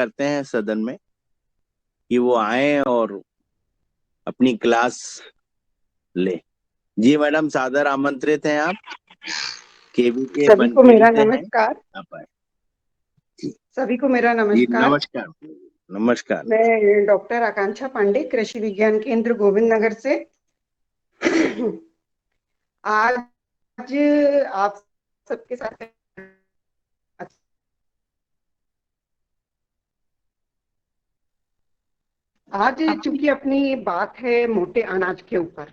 करते हैं सदन में कि वो आए और अपनी क्लास ले। जी मैडम, सादर आमंत्रित हैं आप। केवी के सभी को बनखेड़ी मेरा से हैं नमस्कार। आप आए। सभी को मेरा जी नमस्कार। नमस्कार। नमस्कार। मैं डॉक्टर आकांक्षा पांडे, कृषि विज्ञान केंद्र गोविंद नगर से। आज आप सबके साथ आज चूंकि अपनी बात है मोटे अनाज के ऊपर।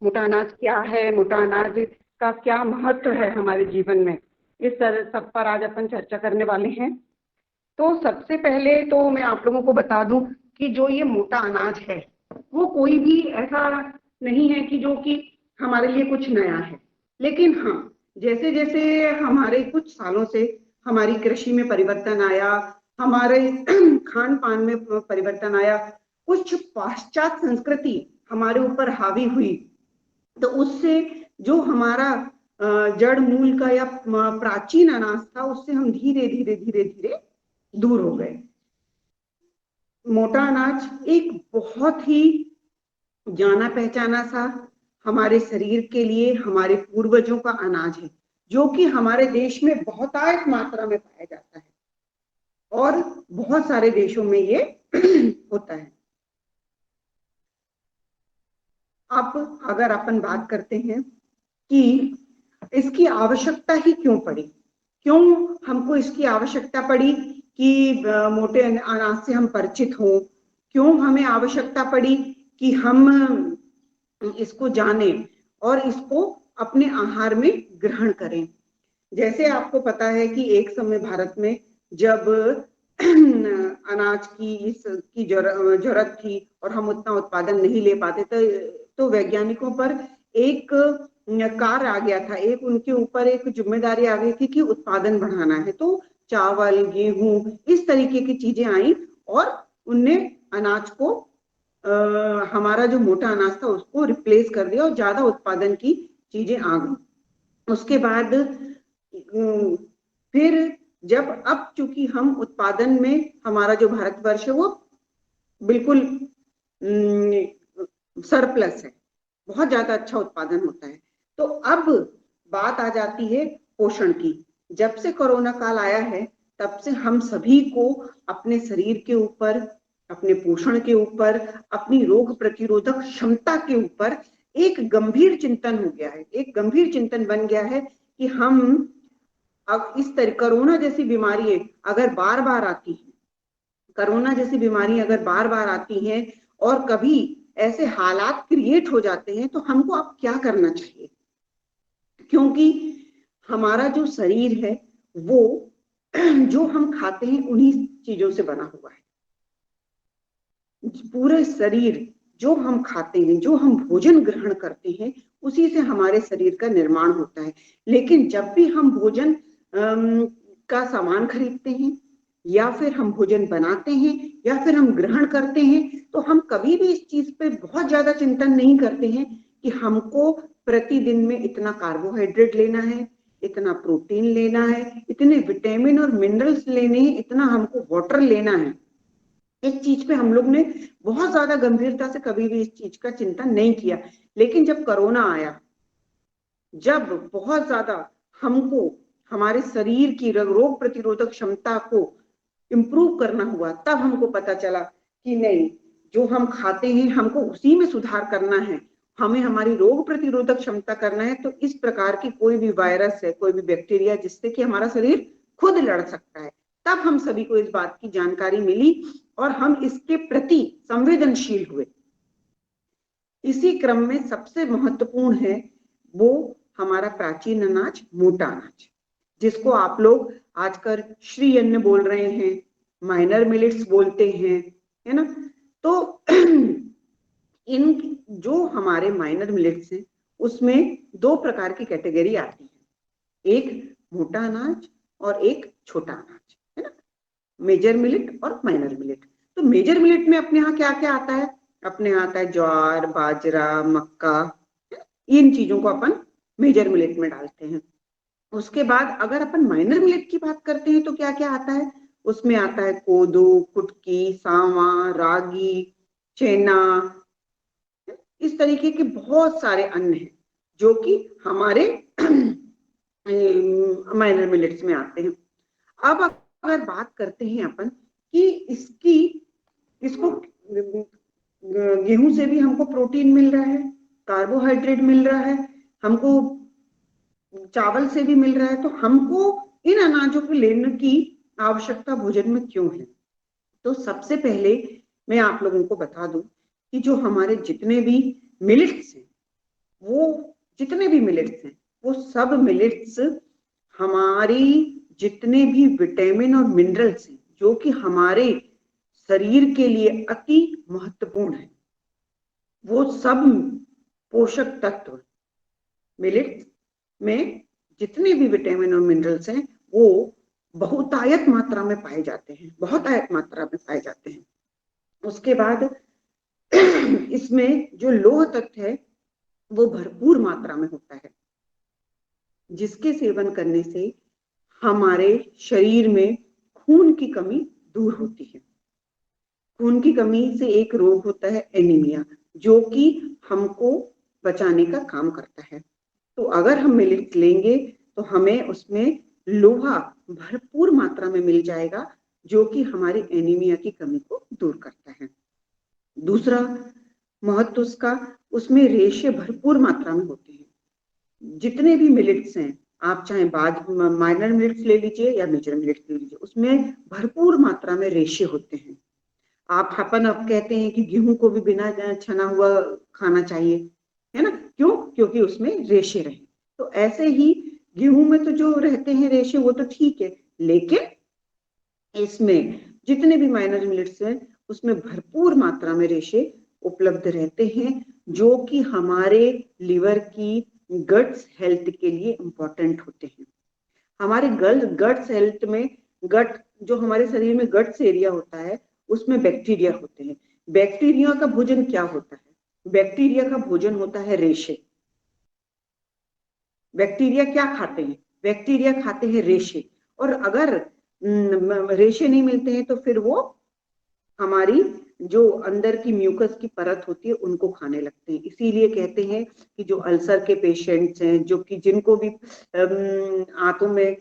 मोटा अनाज क्या है, मोटा अनाज का क्या महत्व है हमारे जीवन में, इस तरह सब पर आज अपन चर्चा करने वाले हैं। तो सबसे पहले तो मैं आप लोगों को बता दूं कि जो ये मोटा अनाज है वो कोई भी ऐसा नहीं है कि जो कि हमारे लिए कुछ नया है। लेकिन हाँ, जैसे जैसे हमारे कुछ सालों से हमारी कृषि में परिवर्तन आया, हमारे खान पान में परिवर्तन आया, कुछ पाश्चात्य संस्कृति हमारे ऊपर हावी हुई, तो उससे जो हमारा जड़ मूल का या प्राचीन अनाज था उससे हम धीरे धीरे धीरे धीरे दूर हो गए। मोटा अनाज एक बहुत ही जाना पहचाना सा हमारे शरीर के लिए हमारे पूर्वजों का अनाज है, जो कि हमारे देश में बहुतायत मात्रा में पाया जाता है और बहुत सारे देशों में ये होता है। अब अगर अपन बात करते हैं कि इसकी आवश्यकता ही क्यों पड़ी, क्यों हमको इसकी आवश्यकता पड़ी कि मोटे अनाज से हम परिचित हों, क्यों हमें आवश्यकता पड़ी कि हम इसको जाने और इसको अपने आहार में ग्रहण करें। जैसे आपको पता है कि एक समय भारत में जब अनाज की इसकी जरूरत थी और हम उतना उत्पादन नहीं ले पाते तो वैज्ञानिकों पर एक कार्य आ गया था, एक उनके ऊपर एक जिम्मेदारी आ गई थी कि उत्पादन बढ़ाना है। तो चावल, गेहूं, इस तरीके की चीजें आई और उनने अनाज को हमारा जो मोटा अनाज था उसको रिप्लेस कर दिया और ज्यादा उत्पादन की चीजें आ गई। उसके बाद फिर जब अब चूंकि हम उत्पादन में हमारा जो भारतवर्ष है वो बिल्कुल सरप्लस है, बहुत ज्यादा अच्छा उत्पादन होता है। तो अब बात आ जाती है पोषण की। जब से कोरोना काल आया है तब से हम सभी को अपने शरीर के ऊपर, अपने पोषण के ऊपर, अपनी रोग प्रतिरोधक क्षमता के ऊपर एक गंभीर चिंतन हो गया है, एक गंभीर चिंतन बन गया है कि हम अब इस तरह कोरोना जैसी बीमारी अगर बार बार आती है, कोरोना जैसी बीमारी अगर बार बार आती है और कभी ऐसे हालात क्रिएट हो जाते हैं तो हमको अब क्या करना चाहिए, क्योंकि हमारा जो शरीर है वो जो हम खाते हैं उन्हीं चीजों से बना हुआ है। पूरे शरीर जो हम खाते हैं, जो हम भोजन ग्रहण करते हैं, उसी से हमारे शरीर का निर्माण होता है। लेकिन जब भी हम भोजन का सामान खरीदते हैं या फिर हम भोजन बनाते हैं या फिर हम ग्रहण करते हैं तो हम कभी भी इस चीज पे बहुत ज्यादा चिंतन नहीं करते हैं कि हमको प्रतिदिन में इतना कार्बोहाइड्रेट लेना है, इतना प्रोटीन लेना है, इतने विटामिन और मिनरल्स लेने हैं, इतना हमको वाटर लेना है। इस चीज पे हम लोग ने बहुत ज्यादा गंभीरता से कभी भी इस चीज का चिंतन नहीं किया। लेकिन जब कोरोना आया, जब बहुत ज्यादा हमको हमारे शरीर की रोग प्रतिरोधक क्षमता को इम्प्रूव करना हुआ, तब हमको पता चला कि नहीं, जो हम खाते हैं हमको उसी में सुधार करना है, हमें हमारी रोग प्रतिरोधक क्षमता करना है। तो इस प्रकार की कोई भी वायरस है, कोई भी बैक्टीरिया जिससे कि हमारा शरीर खुद लड़ सकता है, तब हम सभी को इस बात की जानकारी मिली और हम इसके प्रति संवेदनशील हुए। इसी क्रम में सबसे महत्वपूर्ण है वो हमारा प्राचीन अनाज, मोटा अनाज, जिसको आप लोग आजकल श्री अन्न बोल रहे हैं, माइनर मिलेट्स बोलते हैं, है ना। तो इन जो हमारे माइनर मिलेट्स हैं उसमें दो प्रकार की कैटेगरी आती है, एक मोटा अनाज और एक छोटा अनाज, है ना, मेजर मिलेट और माइनर मिलेट। तो मेजर मिलेट में अपने यहाँ क्या क्या आता है, अपने यहाँ आता है ज्वार, बाजरा, मक्का, इन चीजों को अपन मेजर मिलेट में डालते हैं। उसके बाद अगर अपन माइनर मिलेट की बात करते हैं तो क्या क्या आता है, उसमें आता है कोदो, कुटकी, सांवा, रागी, चना, इस तरीके के बहुत सारे अन्न हैं जो कि हमारे माइनर मिलेट्स में आते हैं। अब अगर बात करते हैं अपन कि इसको गेहूं से भी हमको प्रोटीन मिल रहा है, कार्बोहाइड्रेट मिल रहा है, हमको चावल से भी मिल रहा है, तो हमको इन अनाजों को लेने की आवश्यकता भोजन में क्यों है? तो सबसे पहले मैं आप लोगों को बता दूं कि जो हमारे जितने भी मिलेट्स हैं, वो सब मिलेट्स हमारी जितने भी विटामिन और मिनरल्स हैं जो कि हमारे शरीर के लिए अति महत्वपूर्ण है, वो सब पोषक तत्व मिलेट्स में जितने भी विटामिन और मिनरल्स हैं वो बहुतायत मात्रा में पाए जाते हैं। उसके बाद इसमें जो लौह तत्व है वो भरपूर मात्रा में होता है, जिसके सेवन करने से हमारे शरीर में खून की कमी दूर होती है। खून की कमी से एक रोग होता है एनीमिया, जो कि हमको बचाने का काम करता है। तो अगर हम मिलेट लेंगे तो हमें उसमें लोहा भरपूर मात्रा में मिल जाएगा, जो कि हमारी एनीमिया की कमी को दूर करता है। दूसरा महत्व उसमें रेशे भरपूर मात्रा में होते हैं। जितने भी मिलेट्स हैं, आप चाहे माइनर मिलेट्स ले लीजिए या मेजर मिलेट्स ले लीजिए, उसमें भरपूर मात्रा में रेशे होते हैं। अब कहते हैं कि गेहूं को भी बिना छना हुआ खाना चाहिए, है ना? क्यों? क्योंकि उसमें रेशे रहे। तो ऐसे ही गेहूं में तो जो रहते हैं रेशे वो तो ठीक है, लेकिन इसमें जितने भी माइनर मिलेट्स हैं उसमें भरपूर मात्रा में रेशे उपलब्ध रहते हैं, जो कि हमारे लिवर की गट्स हेल्थ के लिए इंपॉर्टेंट होते हैं। हमारे गट्स हेल्थ में जो हमारे शरीर में गट्स एरिया होता है उसमें बैक्टीरिया होते हैं। बैक्टीरिया का भोजन क्या होता है? बैक्टीरिया का भोजन होता है रेशे। बैक्टीरिया क्या खाते हैं? बैक्टीरिया खाते हैं रेशे, और अगर रेशे नहीं मिलते हैं तो फिर वो हमारी जो अंदर की म्यूकस की परत होती है उनको खाने लगते हैं। इसीलिए कहते हैं कि जो अल्सर के पेशेंट्स हैं, जो कि जिनको भी आंतों में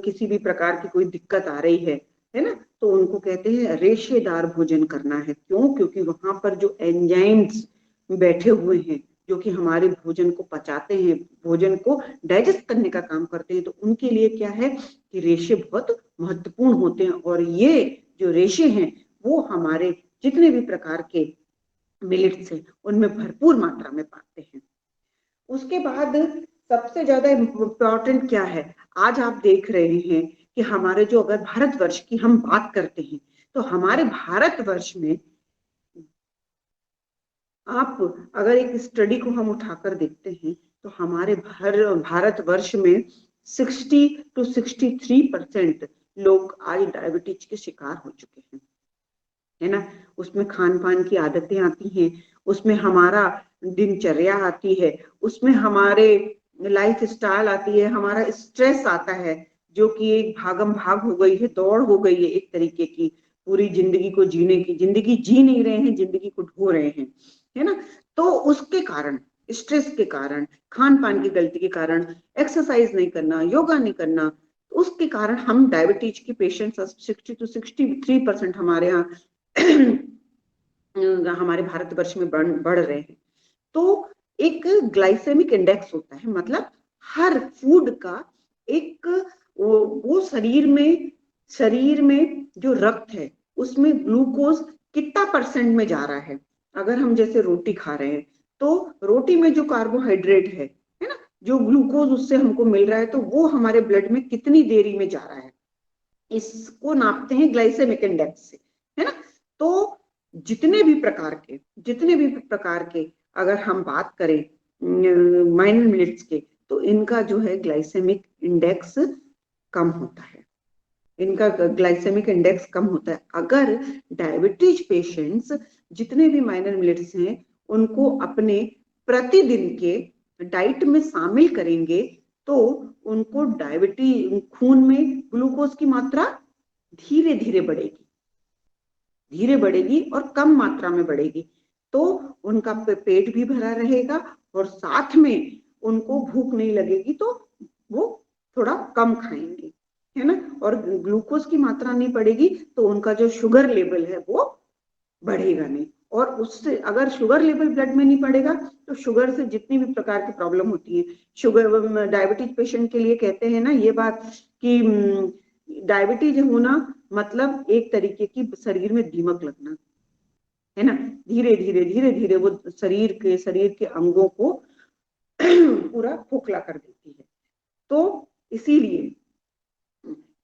किसी भी प्रकार की कोई दिक्कत आ रही है ना, तो उनको कहते हैं रेशेदार भोजन करना है। क्यों? क्योंकि वहां पर जो एंजाइम्स बैठे हुए हैं जो कि हमारे भोजन को पचाते हैं, भोजन को डाइजेस्ट करने का काम करते हैं, तो उनके लिए क्या है कि रेशे बहुत महत्वपूर्ण होते हैं। और ये जो रेशे हैं वो हमारे जितने भी प्रकार के मिलेट्स हैं उनमें भरपूर मात्रा में पाते हैं। उसके बाद सबसे ज्यादा इम्पोर्टेंट क्या है? आज आप देख रहे हैं कि हमारे जो अगर भारतवर्ष की हम बात करते हैं तो हमारे भारतवर्ष में आप अगर एक स्टडी को हम उठाकर देखते हैं तो हमारे भारतवर्ष में 60 to 63% लोग आज डायबिटीज के शिकार हो चुके हैं, है ना? उसमें खान पान की आदतें आती हैं, उसमें हमारा दिनचर्या आती है, उसमें हमारे लाइफ स्टाइल आती है, हमारा स्ट्रेस आता है, जो कि एक भागम भाग हो गई है, दौड़ हो गई है एक तरीके की, पूरी जिंदगी को जीने की। जिंदगी जी नहीं रहे हैं, जिंदगी को ढो रहे हैं, है ना? तो उसके कारण, स्ट्रेस के कारण, खान पान की गलती के कारण, एक्सरसाइज नहीं करना, योगा नहीं करना, उसके कारण हम डायबिटीज के पेशेंट्स 60 to 63% हमारे यहाँ हमारे भारतवर्ष में बढ़ रहे हैं। तो एक ग्लाइसेमिक इंडेक्स होता है, मतलब हर फूड का एक वो शरीर में जो रक्त है उसमें ग्लूकोज कितना परसेंट में जा रहा है। अगर हम जैसे रोटी खा रहे हैं तो रोटी में जो कार्बोहाइड्रेट है ना, जो ग्लूकोज उससे हमको मिल रहा है, तो वो हमारे ब्लड में कितनी देरी में जा रहा है, इसको नापते हैं ग्लाइसेमिक इंडेक्स से, है ना? तो जितने भी प्रकार के अगर हम बात करें माइनर मिलेट्स के, तो इनका जो है ग्लाइसेमिक इंडेक्स कम होता है, अगर डायबिटीज पेशेंट्स जितने भी माइनर मिलेट्स हैं उनको अपने प्रतिदिन के डाइट में शामिल करेंगे तो उनको खून में ग्लूकोज की मात्रा धीरे धीरे बढ़ेगी, धीरे बढ़ेगी और कम मात्रा में बढ़ेगी, तो उनका पेट भी भरा रहेगा और साथ में उनको भूख नहीं लगेगी, तो वो थोड़ा कम खाएंगे, है ना। और ग्लूकोज की मात्रा नहीं बढ़ेगी तो उनका जो शुगर लेवल है वो बढ़ेगा नहीं, और उससे अगर शुगर लेवल ब्लड में नहीं बढ़ेगा तो शुगर से जितनी भी प्रकार की प्रॉब्लम होती है, शुगर डायबिटीज पेशेंट के लिए कहते हैं ना ये बात कि डायबिटीज होना मतलब एक तरीके की शरीर में दीमक लगना, है ना। धीरे धीरे धीरे धीरे वो शरीर के अंगों को पूरा खोखला कर देती है। तो इसीलिए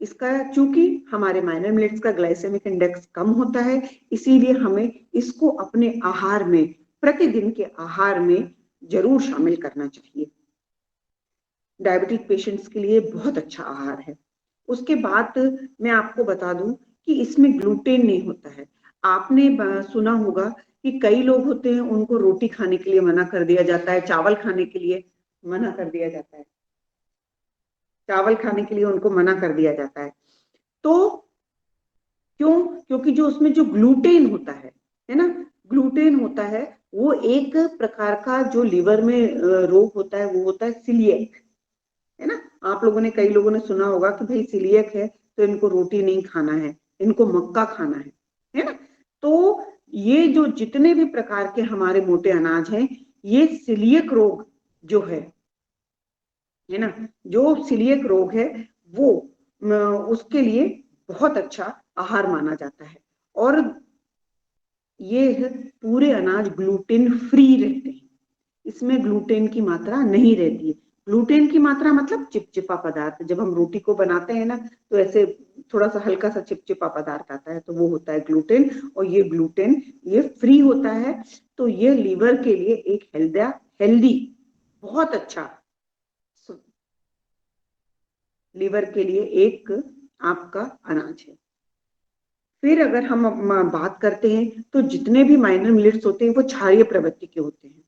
इसका, चूंकि हमारे माइनर मिलेट्स का ग्लाइसेमिक इंडेक्स कम होता है, इसीलिए हमें इसको अपने आहार में, प्रतिदिन के आहार में जरूर शामिल करना चाहिए। डायबिटिक पेशेंट्स के लिए बहुत अच्छा आहार है। उसके बाद मैं आपको बता दूं कि इसमें ग्लूटेन नहीं होता है। आपने सुना होगा कि कई लोग होते हैं उनको रोटी खाने के लिए मना कर दिया जाता है, चावल खाने के लिए मना कर दिया जाता है, चावल खाने के लिए उनको मना कर दिया जाता है। तो क्यों? क्योंकि जो उसमें जो ग्लूटेन होता है ना, ग्लूटेन होता है, वो एक प्रकार का जो लिवर में रोग होता है, वो होता है सिलिएक, है ना। आप लोगों ने, कई लोगों ने सुना होगा कि भाई सिलिएक है तो इनको रोटी नहीं खाना है, इनको मक्का खाना है ना। तो ये जो जितने भी प्रकार के हमारे मोटे अनाज हैं, ये सिलिएक रोग जो है ना, जो सिलिएक रोग है वो उसके लिए बहुत अच्छा आहार माना जाता है। और ये पूरे अनाज ग्लूटेन फ्री रहते हैं, इसमें ग्लूटेन की मात्रा नहीं रहती है। ग्लूटेन की मात्रा मतलब चिपचिपा पदार्थ, जब हम रोटी को बनाते हैं ना तो ऐसे थोड़ा सा हल्का सा चिपचिपा पदार्थ आता है, तो वो होता है ग्लूटेन। और ये ग्लूटेन ये फ्री होता है, तो ये लीवर के लिए एक हेल्दी बहुत अच्छा, लीवर के लिए एक आपका अनाज है। फिर अगर हम बात करते हैं तो जितने भी माइनर मिलेट्स होते हैं वो क्षारीय प्रवृत्ति के होते हैं।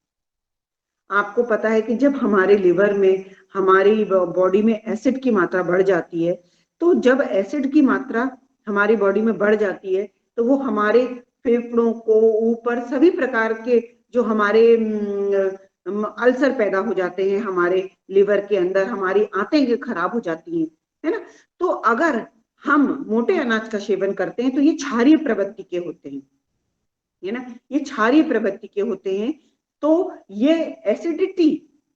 आपको पता है कि जब हमारे लिवर में, हमारी बॉडी में एसिड की मात्रा बढ़ जाती है, तो जब एसिड की मात्रा हमारी बॉडी में बढ़ जाती है तो वो हमारे फेफड़ों को ऊपर सभी प्रकार के जो हमारे अल्सर पैदा हो जाते हैं हमारे लिवर के अंदर, हमारी आंतें खराब हो जाती हैं, है ना। तो अगर हम मोटे अनाज का सेवन करते हैं तो ये क्षारीय प्रवृत्ति के होते हैं, है ना, ये क्षारीय प्रवृत्ति के होते हैं। तो ये एसिडिटी,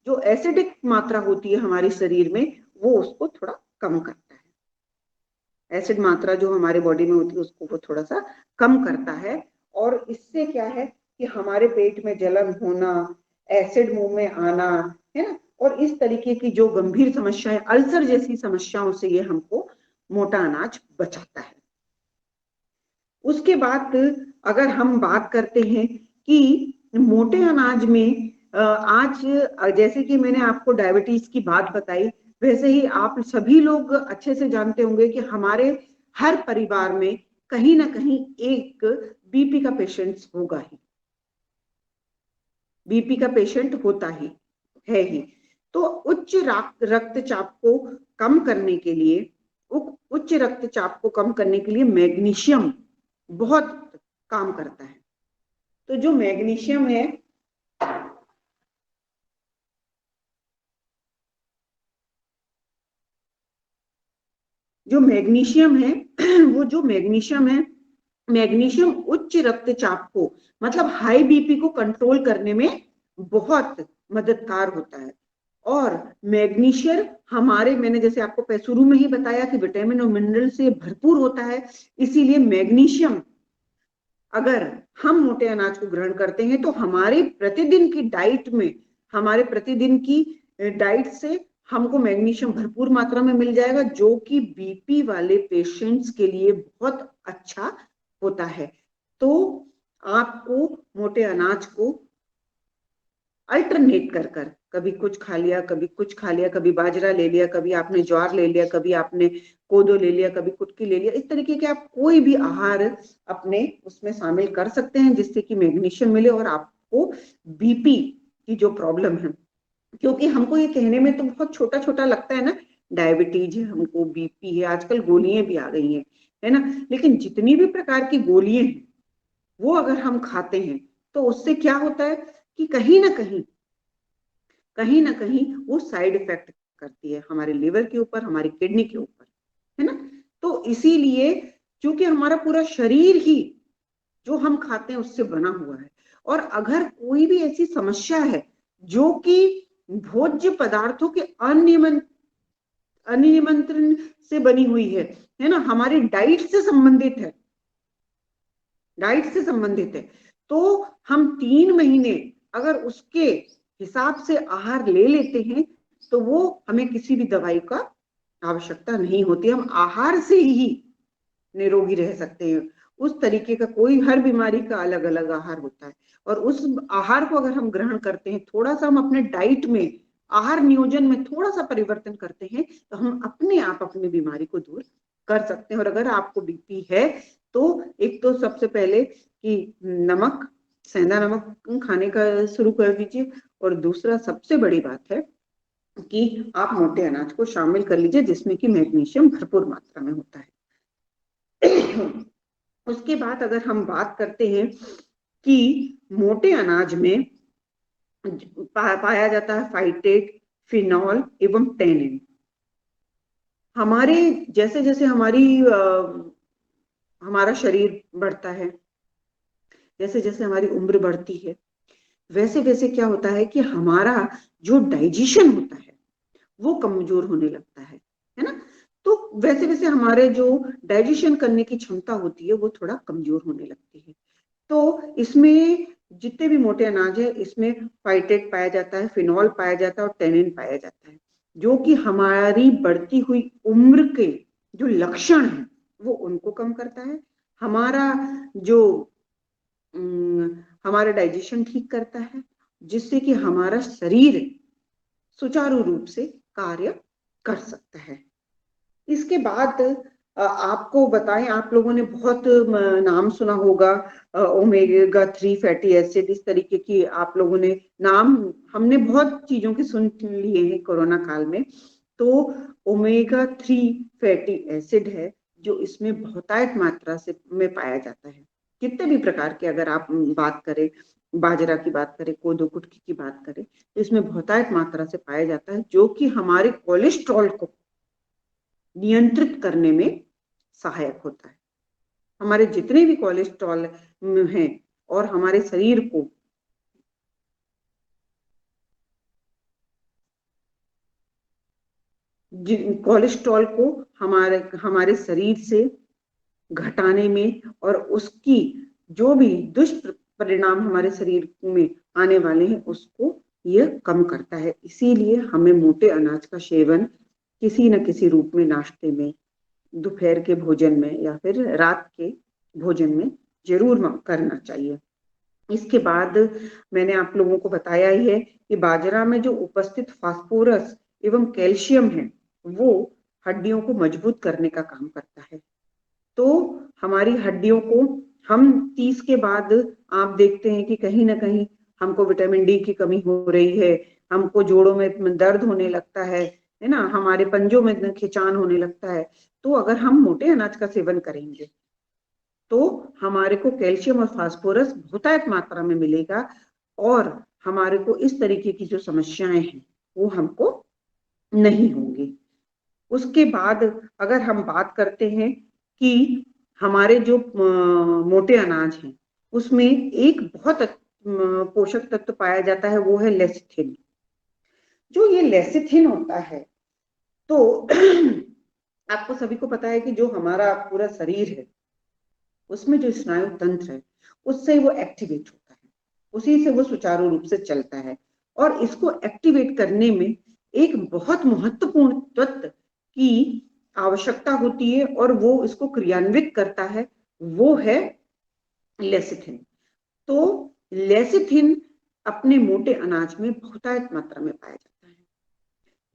जो एसिडिक मात्रा होती है हमारे शरीर में, वो उसको थोड़ा कम करता है। एसिड मात्रा जो हमारे बॉडी में होती है उसको वो थोड़ा सा कम करता है। और इससे क्या है कि हमारे पेट में जलन होना, एसिड मुंह में आना, है ना, और इस तरीके की जो गंभीर समस्याएं, अल्सर जैसी समस्याओं से ये हमको मोटा अनाज बचाता है। उसके बाद अगर हम बात करते हैं कि मोटे अनाज में आज जैसे कि मैंने आपको डायबिटीज की बात बताई, वैसे ही आप सभी लोग अच्छे से जानते होंगे कि हमारे हर परिवार में कहीं ना कहीं एक बीपी का पेशेंट होगा ही, बीपी का पेशेंट होता ही है ही। तो उच्च रक्तचाप को कम करने के लिए, उच्च रक्तचाप को कम करने के लिए मैग्नीशियम बहुत काम करता है। तो जो मैग्नीशियम है, जो मैग्नीशियम है वो जो मैग्नीशियम है, मैग्नीशियम उच्च रक्तचाप को, मतलब हाई बीपी को कंट्रोल करने में बहुत मददगार होता है। और मैग्नीशियम हमारे, मैंने जैसे आपको शुरू में ही बताया कि विटामिन और मिनरल से भरपूर होता है, इसीलिए मैग्नीशियम अगर हम मोटे अनाज को ग्रहण करते हैं तो हमारे प्रतिदिन की डाइट में, हमारे प्रतिदिन की डाइट से हमको मैग्नीशियम भरपूर मात्रा में मिल जाएगा, जो कि बीपी वाले पेशेंट्स के लिए बहुत अच्छा होता है। तो आपको मोटे अनाज को अल्टरनेट कर कर, कभी कुछ खा लिया, कभी कुछ खा लिया, कभी बाजरा ले लिया, कभी आपने ज्वार ले लिया, कभी आपने कोदो ले लिया, कभी कुटकी ले लिया, इस तरीके के आप कोई भी आहार अपने उसमें शामिल कर सकते हैं जिससे कि मैग्नीशियम मिले और आपको बीपी की जो प्रॉब्लम है, क्योंकि हमको ये कहने में तो बहुत छोटा छोटा लगता है ना, डायबिटीज है, हमको बीपी है, आजकल गोलियां भी आ गई हैं, है ना। लेकिन जितनी भी प्रकार की गोलियां हैं वो अगर हम खाते हैं तो उससे क्या होता है कि कहीं ना कहीं वो साइड इफेक्ट करती है हमारे लिवर के ऊपर, हमारी किडनी के ऊपर, है ना। तो इसीलिए क्योंकि हमारा पूरा शरीर ही जो हम खाते हैं उससे बना हुआ है, और अगर कोई भी ऐसी समस्या है जो कि भोज्य पदार्थों के अनियंत्रण से बनी हुई है ना, हमारी डाइट से संबंधित है, तो हम 3 महीने अगर उसके हिसाब से आहार ले लेते हैं तो वो हमें किसी भी दवाई का आवश्यकता नहीं होती, हम आहार से ही निरोगी रह सकते हैं। उस तरीके का कोई, हर बीमारी का अलग अलग आहार होता है, और उस आहार को अगर हम ग्रहण करते हैं, थोड़ा सा हम अपने डाइट में, आहार नियोजन में थोड़ा सा परिवर्तन करते हैं, तो हम अपने आप अपनी बीमारी को दूर कर सकते हैं। और अगर आपको बीपी है तो एक तो सबसे पहले कि नमक, सेंधा नमक खाने का शुरू कर दीजिए, और दूसरा सबसे बड़ी बात है कि आप मोटे अनाज को शामिल कर लीजिए जिसमें कि मैग्नीशियम भरपूर मात्रा में होता है। उसके बाद अगर हम बात करते हैं कि मोटे अनाज में पाया जाता है फाइटेट, फिनॉल एवं टैनिन। हमारे जैसे जैसे हमारा शरीर बढ़ता है, जैसे जैसे हमारी उम्र बढ़ती है, वैसे वैसे क्या होता है कि हमारा जो डाइजेशन होता है वो कमजोर होने लगता है ना। तो वैसे वैसे हमारे जो डाइजेशन करने की क्षमता होती है वो थोड़ा कमजोर होने लगती है। तो इसमें जितने भी मोटे अनाज है इसमें फाइटेट पाया जाता है, फिनॉल पाया जाता है और टैनिन पाया जाता है, जो कि हमारी बढ़ती हुई उम्र के जो लक्षण है वो उनको कम करता है, हमारा जो हमारा डाइजेशन ठीक करता है, जिससे कि हमारा शरीर सुचारू रूप से कार्य कर सकता है। इसके बाद आपको बताएं, आप लोगों ने बहुत नाम सुना होगा ओमेगा 3 फैटी एसिड, इस तरीके की आप लोगों ने नाम, हमने बहुत चीजों के सुन लिए हैं कोरोना काल में। तो ओमेगा 3 फैटी एसिड है जो इसमें बहुतायत मात्रा से में पाया जाता है। कितने भी प्रकार के, अगर आप बात करें, बाजरा की बात करें, कोदो कुटकी की बात करें, तो इसमें बहुतायत मात्रा से पाया जाता है, जो कि हमारे कोलेस्ट्रॉल को नियंत्रित करने में सहायक होता है। हमारे जितने भी कोलेस्ट्रॉल हैं और हमारे शरीर को कोलेस्ट्रॉल को हमारे शरीर से घटाने में और उसकी जो भी दुष्परिणाम हमारे शरीर में आने वाले हैं उसको यह कम करता है। इसीलिए हमें मोटे अनाज का सेवन किसी न किसी रूप में, नाश्ते में, दोपहर के भोजन में या फिर रात के भोजन में जरूर करना चाहिए। इसके बाद मैंने आप लोगों को बताया ही है कि बाजरा में जो उपस्थित फास्फोरस एवं कैल्शियम है वो हड्डियों को मजबूत करने का काम करता है। तो हमारी हड्डियों को, हम 30 के बाद आप देखते हैं कि कहीं ना कहीं हमको विटामिन डी की कमी हो रही है, हमको जोड़ों में दर्द होने लगता है ना, हमारे पंजों में खिंचान होने लगता है। तो अगर हम मोटे अनाज का सेवन करेंगे तो हमारे को कैल्शियम और फास्फोरस बहुतायत मात्रा में मिलेगा, और हमारे को इस तरीके की जो समस्याएं हैं वो हमको नहीं होंगी। उसके बाद अगर हम बात करते हैं कि हमारे जो मोटे अनाज हैं उसमें एक बहुत पोषक तत्व पाया जाता है, वो है लेसिथिन। जो ये लेसिथिन होता है, तो आपको सभी को पता है कि जो हमारा पूरा शरीर है उसमें जो स्नायु तंत्र है उससे वो एक्टिवेट होता है, उसी से वो सुचारू रूप से चलता है, और इसको एक्टिवेट करने में एक बहुत महत्वपूर्ण तत्व की आवश्यकता होती है और वो इसको क्रियान्वित करता है, वो है लेसिथिन। तो लेसिथिन अपने मोटे अनाज में बहुतायत मात्रा में पाया जाता है,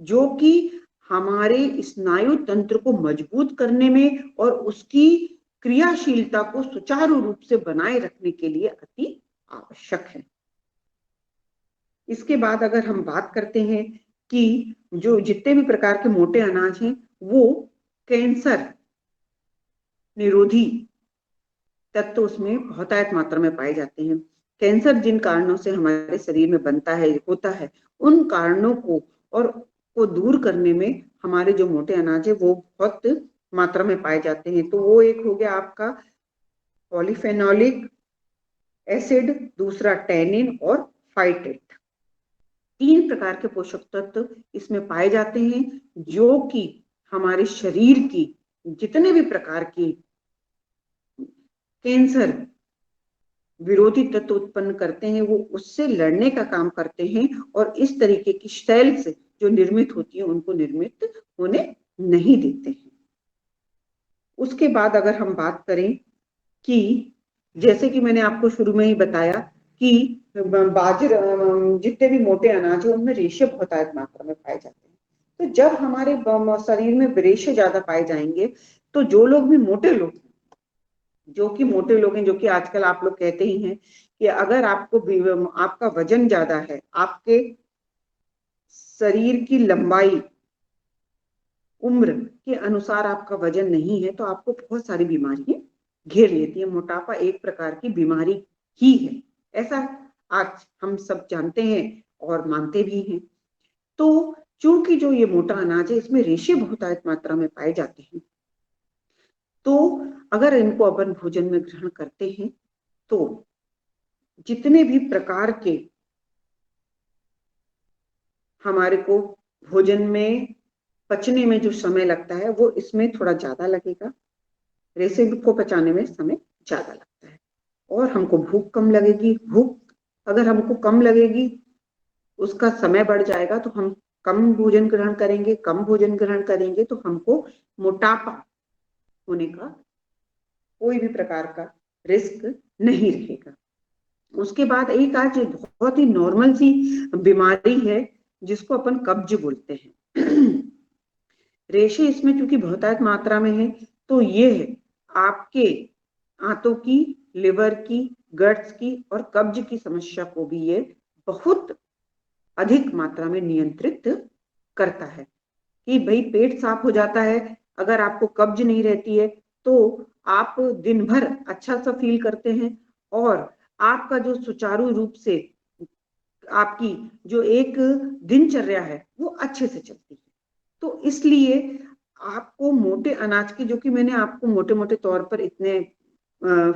जो कि हमारे स्नायु तंत्र को मजबूत करने में और उसकी क्रियाशीलता को सुचारू रूप से बनाए रखने के लिए अति आवश्यक है। इसके बाद अगर हम बात करते हैं कि जो जितने भी प्रकार के मोटे अनाज हैं वो कैंसर निरोधी तत्व उसमें बहुतायत मात्रा में पाए जाते हैं। कैंसर जिन कारणों से हमारे शरीर में बनता है, होता है, उन कारणों को दूर करने में हमारे जो मोटे अनाज है वो बहुत मात्रा में पाए जाते हैं। तो वो एक हो गया आपका पॉलीफेनोलिक एसिड, दूसरा टैनिन और फाइटेट। 3 प्रकार के पोषक तत्व इसमें पाए जाते हैं जो कि हमारे शरीर की जितने भी प्रकार की कैंसर विरोधी तत्व उत्पन्न करते हैं वो उससे लड़ने का काम करते हैं और इस तरीके की सेल्स जो निर्मित होती है उनको निर्मित होने नहीं देते हैं। उसके बाद अगर हम बात करें कि जैसे कि मैंने आपको शुरू में ही बताया कि बाजरा जितने भी मोटे अनाज है उनमें रेशे बहुतायत मात्रा में पाए जाते हैं। तो जब हमारे शरीर में रेशे ज्यादा पाए जाएंगे तो जो लोग भी मोटे लोग हैं, जो कि आजकल आप लोग कहते ही हैं कि अगर आपका वजन ज्यादा है, आपके शरीर की लंबाई उम्र के अनुसार आपका वजन नहीं है तो आपको बहुत सारी बीमारियां घेर लेती है। मोटापा एक प्रकार की बीमारी ही है, ऐसा आज हम सब जानते हैं और मानते भी हैं। तो चूंकि जो ये मोटा अनाज है इसमें रेशे बहुतायत मात्रा में पाए जाते हैं, तो अगर इनको अपन भोजन में ग्रहण करते हैं तो जितने भी प्रकार के हमारे को भोजन में पचने में जो समय लगता है वो इसमें थोड़ा ज्यादा लगेगा। रेशे को पचाने में समय ज्यादा लगता है और हमको भूख कम लगेगी। भूख अगर हमको कम लगेगी, उसका समय बढ़ जाएगा तो हम कम भोजन ग्रहण करेंगे। कम भोजन ग्रहण करेंगे तो हमको मोटापा होने का कोई भी प्रकार का रिस्क नहीं रहेगा। उसके बाद एक आज बहुत ही नॉर्मल सी बीमारी है जिसको अपन कब्ज बोलते हैं। रेशे इसमें क्योंकि बहुतायत मात्रा में है तो ये है आपके आंतों की, लिवर की, गट्स की और कब्ज की समस्या को भी ये बहुत अधिक मात्रा में नियंत्रित करता है कि भाई पेट साफ हो जाता है। अगर आपको कब्ज नहीं रहती है तो आप दिन भर अच्छा सा फील करते हैं और आपका जो सुचारू रूप से आपकी जो एक दिनचर्या है वो अच्छे से चलती है। तो इसलिए आपको मोटे अनाज की, जो कि मैंने आपको मोटे मोटे तौर पर इतने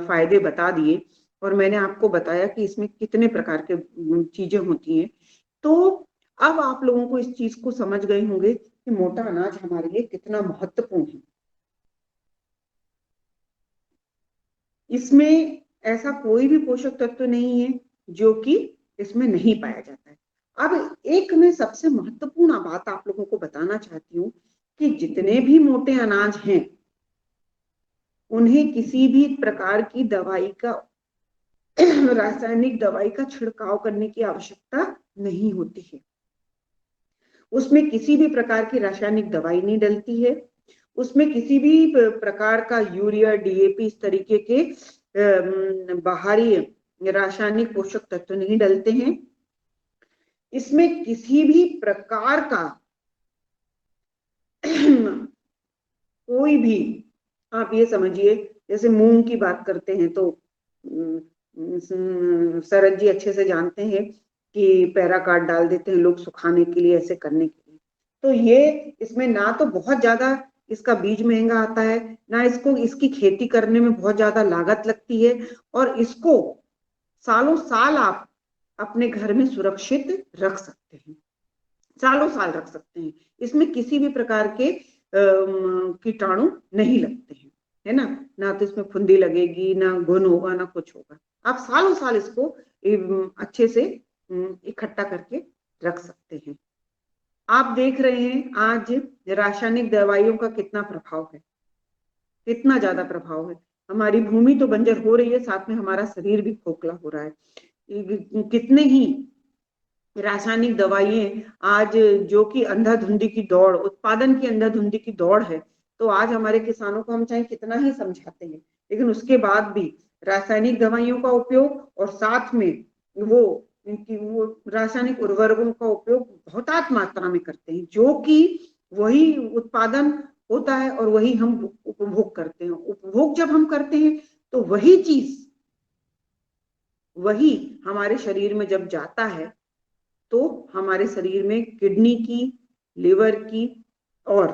फायदे बता दिए और मैंने आपको बताया कि इसमें कितने प्रकार के चीजें होती हैं, तो अब आप लोगों को इस चीज को समझ गए होंगे कि मोटा अनाज हमारे लिए कितना महत्वपूर्ण है। इसमें ऐसा कोई भी पोषक तत्व नहीं है जो कि इसमें नहीं पाया जाता है। अब एक मैं सबसे महत्वपूर्ण बात आप लोगों को बताना चाहती हूँ कि जितने भी मोटे अनाज हैं उन्हें किसी भी प्रकार की दवाई का रासायनिक दवाई का छिड़काव करने की आवश्यकता नहीं होती है। उसमें किसी भी प्रकार की रासायनिक दवाई नहीं डलती है, उसमें किसी भी प्रकार का यूरिया, डीएपी इस तरीके के बाहरी रासायनिक पोषक तत्व नहीं डलते हैं। इसमें किसी भी प्रकार का कोई भी, आप ये समझिए जैसे मूंग की बात करते हैं तो शरद जी अच्छे से जानते हैं कि पैराकाट डाल देते हैं लोग सुखाने के लिए, ऐसे करने के लिए। तो ये इसमें ना तो बहुत ज्यादा इसका बीज महंगा आता है, ना इसकी खेती करने में बहुत ज्यादा लागत लगती है और इसको सालों साल आप अपने घर में सुरक्षित रख सकते हैं, सालों साल रख सकते हैं। इसमें किसी भी प्रकार के कीटाणु नहीं लगते हैं, है ना तो इसमें फुंदी लगेगी, ना घुन होगा, ना कुछ होगा। आप सालों साल इसको अच्छे से इकट्ठा करके रख सकते हैं। आप देख रहे हैं आज रासायनिक दवाइयों का कितना प्रभाव है, कितना ज्यादा प्रभाव है। हमारी भूमि तो बंजर हो रही है, साथ में हमारा शरीर भी खोखला हो रहा है। कितने ही रासायनिक दवाइयां आज, जो कि अंधाधुंधी की दौड़, उत्पादन की अंधाधुंधी की दौड़ है, तो आज हमारे किसानों को हम चाहे कितना ही समझाते हैं लेकिन उसके बाद भी रासायनिक दवाइयों का उपयोग और साथ में वो रासायनिक उर्वरकों का उपयोग बहुत मात्रा में करते हैं, जो कि वही उत्पादन होता है और वही हम उपभोग करते हैं। उपभोग जब हम करते हैं तो वही चीज, वही हमारे शरीर में जब जाता है तो हमारे शरीर में किडनी की, लिवर की और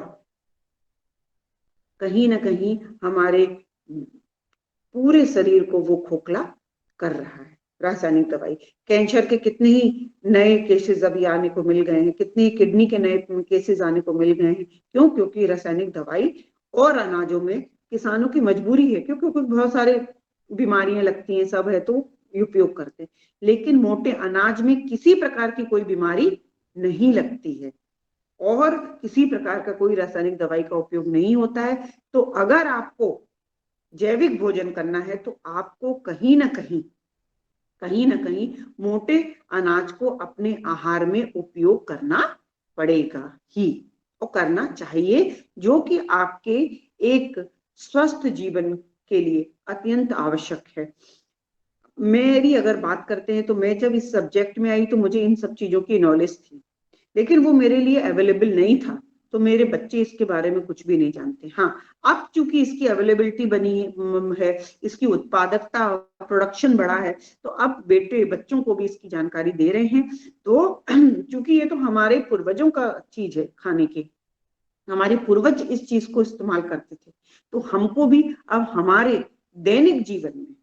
कहीं ना कहीं हमारे पूरे शरीर को वो खोखला कर रहा है। रासायनिक दवाई, कैंसर के कितने ही नए केसेस अभी आने को मिल गए हैं, कितने किडनी के नए केसेस आने को मिल गए हैं। क्यों? क्योंकि रासायनिक दवाई और अनाजों में किसानों की मजबूरी है, क्योंकि बहुत सारे बीमारियां लगती हैं, सब है तो उपयोग करते हैं। लेकिन मोटे अनाज में किसी प्रकार की कोई बीमारी नहीं लगती है और किसी प्रकार का कोई रासायनिक दवाई का उपयोग नहीं होता है। तो अगर आपको जैविक भोजन करना है तो आपको कहीं ना कहीं मोटे अनाज को अपने आहार में उपयोग करना पड़ेगा ही, और करना चाहिए, जो कि आपके एक स्वस्थ जीवन के लिए अत्यंत आवश्यक है। मेरी अगर बात करते हैं तो मैं जब इस सब्जेक्ट में आई तो मुझे इन सब चीजों की नॉलेज थी, लेकिन वो मेरे लिए अवेलेबल नहीं था, तो मेरे बच्चे इसके बारे में कुछ भी नहीं जानते। हाँ, अब चूंकि इसकी अवेलेबिलिटी बनी है, इसकी उत्पादकता, प्रोडक्शन बढ़ा है, तो अब बेटे बच्चों को भी इसकी जानकारी दे रहे हैं। तो चूंकि ये तो हमारे पूर्वजों का चीज है खाने की, हमारे पूर्वज इस चीज को इस्तेमाल करते थे, तो हमको भी अब हमारे दैनिक जीवन में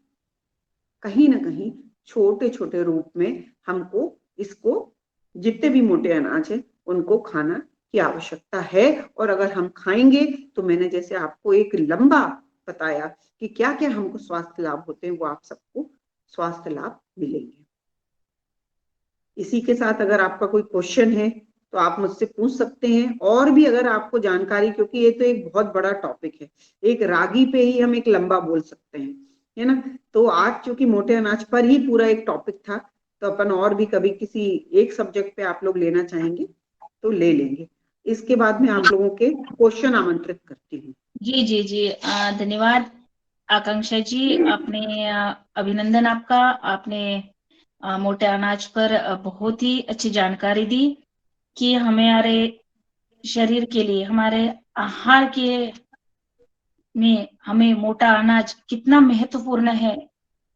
कहीं ना कहीं छोटे छोटे रूप में हमको इसको, जितने भी मोटे अनाज है उनको खाना की आवश्यकता है। और अगर हम खाएंगे तो मैंने जैसे आपको एक लंबा बताया कि क्या क्या हमको स्वास्थ्य लाभ होते हैं, वो आप सबको स्वास्थ्य लाभ मिलेंगे। इसी के साथ अगर आपका कोई क्वेश्चन है तो आप मुझसे पूछ सकते हैं, और भी अगर आपको जानकारी, क्योंकि ये तो एक बहुत बड़ा टॉपिक है, एक रागी पे ही हम एक लंबा बोल सकते हैं, है ना। तो आज चूंकि मोटे अनाज पर ही पूरा एक टॉपिक था, तो अपन और भी कभी किसी एक सब्जेक्ट पे आप लोग लेना चाहेंगे तो ले लेंगे। इसके बाद में आप लोगों के क्वेश्चन आमंत्रित करती हूँ। जी जी जी, धन्यवाद आकांक्षा जी, आपने अभिनंदन आपका, आपने मोटे अनाज पर बहुत ही अच्छी जानकारी दी कि हमारे शरीर के लिए, हमारे आहार के में हमें मोटा अनाज कितना महत्वपूर्ण है।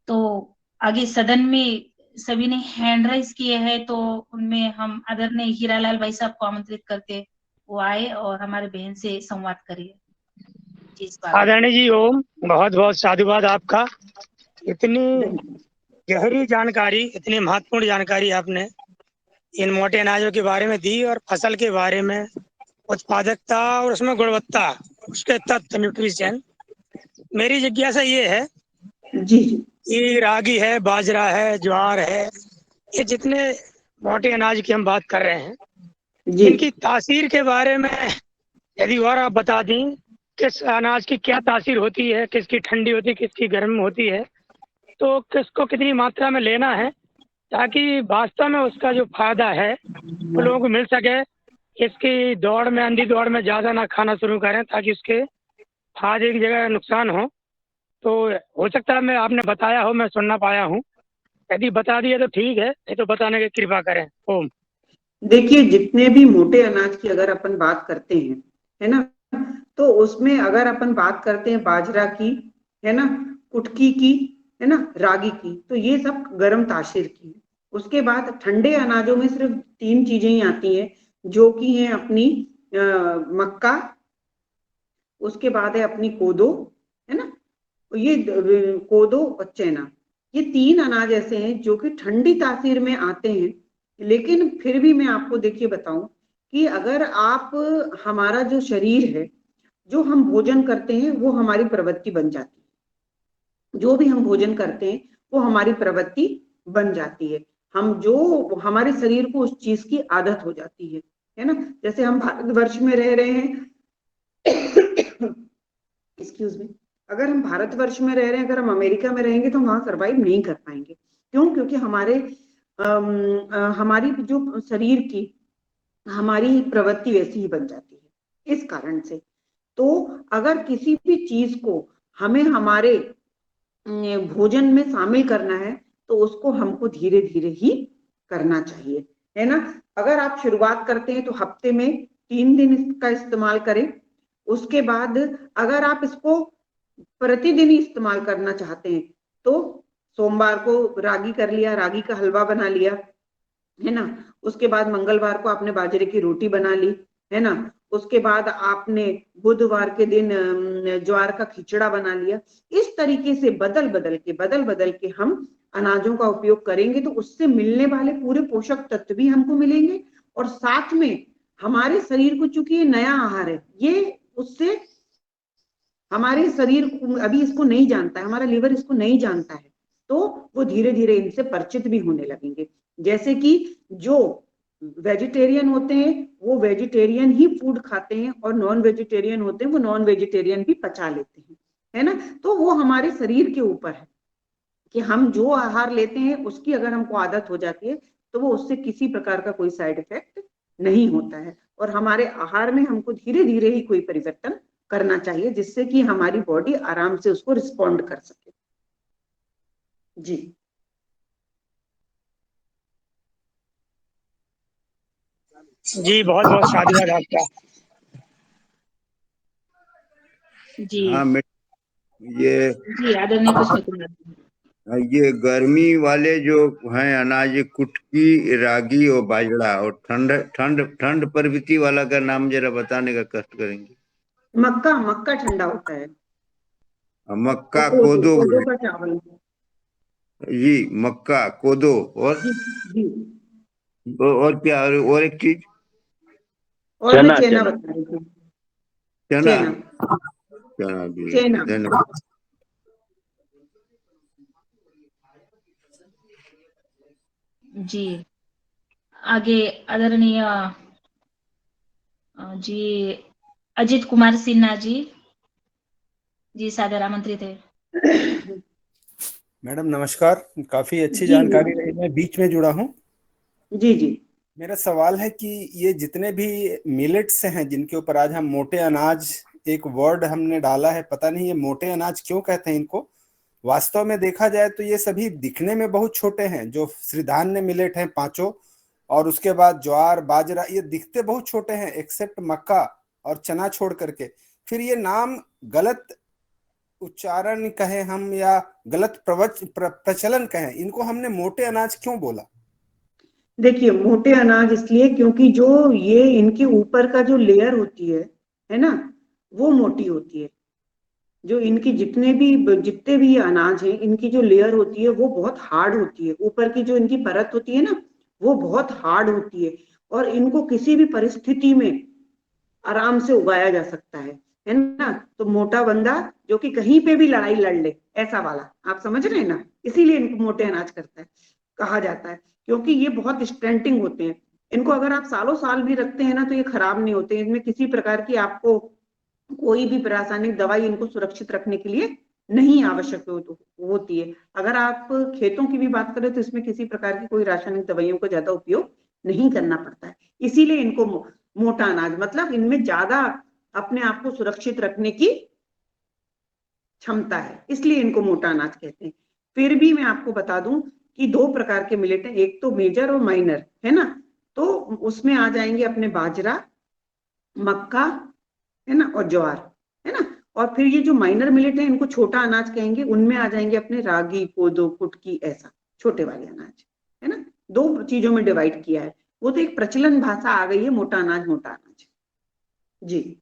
तो आगे सदन में सभी ने हैंड राइज किए हैं, तो उनमें हम आदरणीय हीरालाल भाई साहब को आमंत्रित करते, वो आए और हमारे बहन से संवाद करिए। आदरणीय जी, ओम, बहुत बहुत साधुवाद आपका। इतनी गहरी जानकारी, इतनी महत्वपूर्ण जानकारी आपने इन मोटे अनाजों के बारे में दी, और फसल के बारे में, उत्पादकता और उसमें गुणवत्ता, उसके तत्व, न्यूट्रिशन। मेरी जिज्ञासा ये है जी कि रागी है, बाजरा है, ज्वार है, ये जितने मोटे अनाज की हम बात कर रहे हैं, जी इनकी तासीर के बारे में यदि और आप बता दें, किस अनाज की क्या तासीर होती है, किसकी ठंडी होती है, किसकी गर्म होती है, तो किसको कितनी मात्रा में लेना है, ताकि वास्तव में उसका जो फायदा है वो लोगों को मिल सके। इसकी दौड़ में, अंधी दौड़ में ज़्यादा ना खाना शुरू करें, ताकि उसके फायदे की जगह नुकसान हो। तो हो सकता है मैं, आपने बताया हो, मैं सुनना पाया हूँ, यदि बता दिया तो ठीक है, नहीं तो बताने की कृपा करें। ओम। देखिए, जितने भी मोटे अनाज की अगर अपन बात करते हैं, है ना, तो उसमें अगर अपन बात करते हैं बाजरा की, है ना, कुटकी की, है ना, रागी की, तो ये सब गर्म तासीर की है। उसके बाद ठंडे अनाजों में सिर्फ 3 चीजें ही आती हैं, जो कि हैं अपनी मक्का, उसके बाद है अपनी कोदो, है ना, ये कोदो और चना, ये 3 अनाज ऐसे हैं जो कि ठंडी तासीर में आते हैं। लेकिन फिर भी मैं आपको देखिए बताऊं कि अगर आप, हमारा जो शरीर है, जो हम भोजन करते हैं वो हमारी प्रवृत्ति बन जाती है। जो भी हम भोजन करते हैं वो हमारी प्रवृत्ति बन जाती है। हम जो, हमारे शरीर को उस चीज की आदत हो जाती है ना। जैसे हम भारतवर्ष में रह रहे हैं, एक्सक्यूज मी, अगर हम भारतवर्ष में रह रहे हैं, अगर हम अमेरिका में रहेंगे तो वहां सरवाइव नहीं कर पाएंगे। क्यों? क्योंकि हमारी जो शरीर की, हमारी प्रवृत्ति वैसी ही बन जाती है, इस कारण से। तो अगर किसी भी चीज को हमें हमारे भोजन में शामिल करना है तो उसको हमको धीरे धीरे ही करना चाहिए, है ना। अगर आप शुरुआत करते हैं तो हफ्ते में 3 दिन इसका इस्तेमाल करें, उसके बाद अगर आप इसको प्रतिदिन ही इस्तेमाल करना चाहते हैं तो सोमवार को रागी कर लिया, रागी का हलवा बना लिया, है ना। उसके बाद मंगलवार को आपने बाजरे की रोटी बना ली, है ना। उसके बाद आपने बुधवार के दिन ज्वार का खिचड़ा बना लिया। इस तरीके से बदल बदल के हम अनाजों का उपयोग करेंगे तो उससे मिलने वाले पूरे पोषक तत्व भी हमको मिलेंगे, और साथ में हमारे शरीर को, चूंकि ये नया आहार है, ये उससे हमारे शरीर अभी इसको नहीं जानता है, हमारा लीवर इसको नहीं जानता है, तो वो धीरे धीरे इनसे परिचित भी होने लगेंगे। जैसे कि जो वेजिटेरियन होते हैं वो वेजिटेरियन ही फूड खाते हैं, और नॉन वेजिटेरियन होते हैं वो नॉन वेजिटेरियन भी पचा लेते हैं, है ना। तो वो हमारे शरीर के ऊपर है कि हम जो आहार लेते हैं उसकी अगर हमको आदत हो जाती है तो वो उससे किसी प्रकार का कोई साइड इफेक्ट नहीं होता है। और हमारे आहार में हमको धीरे धीरे ही कोई परिवर्तन करना चाहिए जिससे कि हमारी बॉडी आराम से उसको रिस्पॉन्ड कर सके। जी जी, बहुत बहुत साधुवाद आपका। जी हाँ ये जी, आदरणीय पुष्प कुमार जी। ये गर्मी वाले जो हैं अनाज, ये कुटकी, रागी और बाजरा, और ठंड ठंड ठंड प्रवृत्ति वाला का नाम जरा बताने का कष्ट करेंगे। मक्का, मक्का ठंडा होता है, और मक्का, कोदो, कोदो कोदो का चावल। जी, मक्का, कोदो और जी जी, और क्या, और एक चीज, और मैं चना चेना चना बता रही थी। चना। चेना, चना जी, चेना। धन्यवाद। जी, आगे आदरणीय जी अजित कुमार सिन्हा जी सादर आमंत्रित है। मैडम नमस्कार, काफी अच्छी जी जानकारी रही। मैं बीच में जुड़ा हूँ। जी जी मेरा सवाल है कि ये जितने भी मिलेट्स हैं जिनके ऊपर आज हम मोटे अनाज, एक वर्ड हमने डाला है, पता नहीं ये मोटे अनाज क्यों कहते हैं इनको। वास्तव में देखा जाए तो ये सभी दिखने में बहुत छोटे हैं। जो श्रीधान्य मिलेट हैं पांचों, और उसके बाद ज्वार, बाजरा, ये दिखते बहुत छोटे हैं एक्सेप्ट मक्का और चना छोड़ करके। फिर ये नाम गलत उच्चारण कहें हम या गलत प्रचलन कहें, इनको हमने मोटे अनाज क्यों बोला? देखिए, मोटे अनाज इसलिए क्योंकि जो ये इनके ऊपर का जो लेयर होती है ना, वो मोटी होती है। जो इनकी जितने भी अनाज हैं, इनकी जो लेयर होती है वो बहुत हार्ड होती है। ऊपर की जो इनकी परत होती है ना, वो बहुत हार्ड होती है, और इनको किसी भी परिस्थिति में आराम से उगाया जा सकता है ना। तो मोटा बंदा जो कि कहीं पे भी लड़ाई लड़ ले, ऐसा वाला, आप समझ रहे हैं ना, इसीलिए इनको मोटे अनाज कहा जाता है, क्योंकि ये बहुत स्ट्रेंटिंग होते हैं। इनको अगर आप सालों साल भी रखते हैं ना तो ये खराब नहीं होते। इनमें किसी प्रकार की आपको कोई भी रासायनिक दवाई इनको सुरक्षित रखने के लिए नहीं आवश्यक होती है। अगर आप खेतों की भी बात करें तो इसमें किसी प्रकार की कोई रासायनिक दवाइयों का ज्यादा उपयोग नहीं करना पड़ता है। इसीलिए इनको मोटा अनाज, मतलब इनमें ज्यादा अपने आप को सुरक्षित रखने की क्षमता है, इसलिए इनको मोटा अनाज कहते हैं। फिर भी मैं आपको बता दूं कि दो प्रकार के मिलेट हैं, एक तो मेजर और माइनर, है ना। तो उसमें आ जाएंगे अपने बाजरा, मक्का, है ना, और ज्वार, है ना। और फिर ये जो माइनर मिलेट है इनको छोटा अनाज कहेंगे। उनमें आ जाएंगे अपने रागी, कोदो, कुटकी, ऐसा छोटे वाले अनाज, है ना। दो चीजों में डिवाइड किया है। वो तो एक प्रचलन भाषा आ गई है, मोटा अनाज मोटा अनाज। जी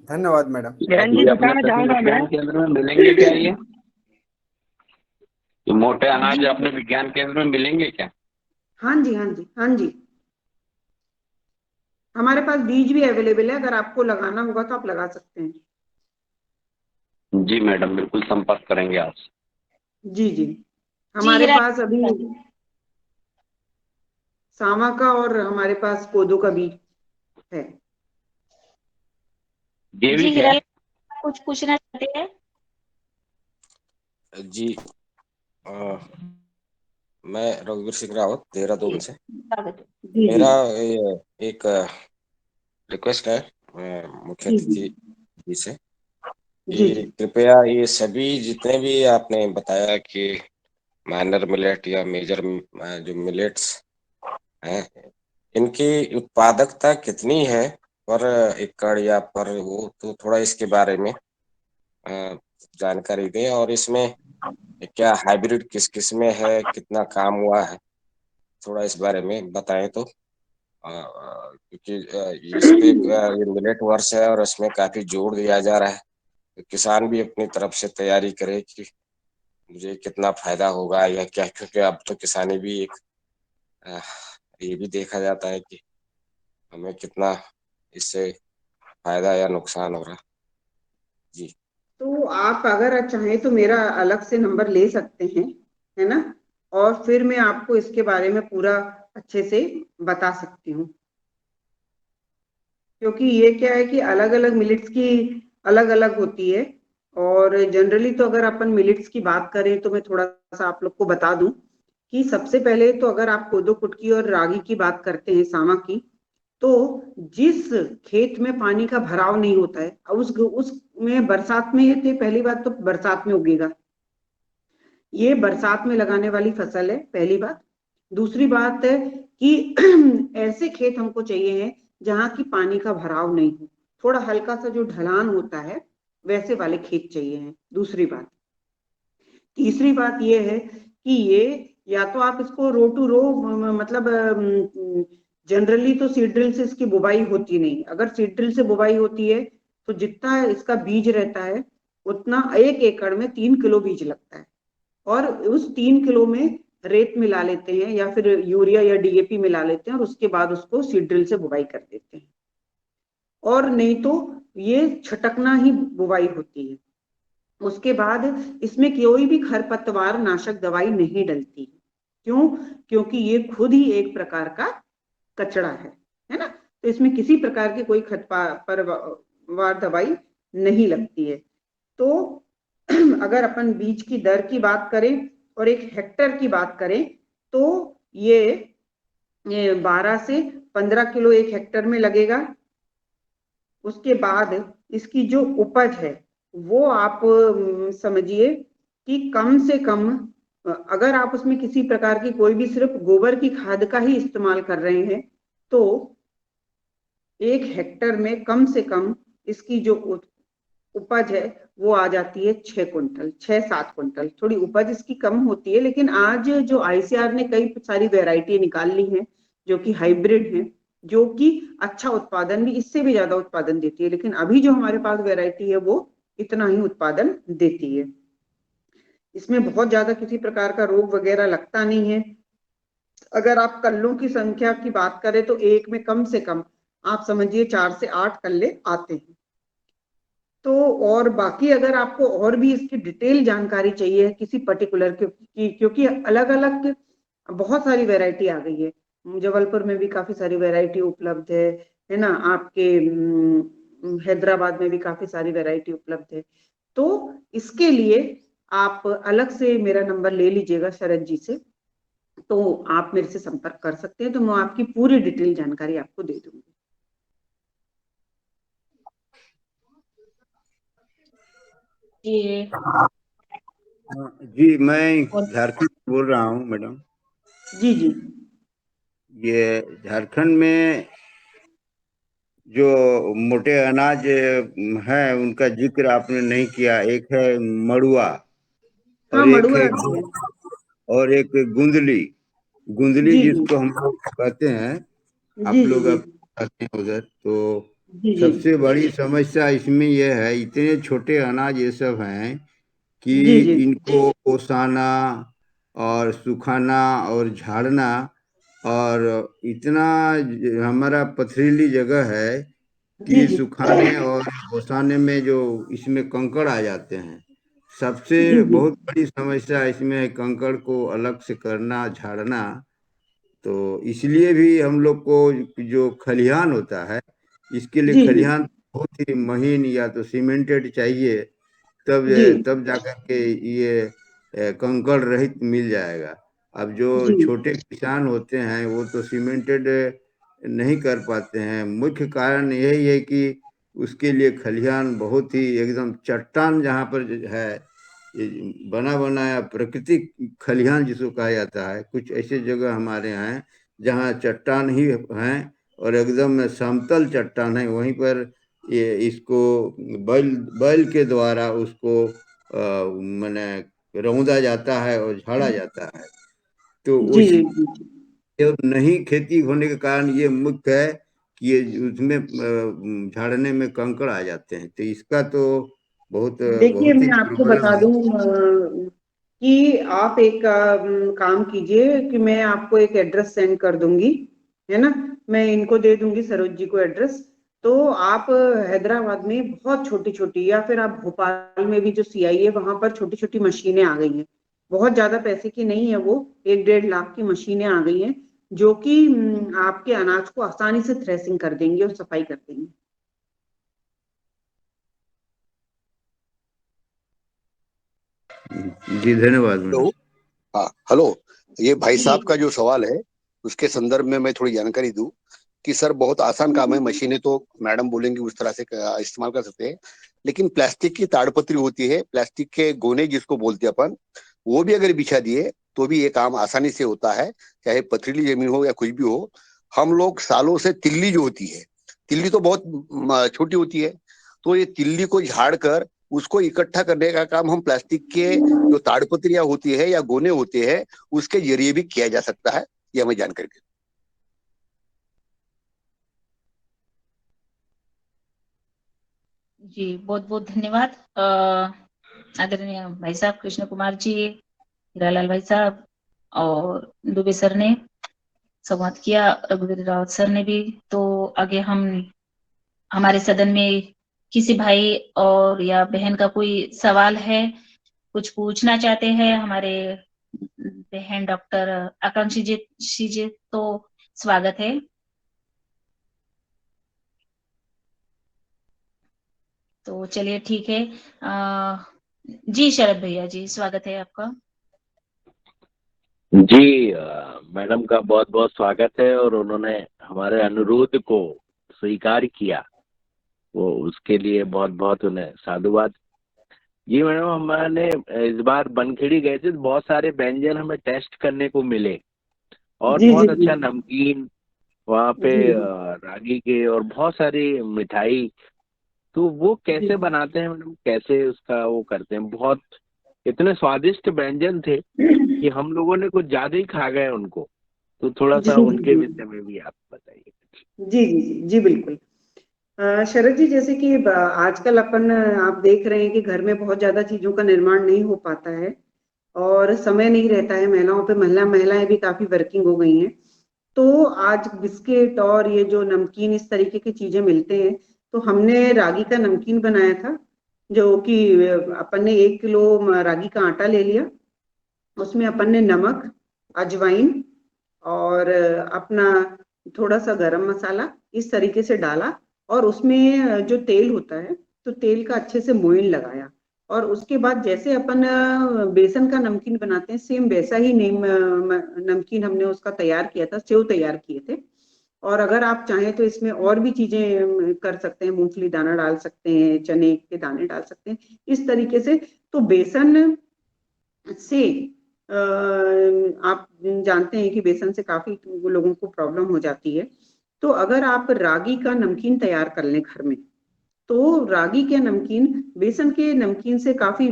धन्यवाद मैडम। बहन जी, ये अपने बताना सभी चाहूंगा मैं। विज्ञान केंद्र में मिलेंगे क्या ये मोटे अनाज अपने विज्ञान केंद्र में मिलेंगे क्या? हाँ जी, हाँ जी, हाँ जी। हमारे पास बीज भी अवेलेबल है, अगर आपको लगाना होगा तो आप लगा सकते हैं। जी मैडम, बिल्कुल संपर्क करेंगे आपसे। जी जी, हमारे हीरा पास अभी सावा का और हमारे पास कोदो का बीज है। जी जैविक हीरा है? कुछ पूछना चाहते हैं? जी मैं रघुवीर सिंह रावत, देहरादून से। स्वागत है। जी मेरा एक रिक्वेस्ट है मुख्य जी अतिथि जी से जी कि जी कृपया ये सभी जितने भी आपने बताया कि माइनर मिलेट या मेजर जो मिलेट्स हैं, इनकी उत्पादकता कितनी है पर एकड़ या पर वो, तो थोड़ा इसके बारे में जानकारी दें। और इसमें क्या हाइब्रिड किस किस में है, कितना काम हुआ है, थोड़ा इस बारे में बताएं तो। क्योंकि इस पे ये मिलेट वर्ष है और इसमें काफी जोर दिया जा रहा है, तो किसान भी अपनी तरफ से तैयारी करे कि मुझे कितना फायदा होगा या क्या, क्योंकि अब तो किसानी भी एक अ, ये भी देखा जाता है कि हमें कितना इससे फायदा या नुकसान हो रहा है। जी। तो आप अगर चाहें तो मेरा अलग से नंबर ले सकते हैं, है ना, और फिर मैं आपको इसके बारे में पूरा अच्छे से बता सकती हूँ। क्योंकि ये क्या है कि अलग अलग मिलेट्स की अलग अलग होती है, और जनरली तो अगर अपन मिलेट्स की बात करें तो मैं थोड़ा सा आप लोग को बता दूं कि सबसे पहले तो अगर आप कोदो कुटकी और रागी की बात करते हैं, सामा की, तो जिस खेत में पानी का भराव नहीं होता है, उसमें बरसात में ये पहली बात तो बरसात में उगेगा, ये बरसात में लगाने वाली फसल है, पहली बात। दूसरी बात है कि ऐसे खेत हमको चाहिए हैं जहां की पानी का भराव नहीं हो, थोड़ा हल्का सा जो ढलान होता है वैसे वाले खेत चाहिए हैं, दूसरी बात। तीसरी बात ये है कि ये या तो आप इसको रो टू रो, मतलब जनरली तो सीड ड्रिल से इसकी बुवाई होती नहीं, अगर सीड ड्रिल से बुवाई होती है तो जितना इसका बीज रहता है उतना 1 एकड़ में 3 किलो बीज लगता है, और उस 3 किलो में रेत मिला लेते हैं या फिर यूरिया या डीएपी मिला लेते हैं, और उसके बाद उसको सीड ड्रिल से बुवाई कर देते हैं। और नहीं तो ये छटकना ही बुवाई होती है। उसके बाद इसमें कोई भी खरपतवार नाशक दवाई नहीं डलती है। क्यों? क्योंकि ये खुद ही एक प्रकार का कचड़ा है ना, तो इसमें किसी प्रकार की कोई खरपतवार दवाई नहीं लगती है। तो अगर अपन बीज की दर की बात करें और 1 हेक्टर की बात करें तो ये 12 से 15 किलो 1 हेक्टर में लगेगा। उसके बाद इसकी जो उपज है वो आप समझिए कि कम से कम, अगर आप उसमें किसी प्रकार की कोई भी सिर्फ गोबर की खाद का ही इस्तेमाल कर रहे हैं तो 1 हेक्टर में कम से कम इसकी जो उपज है वो आ जाती है 6 क्विंटल, 6-7 क्विंटल। थोड़ी उपज इसकी कम होती है, लेकिन आज जो आईसीआर ने कई सारी वेराइटी निकाल ली हैं जो कि हाइब्रिड हैं, जो कि अच्छा उत्पादन भी, इससे भी ज्यादा उत्पादन देती है, लेकिन अभी जो हमारे पास वेराइटी है वो इतना ही उत्पादन देती है। इसमें बहुत ज्यादा किसी प्रकार का रोग वगैरह लगता नहीं है। अगर आप कल्लों की संख्या की बात करें तो एक में कम से कम आप समझिए 4 से 8 कल्ले आते हैं। तो और बाकी अगर आपको और भी इसकी डिटेल जानकारी चाहिए किसी पर्टिकुलर की, क्योंकि अलग अलग बहुत सारी वैरायटी आ गई है, जबलपुर में भी काफी सारी वैरायटी उपलब्ध है ना, आपके हैदराबाद में भी काफी सारी वैरायटी उपलब्ध है। तो इसके लिए आप अलग से मेरा नंबर ले लीजिएगा शरद जी से, तो आप मेरे से संपर्क कर सकते हैं, तो मैं आपकी पूरी डिटेल जानकारी आपको दे दूंगी। जी। जी, मैं और झारखंड से बोल रहा हूँ मैडम। जी जी ये झारखंड में जो मोटे अनाज है उनका जिक्र आपने नहीं किया। एक है मड़ुआ, हाँ, और एक है मड़ुआ भी है। और एक गुंदली। गुंदली जी जी जिसको हम लोग कहते हैं, जी आप जी लोग जी अब कहते हैं उधर। तो जी जी सबसे बड़ी समस्या इसमें यह है, इतने छोटे अनाज ये सब हैं कि जी जी इनको ओसाना और सुखाना और झाड़ना, और इतना हमारा पथरीली जगह है जी कि जी सुखाने और ओसाने में जो इसमें कंकड़ आ जाते हैं। सबसे जी जी बहुत बड़ी समस्या इसमें है कंकड़ को अलग से करना, झाड़ना। तो इसलिए भी हम लोग को जो खलिहान होता है, इसके लिए जी जी खलिहान बहुत ही महीन या तो सीमेंटेड चाहिए, तब जी तब जाकर के ये कंकड़ रहित मिल जाएगा। अब जो जी छोटे किसान होते हैं वो तो सीमेंटेड नहीं कर पाते हैं। मुख्य कारण यही है कि उसके लिए खलिहान बहुत ही एकदम चट्टान, जहाँ पर है ये बना बनाया प्राकृतिक खलिहान जिसको कहा जाता है, कुछ ऐसे जगह हमारे यहाँ हैं जहाँ चट्टान ही हैं और एकदम समतल चट्टान है, वहीं पर ये इसको बैल के द्वारा उसको मैंने रौंदा जाता है और झाड़ा जाता है। तो जी उसी जी नहीं खेती होने के कारण ये मुख्य है कि ये उसमें झाड़ने में कंकड़ आ जाते हैं, तो इसका तो बहुत देखिए, बहुत ही मैं आपको प्रॉब्लम बता है। दूं कि आप एक काम कीजिए कि मैं आपको एक एड्रेस सेंड कर दूंगी, है ना। मैं इनको दे दूंगी, सरोज जी को एड्रेस। तो आप हैदराबाद में बहुत छोटी छोटी, या फिर आप भोपाल में भी जो सीआई है वहां पर छोटी छोटी मशीनें आ गई हैं। बहुत ज्यादा पैसे की नहीं है वो, 1-1.5 लाख की मशीनें आ गई हैं, जो कि आपके अनाज को आसानी से थ्रेसिंग कर देंगे और सफाई कर देंगे। जी धन्यवाद हेलो। मैडम। हाँ हेलो। ये भाई जी साहब का जो सवाल है उसके संदर्भ में मैं थोड़ी जानकारी दूं कि सर बहुत आसान काम है, मशीनें तो मैडम बोलेंगे उस तरह से इस्तेमाल कर सकते हैं, लेकिन प्लास्टिक की ताड़पत्री होती है, प्लास्टिक के गोने जिसको बोलते हैं अपन, वो भी अगर बिछा दिए तो भी ये काम आसानी से होता है, चाहे पथरीली जमीन हो या कुछ भी हो। हम लोग सालों से तिल्ली जो होती है, तिल्ली तो बहुत छोटी होती है, तो ये तिल्ली को झाड़ कर उसको इकट्ठा करने का काम हम प्लास्टिक के जो ताड़पत्रियां होती है या गोने होते हैं उसके जरिए भी किया जा सकता है। ये हमें जानकारी दी। जी बहुत बहुत धन्यवाद आदरणीय भाई साहब कृष्ण कुमार जी, हीरालाल भाई साहब और दुबे सर ने संवाद किया, रघुवीर रावत सर ने भी। तो आगे हम हमारे सदन में किसी भाई और या बहन का कोई सवाल है, कुछ पूछना चाहते हैं हमारे बहन डॉक्टर आकांक्षी जी, तो स्वागत है। तो चलिए ठीक है। जी शरद भैया जी, स्वागत है आपका। जी मैडम का बहुत बहुत स्वागत है, और उन्होंने हमारे अनुरोध को स्वीकार किया, वो उसके लिए बहुत बहुत उन्हें साधुवाद। जी मैडम, हमने इस बार बनखेड़ी गए थे तो बहुत सारे व्यंजन हमें टेस्ट करने को मिले, और जी जी बहुत जी अच्छा नमकीन वहाँ पे, जी रागी के, और बहुत सारी मिठाई। तो वो जी कैसे बनाते हैं मैडम, कैसे उसका वो करते हैं? बहुत इतने स्वादिष्ट व्यंजन थे कि हम लोगों ने कुछ ज्यादा ही खा गए उनको। तो थोड़ा जी सा उनके जी विषय में भी आप बताइए। जी जी जी बिल्कुल। शरद जी, जैसे कि आजकल अपन आप देख रहे हैं कि घर में बहुत ज्यादा चीजों का निर्माण नहीं हो पाता है, और समय नहीं रहता है महिलाओं पे। महिलाएं भी काफी वर्किंग हो गई हैं। तो आज बिस्किट और ये जो नमकीन इस तरीके की चीजें मिलते हैं, तो हमने रागी का नमकीन बनाया था, जो कि अपन ने 1 किलो रागी का आटा ले लिया। उसमें अपन ने नमक, अजवाइन और अपना थोड़ा सा गरम मसाला इस तरीके से डाला, और उसमें जो तेल होता है, तो तेल का अच्छे से मोयन लगाया। और उसके बाद जैसे अपन बेसन का नमकीन बनाते हैं, सेम वैसा ही नमकीन हमने उसका तैयार किया था, सेव तैयार किए थे। और अगर आप चाहें तो इसमें और भी चीजें कर सकते हैं, मूंगफली दाना डाल सकते हैं, चने के दाने डाल सकते हैं, इस तरीके से। तो बेसन से आप जानते हैं कि बेसन से काफी लोगों को प्रॉब्लम हो जाती है। तो अगर आप रागी का नमकीन तैयार कर लें घर में, तो रागी के नमकीन बेसन के नमकीन से काफी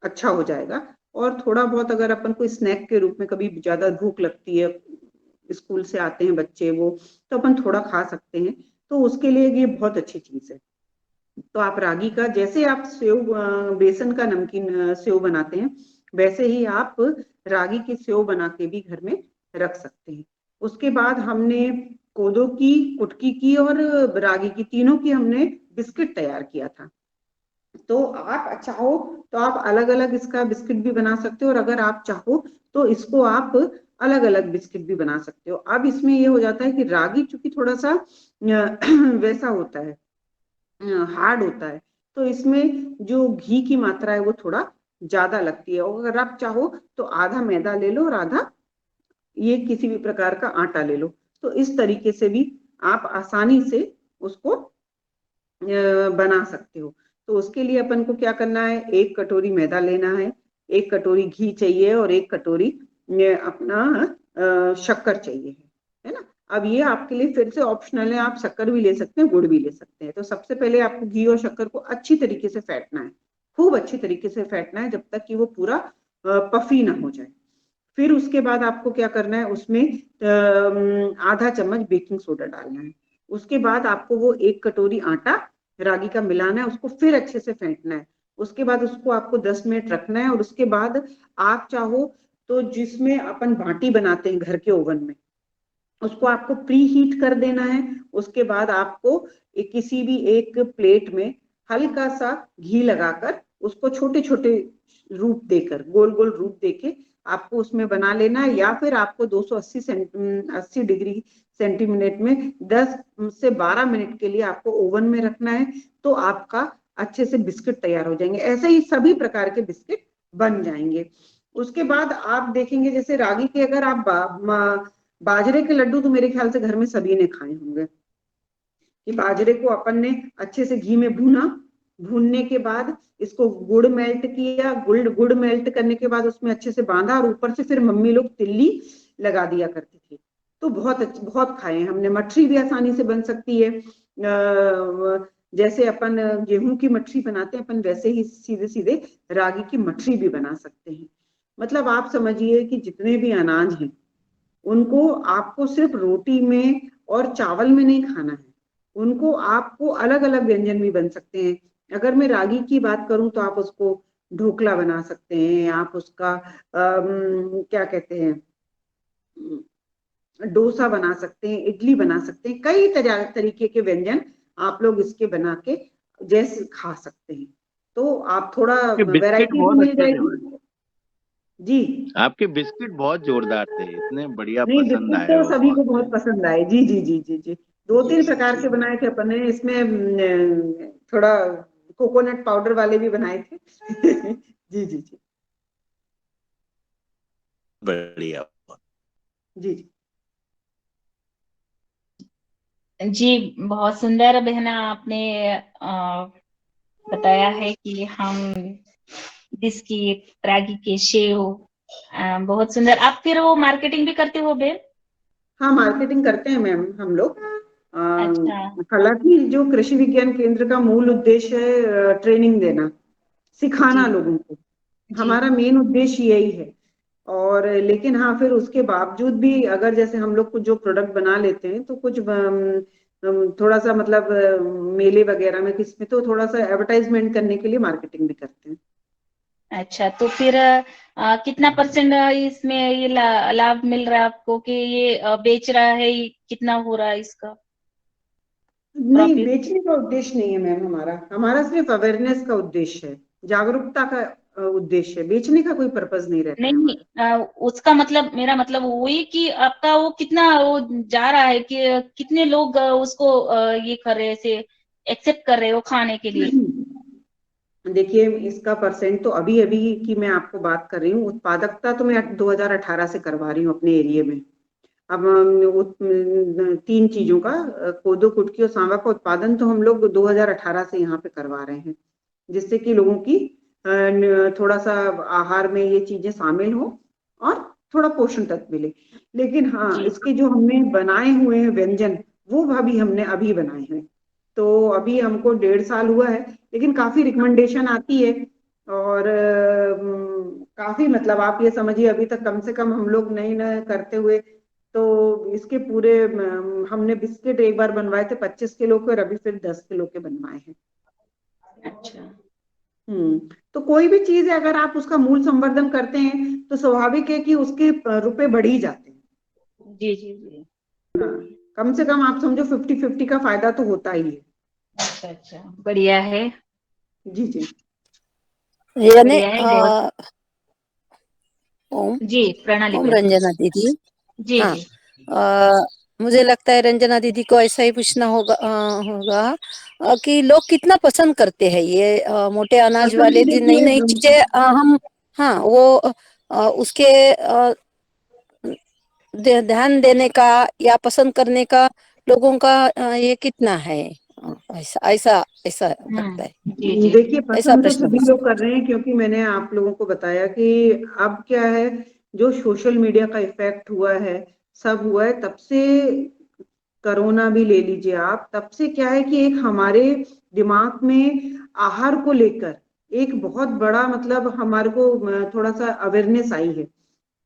अच्छा हो जाएगा। और थोड़ा बहुत अगर अपन को स्नैक के रूप में कभी ज्यादा भूख लगती है, स्कूल से आते हैं बच्चे वो, तो अपन थोड़ा खा सकते हैं। तो उसके लिए ये बहुत अच्छी चीज है। तो आप रागी का, जैसे आप सेव बेसन का नमकीन सेव बनाते हैं, वैसे ही आप रागी की सेव बना के भी घर में रख सकते हैं। उसके बाद हमने कोदो की, कुटकी की और रागी की, तीनों की हमने बिस्किट तैयार किया था। तो आप चाहो तो आप अलग अलग इसका बिस्किट भी बना सकते हो, और अगर आप चाहो तो इसको आप अलग अलग बिस्किट भी बना सकते हो। अब इसमें ये हो जाता है कि रागी चूंकि थोड़ा सा वैसा होता है, हार्ड होता है, तो इसमें जो घी की मात्रा है वो थोड़ा ज्यादा लगती है। और अगर आप चाहो तो आधा मैदा ले लो और आधा ये किसी भी प्रकार का आटा ले लो। तो इस तरीके से भी आप आसानी से उसको बना सकते हो। तो उसके लिए अपन को क्या करना है, 1 कटोरी मैदा लेना है, 1 कटोरी घी चाहिए, और 1 कटोरी अपना शक्कर चाहिए, है ना। अब ये आपके लिए फिर से ऑप्शनल है, आप शक्कर भी ले सकते हैं, गुड़ भी ले सकते हैं। तो सबसे पहले आपको घी और शक्कर को अच्छी तरीके से फेंटना है, खूब अच्छी तरीके से फेंटना है जब तक कि वो पूरा पफी ना हो जाए। फिर उसके बाद आपको क्या करना है, उसमें आधा चम्मच बेकिंग सोडा डालना है। उसके बाद आपको वो 1 कटोरी आटा रागी का मिलाना है, उसको फिर अच्छे से फेंटना है। उसके बाद उसको आपको 10 मिनट रखना है और उसके बाद आप चाहो तो जिसमें अपन बाटी बनाते हैं घर के ओवन में, उसको आपको प्री हीट कर देना है। उसके बाद आपको किसी भी एक प्लेट में हल्का सा घी लगाकर उसको छोटे छोटे रूप देकर, गोल गोल रूप देके आपको उसमें बना लेना है, या फिर आपको 280 डिग्री सेंटीमिनट में 10 से 12 मिनट के लिए आपको ओवन में रखना है। तो आपका अच्छे से बिस्किट तैयार हो जाएंगे। ऐसे ही सभी प्रकार के बिस्किट बन जाएंगे। उसके बाद आप देखेंगे जैसे रागी के, अगर आप बाजरे के लड्डू तो मेरे ख्याल से घर में सभी ने खाए होंगे, कि बाजरे को अपन ने अच्छे से घी में भूना, भूनने के बाद इसको गुड़ मेल्ट किया, गुड़ मेल्ट करने के बाद उसमें अच्छे से बांधा और ऊपर से फिर मम्मी लोग तिल्ली लगा दिया करती थी। तो बहुत खाए हैं हमने। मठरी भी आसानी से बन सकती है, जैसे अपन गेहूं की मठरी बनाते हैं अपन, वैसे ही सीधे सीधे रागी की मठरी भी बना सकते हैं। मतलब आप समझिए कि जितने भी अनाज हैं उनको आपको सिर्फ रोटी में और चावल में नहीं खाना है, उनको आपको अलग अलग व्यंजन भी बन सकते हैं। अगर मैं रागी की बात करूं तो आप उसको ढोकला बना सकते हैं, आप उसका क्या कहते हैं, डोसा बना सकते हैं, इडली बना सकते हैं, कई तरीके के व्यंजन आप लोग इसके बना के जैसे खा सकते हैं। तो आप थोड़ा वैरायटी भी मिल जाएगी। जी, आपके बिस्किट बहुत जोरदार थे, इतने बढ़िया नहीं पसंद बिस्कुट आए तो वो सभी को बहुत। बहुत पसंद आए। जी जी जी जी जी, 2-3 प्रकार के बनाए थे अपन ने, इसमें थोड़ा कोकोनट पाउडर वाले भी बनाए थे। जी जी जी बढ़िया। जी जी जी, बहुत सुंदर बहना आपने बताया है कि हम बिस्किट, रागी के सेव, बहुत सुंदर। आप फिर वो मार्केटिंग भी करते हो बेन? हाँ, मार्केटिंग करते हैं मैम हम लोग। अच्छा। हालांकि जो कृषि विज्ञान केंद्र का मूल उद्देश्य है ट्रेनिंग देना, सिखाना जी लोगों को, जी हमारा मेन उद्देश्य यही है। और लेकिन हाँ, फिर उसके बावजूद भी अगर जैसे हम लोग कुछ जो प्रोडक्ट बना लेते हैं तो कुछ थोड़ा सा मतलब मेले वगैरह में किसमें तो थोड़ा सा एडवर्टाइजमेंट करने के लिए मार्केटिंग भी करते हैं। अच्छा, तो फिर कितना परसेंट इसमें ये लाभ मिल रहा है आपको, कि ये बेच रहा है, कितना हो रहा है इसका नहीं, प्रॉफिट? बेचने का उद्देश्य नहीं है मैम, हमारा सिर्फ अवेयरनेस का उद्देश्य है, जागरूकता का उद्देश्य है, बेचने का कोई पर्पज नहीं रहता है नहीं, हमारा। उसका मतलब, मेरा मतलब वही कि आपका वो कितना वो जा रहा है, कि कितने लोग उसको ये कर रहे हैं, एक्सेप्ट कर रहे हो खाने के लिए? देखिए, इसका परसेंट तो अभी अभी की मैं आपको बात कर रही हूँ, उत्पादकता तो मैं 2018 से करवा रही हूँ अपने एरिया में। अब वो 3 चीजों का, कोदो, कुटकी और सांवा का उत्पादन तो हम लोग 2018 से यहाँ पे करवा रहे हैं, जिससे कि लोगों की थोड़ा सा आहार में ये चीजें शामिल हो और थोड़ा पोषण तत्व मिले। लेकिन हाँ, जी इसके जो हमने बनाए हुए हैं व्यंजन, वो भी हमने अभी बनाए हैं। तो अभी हमको 1.5 साल हुआ है, लेकिन काफी रिकमेंडेशन आती है। और काफी, मतलब आप ये समझिए अभी तक कम से कम हम लोग नए नए करते हुए, तो इसके पूरे हमने बिस्किट एक बार बनवाए थे 25 किलो के, और अभी फिर 10 किलो के बनवाए हैं। अच्छा। तो कोई भी चीज है, अगर आप उसका मूल संवर्धन करते हैं तो स्वाभाविक है कि उसके रुपए बढ़ ही जाते हैं। जी जी जी। हाँ, कम से कम आप समझो 50-50 का फायदा तो होता ही है। अच्छा अच्छा, बढ़िया है। जी जी यानी बढ़िया है देव। ओम जी, प्रणाली ओम बहन। रंजना दीदी। जी हाँ, जी मुझे लगता है रंजना दीदी को ऐसा ही पूछना होगा कि लोग कितना पसंद करते हैं ये मोटे अनाज पसंद वाले जो नई देखिए नई चीजें हम, हाँ वो उसके ध्यान देने का या पसंद करने का लोगों का ये कितना है, ऐसा ऐसा ऐसा लगता है, जी जी। देखिए, ऐसा पसंद तो प्रश्न सभी पूछना। लोग कर रहे हैं, क्योंकि मैंने आप लोगों को बताया कि अब क्या है, जो सोशल मीडिया का इफेक्ट हुआ है, सब हुआ है, तब से कोरोना भी ले लीजिए आप, तब से क्या है कि एक हमारे दिमाग में आहार को लेकर एक बहुत बड़ा मतलब हमारे को थोड़ा सा अवेयरनेस आई है।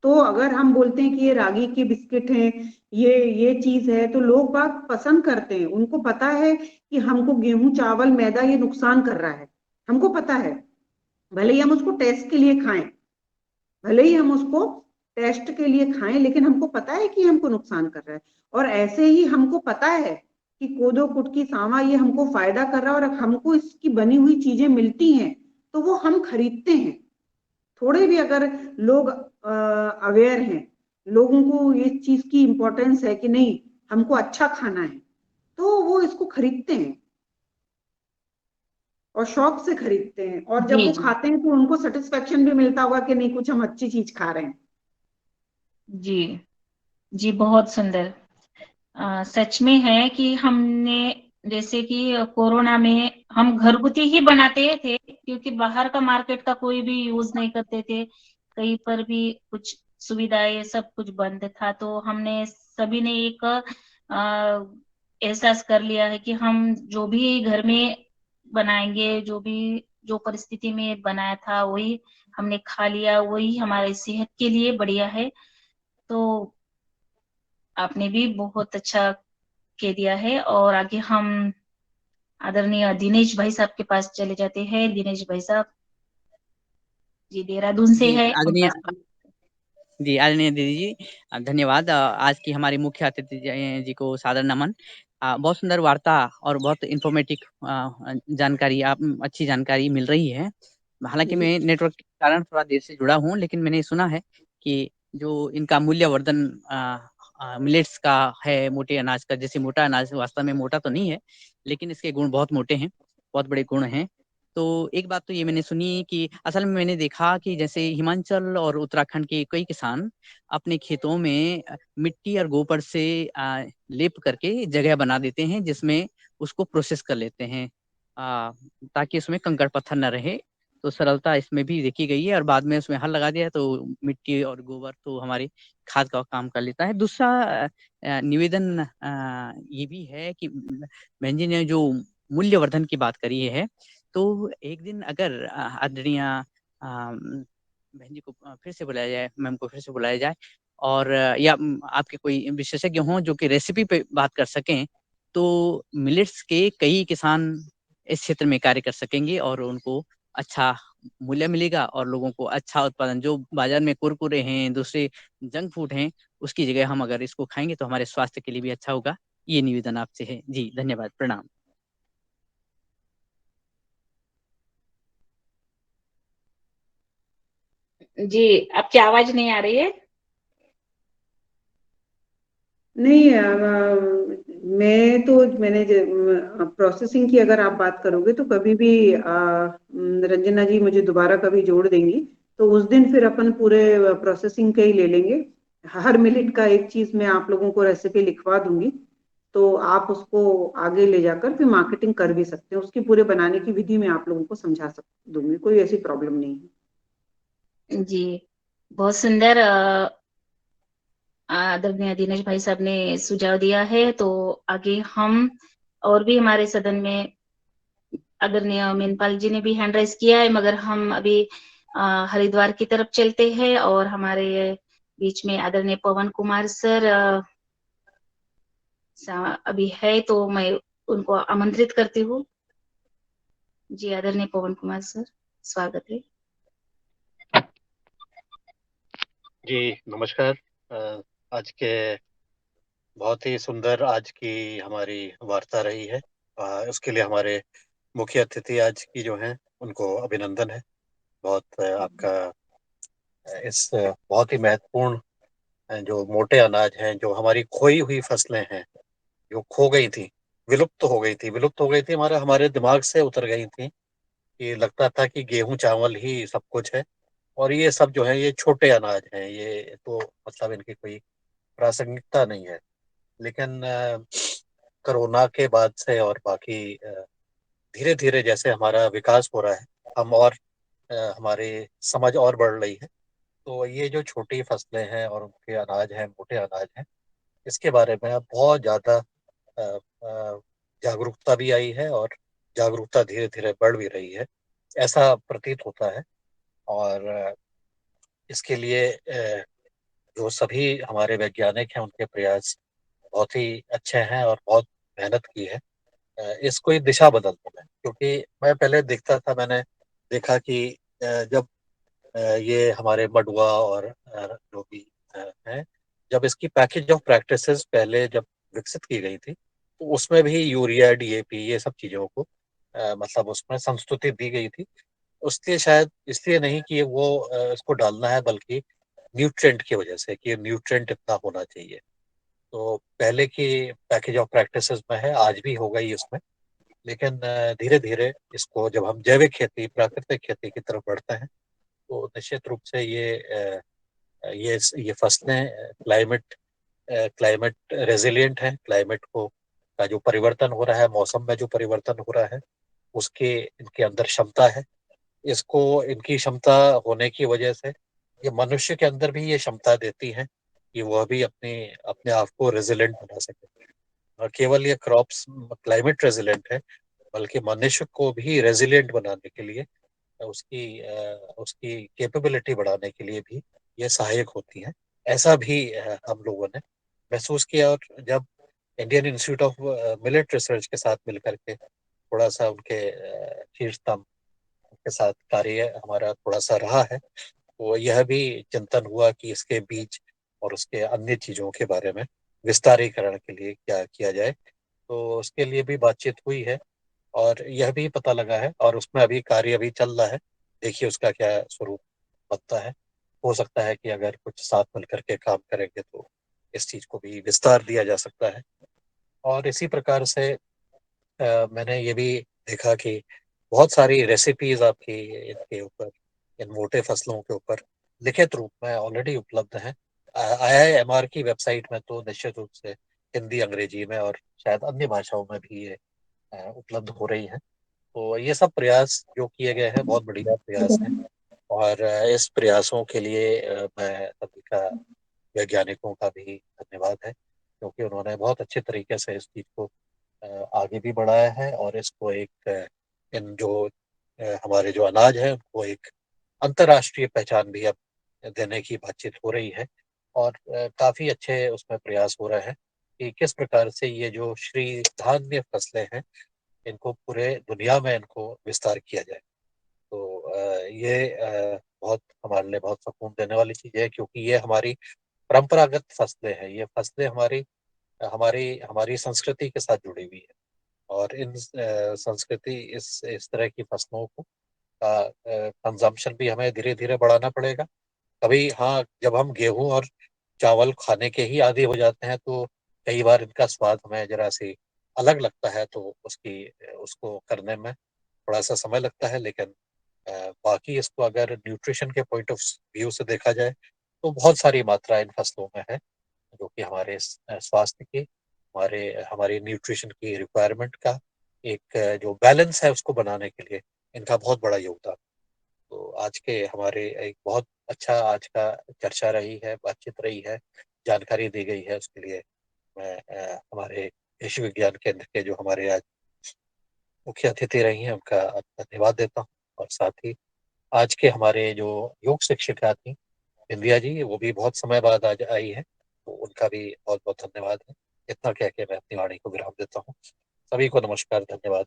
तो अगर हम बोलते हैं कि ये रागी के बिस्किट हैं, ये चीज है, तो लोग बाग पसंद करते हैं। उनको पता है कि हमको गेहूं चावल मैदा ये नुकसान कर रहा है, हमको पता है। भले ही हम उसको टेस्ट के लिए खाएं, भले ही हम उसको टेस्ट के लिए खाएं, लेकिन हमको पता है कि हमको नुकसान कर रहा है। और ऐसे ही हमको पता है कि कोदो कुटकी सांवा ये हमको फायदा कर रहा है, और हमको इसकी बनी हुई चीजें मिलती हैं तो वो हम खरीदते हैं। थोड़े भी अगर लोग अवेयर हैं, लोगों को इस चीज की इंपॉर्टेंस है कि नहीं हमको अच्छा खाना है, तो वो इसको खरीदते हैं और शौक से खरीदते हैं। और जब जी वो जी खाते हैं तो उनको सेटिस्फेक्शन भी मिलता होगा कि नहीं कुछ हम अच्छी चीज खा रहे हैं। जी जी, बहुत सुंदर। सच में है कि हमने जैसे कि कोरोना में हम घरगुती ही बनाते थे, क्योंकि बाहर का मार्केट का कोई भी यूज नहीं करते थे। कहीं पर भी कुछ सुविधाएं सब कुछ बंद था, तो हमने सभी ने एक एहसास कर लिया है कि हम जो भी घर में बनाएंगे, जो परिस्थिति में बनाया था वही हमने खा लिया, वही हमारी सेहत के लिए बढ़िया है। तो आपने भी बहुत अच्छा कह दिया है। और आगे हम आदरणीय दिनेश भाई साहब के पास चले जाते हैं। दिनेश भाई साहब जी देहरादून से जी है, आदरणीय उनका स्वागत। जी आदरणीय दीदी जी, धन्यवाद। आज की हमारी मुख्य अतिथि जी को सादर नमन। बहुत सुंदर वार्ता और बहुत इंफॉर्मेटिव जानकारी, आप अच्छी जानकारी मिल रही है। हालांकि जी मैं नेटवर्क के कारण थोड़ा देर से जुड़ा हूँ, लेकिन मैंने सुना है कि जो इनका मूल्यवर्धन मिलेट्स का है, मोटे अनाज का, जैसे मोटा अनाज वास्तव में मोटा तो नहीं है, लेकिन इसके गुण बहुत मोटे हैं, बहुत बड़े गुण हैं। तो एक बात तो ये मैंने सुनी कि असल में मैंने देखा कि जैसे हिमाचल और उत्तराखंड के कई किसान अपने खेतों में मिट्टी और गोबर से लेप करके जगह बना देते हैं, जिसमें उसको प्रोसेस कर लेते हैं, ताकि उसमें कंकड़ पत्थर न रहे। तो सरलता इसमें भी देखी गई है, और बाद में उसमें हल लगा दिया तो मिट्टी और गोबर तो हमारी खाद का काम कर लेता है। दूसरा निवेदन ये भी है कि बहन जी ने जो मूल्यवर्धन की बात करी है, तो एक दिन अगर आदरणीय बहन जी को फिर से बुलाया जाए, मैम को फिर से बुलाया जाए, और या आपके कोई विशेषज्ञ हों जो कि रेसिपी पे बात कर सकें, तो मिलेट्स के कई किसान इस क्षेत्र में कार्य कर सकेंगे और उनको अच्छा मूल्य मिलेगा, और लोगों को अच्छा उत्पादन, जो बाजार में कुरकुरे हैं, दूसरे जंक फूड हैं, उसकी जगह हम अगर इसको खाएंगे तो हमारे स्वास्थ्य के लिए भी अच्छा होगा। ये निवेदन आपसे है जी। धन्यवाद, प्रणाम। जी, आपकी आवाज नहीं आ रही है। नहीं मैंने प्रोसेसिंग की अगर आप बात करोगे तो कभी भी रंजना जी मुझे दोबारा कभी जोड़ देंगी, तो उस दिन फिर अपन पूरे प्रोसेसिंग के ही ले लेंगे। हर मिनट का एक चीज मैं आप लोगों को रेसिपी लिखवा दूंगी, तो आप उसको आगे ले जाकर फिर मार्केटिंग कर भी सकते हैं। उसकी पूरे बनाने की विधि मैं आप लोगों को समझा दूंगी, कोई ऐसी प्रॉब्लम नहीं है। जी, बहुत सुंदर आदरणीय दिनेश भाई साहब ने सुझाव दिया है। तो आगे हम और भी हमारे सदन में आदरणीय मीनपाल जी ने भी हैंड राइज किया है, मगर हम अभी हरिद्वार की तरफ चलते हैं, और हमारे बीच में आदरणीय पवन कुमार सर अभी है, तो मैं उनको आमंत्रित करती हूँ। जी आदरणीय पवन कुमार सर, स्वागत है। जी नमस्कार। आज के बहुत ही सुंदर आज की हमारी वार्ता रही है। उसके लिए हमारे मुख्य अतिथि आज की जो हैं उनको अभिनंदन है। बहुत आपका इस बहुत ही महत्वपूर्ण जो मोटे अनाज हैं, जो हमारी खोई हुई फसलें हैं, जो खो गई थी, विलुप्त हो गई थी, हमारे हमारे दिमाग से उतर गई थी। ये लगता था कि गेहूं चावल ही सब कुछ है, और ये सब जो है ये छोटे अनाज हैं, ये तो मतलब इनकी कोई प्रासंगिकता नहीं है। लेकिन कोरोना के बाद से और बाकी धीरे धीरे जैसे हमारा विकास हो रहा है, हम और हमारी समझ और बढ़ रही है, तो ये जो छोटी फसलें हैं और उनके अनाज हैं, मोटे अनाज हैं, इसके बारे में अब बहुत ज़्यादा जागरूकता भी आई है और जागरूकता धीरे धीरे बढ़ भी रही है, ऐसा प्रतीत होता है। और इसके लिए जो सभी हमारे वैज्ञानिक हैं उनके प्रयास बहुत ही अच्छे हैं और बहुत मेहनत की है इसको एक दिशा बदलने में। क्योंकि मैं पहले देखता था, मैंने देखा कि जब ये हमारे मडुआ और जो भी हैं, जब इसकी पैकेज ऑफ प्रैक्टिसेस पहले जब विकसित की गई थी तो उसमें भी यूरिया, डीएपी, ये सब चीजों को मतलब उसमें संस्तुति दी गई थी। उसके शायद इसलिए नहीं कि वो इसको डालना है, बल्कि न्यूट्रेंट की वजह से कि न्यूट्रेंट इतना होना चाहिए। तो पहले की पैकेज ऑफ प्रैक्टिसेस में है, आज भी होगा ही उसमें। लेकिन धीरे धीरे इसको जब हम जैविक खेती, प्राकृतिक खेती की तरफ बढ़ते हैं तो निश्चित रूप से ये फसलें क्लाइमेट रेजिलिएंट हैं। क्लाइमेट को का जो परिवर्तन हो रहा है, मौसम में जो परिवर्तन हो रहा है, उसके इनके अंदर क्षमता है। इसको इनकी क्षमता होने की वजह से ये मनुष्य के अंदर भी ये क्षमता देती है कि वह भी अपने अपने आप को रेजिलेंट बना सके। और केवल ये क्रॉप्स क्लाइमेट रेजिलेंट है, बल्कि मनुष्य को भी रेजिलिएंट बनाने के लिए, उसकी कैपेबिलिटी बढ़ाने के लिए भी ये सहायक होती है। ऐसा भी हम लोगों ने महसूस किया। और जब Indian institute of millet research के साथ मिलकर के थोड़ा सा उनके शीर्षतम के साथ कार्य हमारा थोड़ा सा रहा है, तो यह भी चिंतन हुआ कि इसके बीज और उसके अन्य चीजों के बारे में विस्तारीकरण के लिए क्या किया जाए। तो उसके लिए भी बातचीत हुई है और यह भी पता लगा है, और उसमें अभी कार्य अभी चल रहा है। देखिए उसका क्या स्वरूप बनता है। हो सकता है कि अगर कुछ साथ मिलकर के काम करेंगे तो इस चीज को भी विस्तार दिया जा सकता है। और इसी प्रकार से मैंने ये भी देखा कि बहुत सारी रेसिपीज आपकी इनके ऊपर, इन मोटे फसलों के ऊपर लिखित रूप में ऑलरेडी उपलब्ध हैं। IIMR की वेबसाइट में तो निश्चित रूप से हिंदी, अंग्रेजी में और शायद अन्य भाषाओं में भी ये उपलब्ध हो रही हैं। तो ये सब प्रयास जो किए गए हैं बहुत बढ़िया प्रयास हैं। और इस प्रयासों के लिए मैं सभी का, वैज्ञानिकों का भी धन्यवाद है, क्योंकि उन्होंने बहुत अच्छे तरीके से इस चीज को आगे भी बढ़ाया है। और इसको एक इन जो हमारे जो अनाज है उनको एक अंतर्राष्ट्रीय पहचान भी अब देने की बातचीत हो रही है। और काफी अच्छे उसमें प्रयास हो रहे हैं कि किस प्रकार से ये जो श्री धान्य फसलें हैं इनको पूरे दुनिया में इनको विस्तार किया जाए। तो ये बहुत हमारे लिए बहुत सुकून देने वाली चीज है, क्योंकि ये हमारी परंपरागत फसलें हैं। ये फसलें हमारी हमारी हमारी संस्कृति के साथ जुड़ी हुई है। और इन संस्कृति, इस तरह की फसलों को का कंजम्पशन भी हमें धीरे धीरे बढ़ाना पड़ेगा। कभी हाँ, जब हम गेहूं और चावल खाने के ही आदी हो जाते हैं तो कई बार इनका स्वाद हमें जरा सी अलग लगता है, तो उसको करने में थोड़ा सा समय लगता है। लेकिन बाकी इसको अगर न्यूट्रिशन के पॉइंट ऑफ व्यू से देखा जाए तो बहुत सारी मात्रा इन फसलों में है, जो कि हमारे स्वास्थ्य की, हमारी न्यूट्रिशन की रिक्वायरमेंट का एक जो बैलेंस है उसको बनाने के लिए इनका बहुत बड़ा योगदान। तो आज के हमारे एक बहुत अच्छा आज का चर्चा रही है, बातचीत रही है, जानकारी दी गई है। उसके लिए मैं हमारे कृषि विज्ञान केंद्र के जो हमारे आज मुख्य अतिथि रही हैं उनका धन्यवाद देता हूँ। और साथ ही आज के हमारे जो योग शिक्षिका थी बिंदिया जी, वो भी बहुत समय बाद आज आई है, तो उनका भी बहुत बहुत धन्यवाद है। इतना कह के मैं अपनी वाणी को विराम देता हूँ। सभी को नमस्कार, धन्यवाद।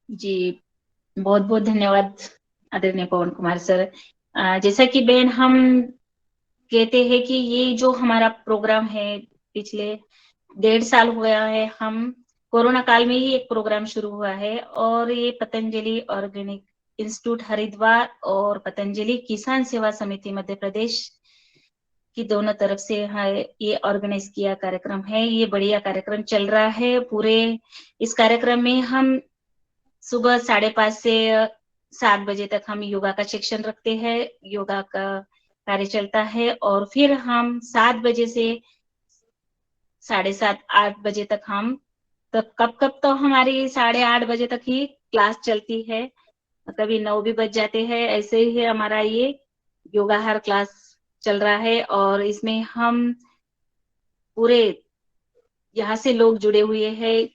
जी, बहुत बहुत धन्यवाद आदरणीय पवन कुमार सर। जैसा कि बहन हम कहते हैं कि ये जो हमारा प्रोग्राम है पिछले 1.5 साल हो गया है, हम कोरोना काल में ही एक प्रोग्राम शुरू हुआ है। और ये पतंजलि ऑर्गेनिक इंस्टीट्यूट हरिद्वार और पतंजलि किसान सेवा समिति मध्य प्रदेश की दोनों तरफ से ये ऑर्गेनाइज किया कार्यक्रम है। ये बढ़िया कार्यक्रम चल रहा है। पूरे इस कार्यक्रम में हम सुबह 5:30 से 7 बजे तक हम योगा का सेक्शन रखते हैं। योगा का कार्य चलता है और फिर हम 7 बजे से 7:30 8 बजे तक हम कब तो हमारी 8:30 बजे तक ही क्लास चलती है, कभी 9 भी बज जाते हैं। ऐसे ही हमारा ये योगा हर क्लास चल रहा है। और इसमें हम पूरे यहाँ से लोग जुड़े हुए हैं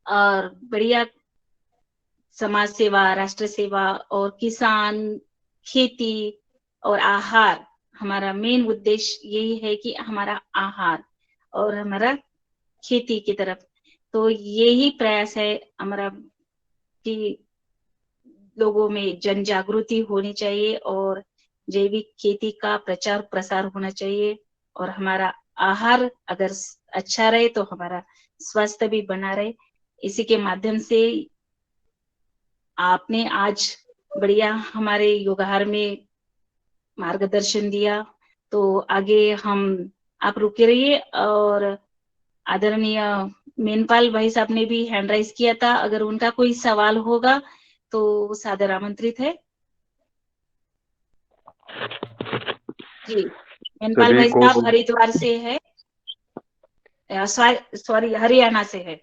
और बढ़िया समाज सेवा, राष्ट्र सेवा और किसान, खेती और आहार, हमारा मेन उद्देश्य यही है कि हमारा आहार और हमारा खेती की तरफ, तो यही प्रयास है हमारा कि लोगों में जन जागृति होनी चाहिए और जैविक खेती का प्रचार प्रसार होना चाहिए और हमारा आहार अगर अच्छा रहे तो हमारा स्वास्थ्य भी बना रहे। इसी के माध्यम से आपने आज बढ़िया हमारे योगाहार में मार्गदर्शन दिया, तो आगे आप रुके रहिए। और आदरणीय मेनपाल भाई साहब ने भी हैंड राइज किया था, अगर उनका कोई सवाल होगा तो सादर आमंत्रित है। जी, मेनपाल भाई साहब हरिद्वार से है, सॉरी हरियाणा से है।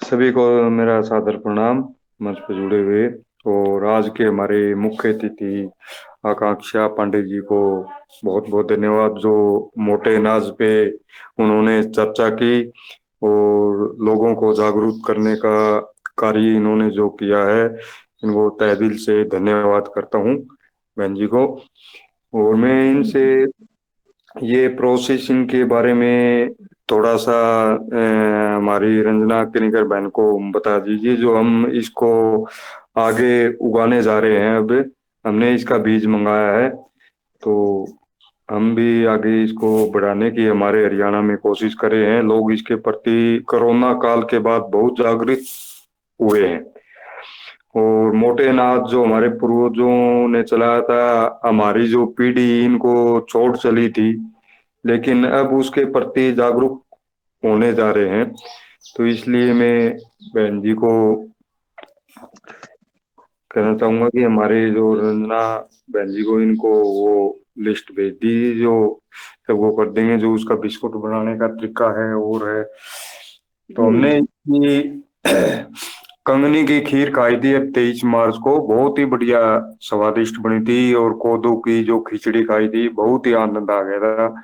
सभी को मेरा सादर प्रणाम, मंच पर जुड़े हुए। और आज के हमारे मुख्य अतिथि आकांक्षा पांडे जी को बहुत बहुत धन्यवाद, जो मोटे अनाज पे उन्होंने चर्चा की और लोगों को जागरूक करने का कार्य इन्होंने जो किया है, इनको तहे दिल से धन्यवाद करता हूँ बहन जी को। और मैं इनसे ये प्रोसेसिंग के बारे में थोड़ा सा हमारी रंजना किनिकर बहन को बता दीजिए। जो हम इसको आगे उगाने जा रहे हैं, अब हमने इसका बीज मंगाया है, तो हम भी आगे इसको बढ़ाने की हमारे हरियाणा में कोशिश कर रहे हैं। लोग इसके प्रति कोरोना काल के बाद बहुत जागृत हुए हैं और मोटे अनाज जो हमारे पूर्वजों ने चलाया था, हमारी जो पीढ़ी इनको छोड़ चली थी, लेकिन अब उसके प्रति जागरूक होने जा रहे हैं। तो इसलिए मैं बहन जी को कहना चाहूंगा कि हमारे जो रंजना बहन जी को इनको वो लिस्ट भेज दी, जो सब वो कर देंगे, जो उसका बिस्कुट बनाने का तरीका है और है। तो हमने ये कंगनी की खीर खाई थी अब 23 मार्च को, बहुत ही बढ़िया स्वादिष्ट बनी थी। और कोदो की जो खिचड़ी खाई थी, बहुत ही आनंद आ गया था।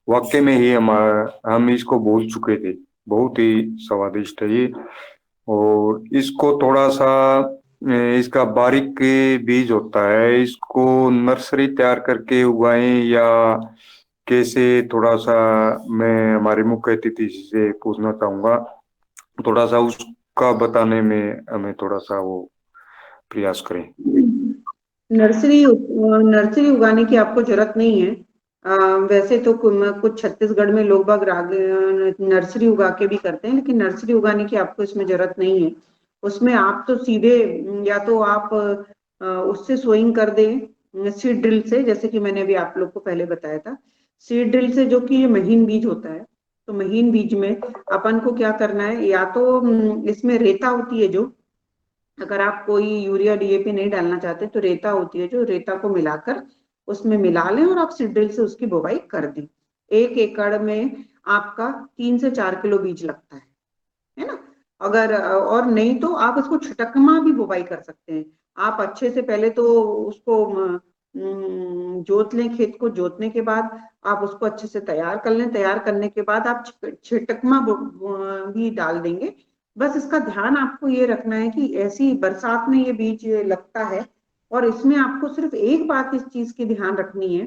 वाकई में ही हम इसको भूल चुके थे, बहुत ही स्वादिष्ट है ये। और इसको थोड़ा सा इसका बारीक बीज होता है, इसको नर्सरी तैयार करके उगाएं या कैसे, थोड़ा सा मैं हमारे मुख्य अतिथि से पूछना चाहूंगा, थोड़ा सा उसका बताने में हमें थोड़ा सा वो प्रयास करें। नर्सरी उगाने की आपको जरूरत नहीं है। वैसे तो कुछ छत्तीसगढ़ में लोग बाग नर्सरी उगा के भी करते हैं, लेकिन नर्सरी उगाने की आपको इसमें जरूरत नहीं है। उसमें आप तो सीधे या तो आप उससे सोइंग कर दें सीड ड्रिल से, जैसे कि मैंने अभी आप लोग को पहले बताया था। सीड ड्रिल से, जो कि ये महीन बीज होता है, तो महीन बीज में अपन को क्या करना है, या तो इसमें रेता होती है, जो अगर आप कोई यूरिया डीएपी नहीं डालना चाहते तो रेता होती है, जो रेता को मिलाकर उसमें मिला लें और आप सीड ड्रिल से उसकी बुवाई कर दें। 1 एकड़ में आपका 3 से 4 किलो बीज लगता है ना। अगर और नहीं तो आप उसको छटकमा भी बुवाई कर सकते हैं। आप अच्छे से पहले तो उसको जोत लें, खेत को जोतने के बाद आप उसको अच्छे से तैयार कर लें। तैयार करने के बाद आप छिटकमा भी डाल देंगे। बस इसका ध्यान आपको ये रखना है कि ऐसी बरसात में ये बीज लगता है, और इसमें आपको सिर्फ एक बात इस चीज की ध्यान रखनी है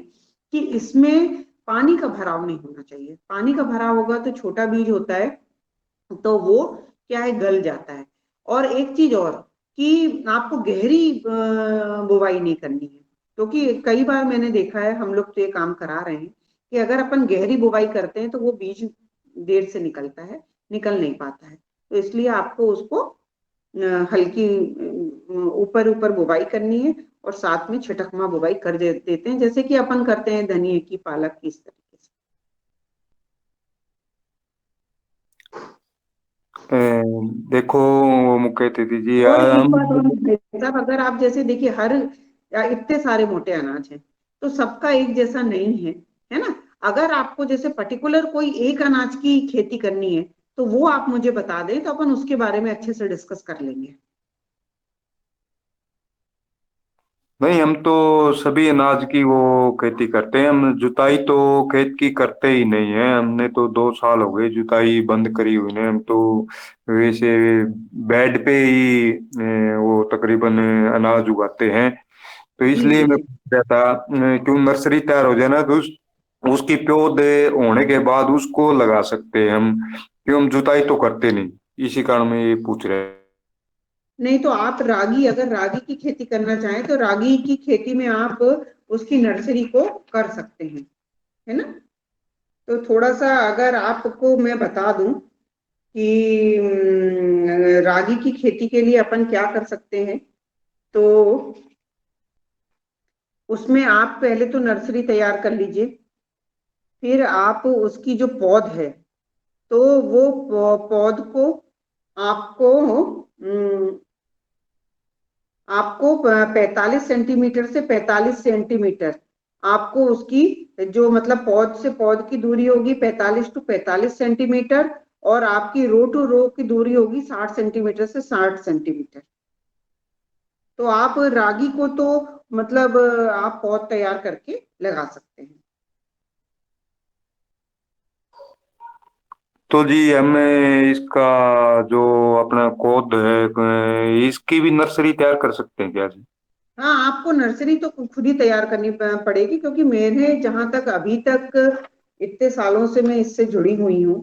कि इसमें पानी का भराव नहीं होना चाहिए। पानी का भराव होगा तो छोटा बीज होता है, तो वो क्या है, गल जाता है। और एक चीज और कि आपको गहरी बुवाई नहीं करनी है, क्योंकि कई बार मैंने देखा है, हम लोग तो ये काम करा रहे हैं कि अगर अपन गहरी बुवाई करते हैं तो वो बीज देर से निकलता है, निकल नहीं पाता है। तो इसलिए आपको उसको हल्की ऊपर ऊपर बुवाई करनी है और साथ में छिटकमा बुवाई कर देते हैं, जैसे कि अपन करते हैं धनिया की, पालक की, इस तरीके से। देखो मुख्य अतिथि जी, और एक बात और साहब, अगर आप जैसे देखिए इतने सारे मोटे अनाज हैं, तो सबका एक जैसा नहीं है ना। अगर आपको जैसे पर्टिकुलर कोई एक अनाज की खेती करनी है तो वो आप मुझे बता दें, तो अपन उसके बारे में अच्छे से डिस्कस कर लेंगे। नहीं, हम तो सभी अनाज की वो खेती करते हैं। हम जुताई तो खेत की करते ही नहीं है। हमने तो 2 साल हो गए जुताई बंद करी हुई ने। हम तो वैसे बेड पे ही वो तकरीबन अनाज उगाते हैं। तो जी इसलिए जी मैं जी। पूछ रहा था क्यों नर्सरी तैयार हो जाए ना तो उसकी पौध होने के बाद उसको लगा सकते हैं हम। क्यों हम जुताई तो करते नहीं, इसी कारण मैं ये पूछ रहा। नहीं तो आप रागी, अगर रागी की खेती करना चाहें तो रागी की खेती में आप उसकी नर्सरी को कर सकते हैं, है ना। तो थोड़ा सा अगर आपको मैं बता दूं कि रागी की खेती के लिए अपन क्या कर सकते हैं, तो उसमें आप पहले तो नर्सरी तैयार कर लीजिए। फिर आप उसकी जो पौध है, तो वो पौध को आपको आपको 45 सेंटीमीटर से 45 सेंटीमीटर आपको उसकी जो मतलब पौध से पौध की दूरी होगी 45 टू 45 सेंटीमीटर, और आपकी रो टू रो की दूरी होगी 60 सेंटीमीटर से 60 सेंटीमीटर। तो आप रागी को तो मतलब आप पौध तैयार करके लगा सकते हैं। तो जी हमें इसका जो अपना कोद है इसकी भी नर्सरी तैयार कर सकते हैं क्या जी? हाँ, आपको नर्सरी तो खुद ही तैयार करनी पड़ेगी, क्योंकि मैंने जहां तक अभी तक इतने सालों से मैं इससे जुड़ी हुई हूँ,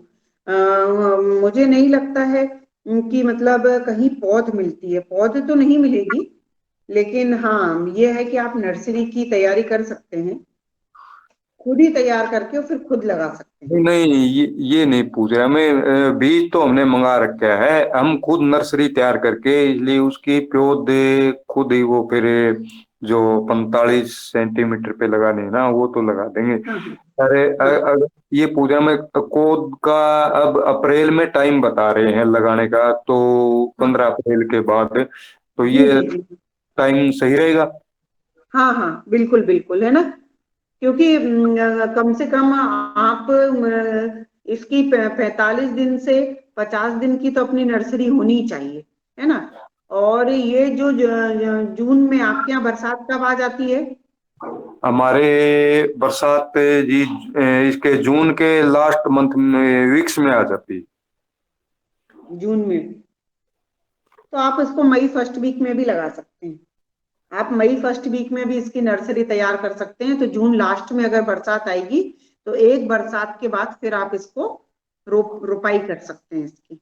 मुझे नहीं लगता है कि मतलब कहीं पौध मिलती है। पौध तो नहीं मिलेगी, लेकिन हाँ ये है कि आप नर्सरी की तैयारी कर सकते हैं, खुद ही तैयार करके और फिर खुद लगा सकते हैं। नहीं, ये नहीं पूछ रहे हमें। बीज तो हमने मंगा रखा है, हम खुद नर्सरी तैयार करके इसलिए उसकी पौधे खुद ही वो फिर जो 45 सेंटीमीटर पे लगाने हैं ना वो तो लगा देंगे। हाँ हाँ अरे हाँ अगर ये पूछा मैं कोद का अब अप्रैल में टाइम बता रहे हैं लगाने का, तो हाँ 15 अप्रैल के बाद तो जी ये जी जी। टाइम सही रहेगा? हाँ हाँ बिल्कुल बिल्कुल, है ना। क्योंकि कम से कम आप इसकी 45 दिन से 50 दिन की तो अपनी नर्सरी होनी चाहिए, है ना। और ये जो जून में आपके यहाँ बरसात कब आ जाती है? हमारे बरसात जी इसके जून के लास्ट मंथ में वीक्स में आ जाती है। जून में? तो आप इसको मई फर्स्ट वीक में भी लगा सकते हैं। आप मई फर्स्ट वीक में भी इसकी नर्सरी तैयार कर सकते हैं। तो जून लास्ट में अगर बरसात आएगी तो एक बरसात के बाद फिर आप इसको रोपाई कर सकते हैं इसकी।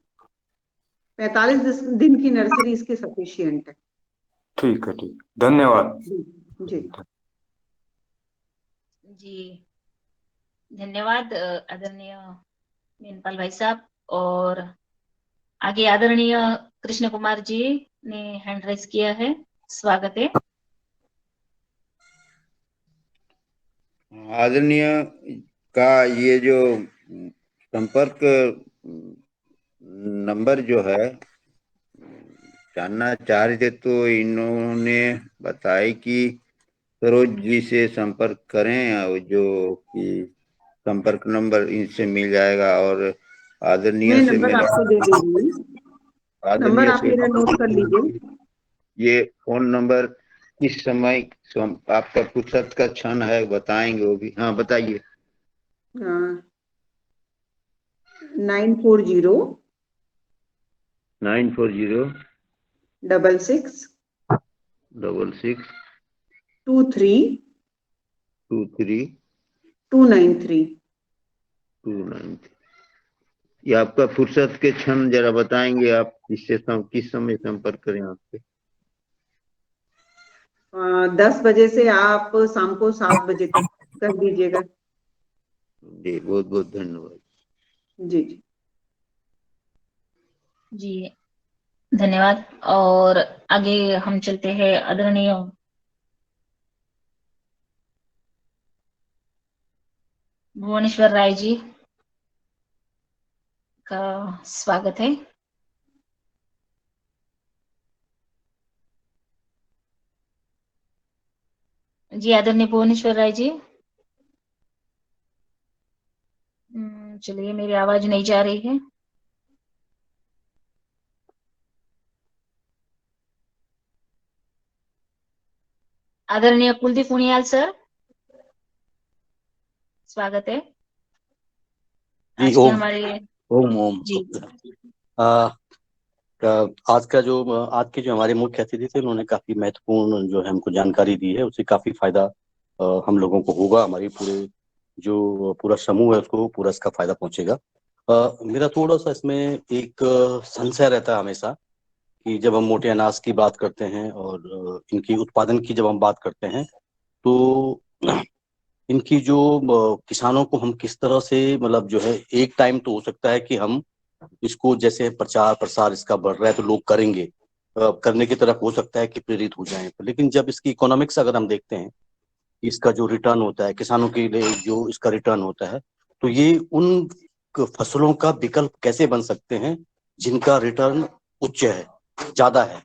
45 दिन की नर्सरी इसकी सफिशियंट है। ठीक है, ठीक, धन्यवाद। जी। जी धन्यवाद आदरणीय मेनपाल भाई साहब। और आगे आदरणीय कृष्ण कुमार जी ने हैंड राइज किया है, स्वागत है। आदरणीय का ये जो संपर्क नंबर जो है जानना चाह रहे थे, तो इन्होंने बताया कि सरोज जी से संपर्क करें, और जो कि संपर्क नंबर इनसे मिल जाएगा। और आदरणीय मैं से नंबर मिला, आपको दे दे रही हूँ, नंबर आदरणीय आप से मेरा नोट कर लीजिए। ये फोन नंबर किस समय आपका फुर्सत का क्षण है बताएंगे वो भी? हाँ बताइए। 940 940 66 66 23 23 293। 29। ये आपका फुर्सत के क्षण जरा बताएंगे आप, इससे किस समय संपर्क करें आपसे? 10 बजे से आप शाम को 7 बजे तक कर दीजिएगा। जी बहुत बहुत धन्यवाद। जी जी। जी धन्यवाद। और आगे हम चलते हैं आदरणीय भुवनेश्वर राय जी का स्वागत है। जी आदरणीय भुवनेश्वर राय जी, चलिए मेरी आवाज नहीं जा रही है। आदरणीय कुलदीप उनियाल सर, स्वागत है जी। आज के ओम हमारे। ओम ओम। जी आज के जो हमारे मुख्य अतिथि थे उन्होंने काफी महत्वपूर्ण जो है हमको जानकारी दी है, उससे काफी फायदा हम लोगों को होगा। हमारी पूरा समूह है उसको पूरा इसका फायदा पहुंचेगा। मेरा थोड़ा सा इसमें एक संशय रहता है हमेशा कि जब हम मोटे अनाज की बात करते हैं और इनकी उत्पादन की जब हम बात करते हैं तो इनकी जो किसानों को हम किस तरह से मतलब जो है, एक टाइम तो हो सकता है कि हम इसको जैसे प्रचार प्रसार इसका बढ़ रहा है तो लोग करेंगे, करने की तरफ हो सकता है कि प्रेरित हो जाएं। लेकिन जब इसकी इकोनॉमिक्स अगर हम देखते हैं, इसका जो रिटर्न होता है किसानों के लिए, जो इसका रिटर्न होता है, तो ये उन फसलों का विकल्प कैसे बन सकते हैं जिनका रिटर्न उच्च है, ज्यादा है,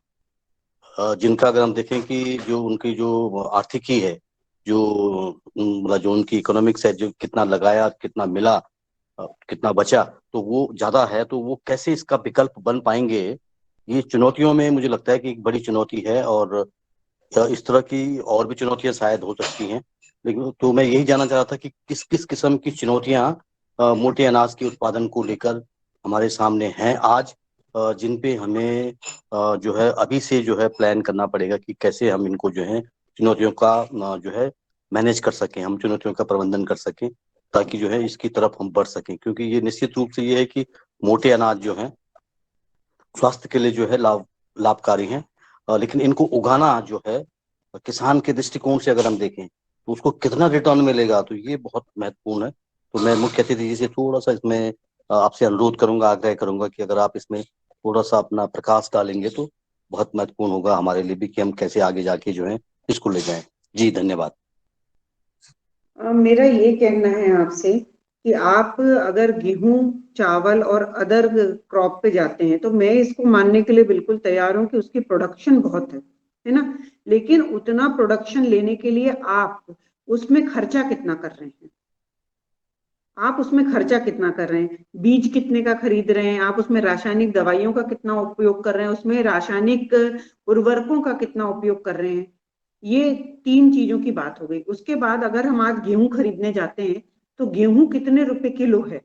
जिनका अगर हम देखें कि जो उनकी जो आर्थिकी है, मतलब जो उनकी इकोनॉमिक्स है, जो कितना लगाया कितना मिला कितना बचा, तो वो ज्यादा है, तो वो कैसे इसका विकल्प बन पाएंगे। ये चुनौतियों में मुझे लगता है कि एक बड़ी चुनौती है, और इस तरह की और भी चुनौतियां शायद हो सकती हैं। लेकिन तो मैं यही जानना चाह रहा था कि किस किस किस्म की चुनौतियां मोटे अनाज के उत्पादन को लेकर हमारे सामने हैं आज, जिन पे हमें जो है अभी से जो है प्लान करना पड़ेगा कि कैसे हम इनको जो है चुनौतियों का जो है मैनेज कर सकें, हम चुनौतियों का प्रबंधन कर सकें, ताकि जो है इसकी तरफ हम बढ़ सकें। क्योंकि ये निश्चित रूप से ये है कि मोटे अनाज जो है स्वास्थ्य के लिए जो है लाभकारी हैं, लेकिन इनको उगाना जो है किसान के दृष्टिकोण से अगर हम देखें तो उसको कितना रिटर्न मिलेगा, तो ये बहुत महत्वपूर्ण है। तो मैं मुख्य अतिथि जी से थोड़ा सा इसमें आपसे अनुरोध करूंगा, आग्रह करूंगा कि अगर आप इसमें थोड़ा सा अपना प्रकाश डालेंगे तो बहुत महत्वपूर्ण होगा हमारे लिए भी, कि हम कैसे आगे जाके जो है इसको ले जाएं। जी धन्यवाद। मेरा ये कहना है आपसे कि आप अगर गेहूं, चावल और अदर क्रॉप पे जाते हैं तो मैं इसको मानने के लिए बिल्कुल तैयार हूं कि उसकी प्रोडक्शन बहुत है ना। लेकिन उतना प्रोडक्शन लेने के लिए आप उसमें खर्चा कितना कर रहे हैं, आप उसमें खर्चा कितना कर रहे हैं, बीज कितने का खरीद रहे हैं, आप उसमें रासायनिक दवाइयों का कितना उपयोग कर रहे हैं, उसमें रासायनिक उर्वरकों का कितना उपयोग कर रहे हैं। ये 3 चीजों की बात हो गई। उसके बाद अगर हम आज गेहूं खरीदने जाते हैं तो गेहूं कितने रुपए किलो है,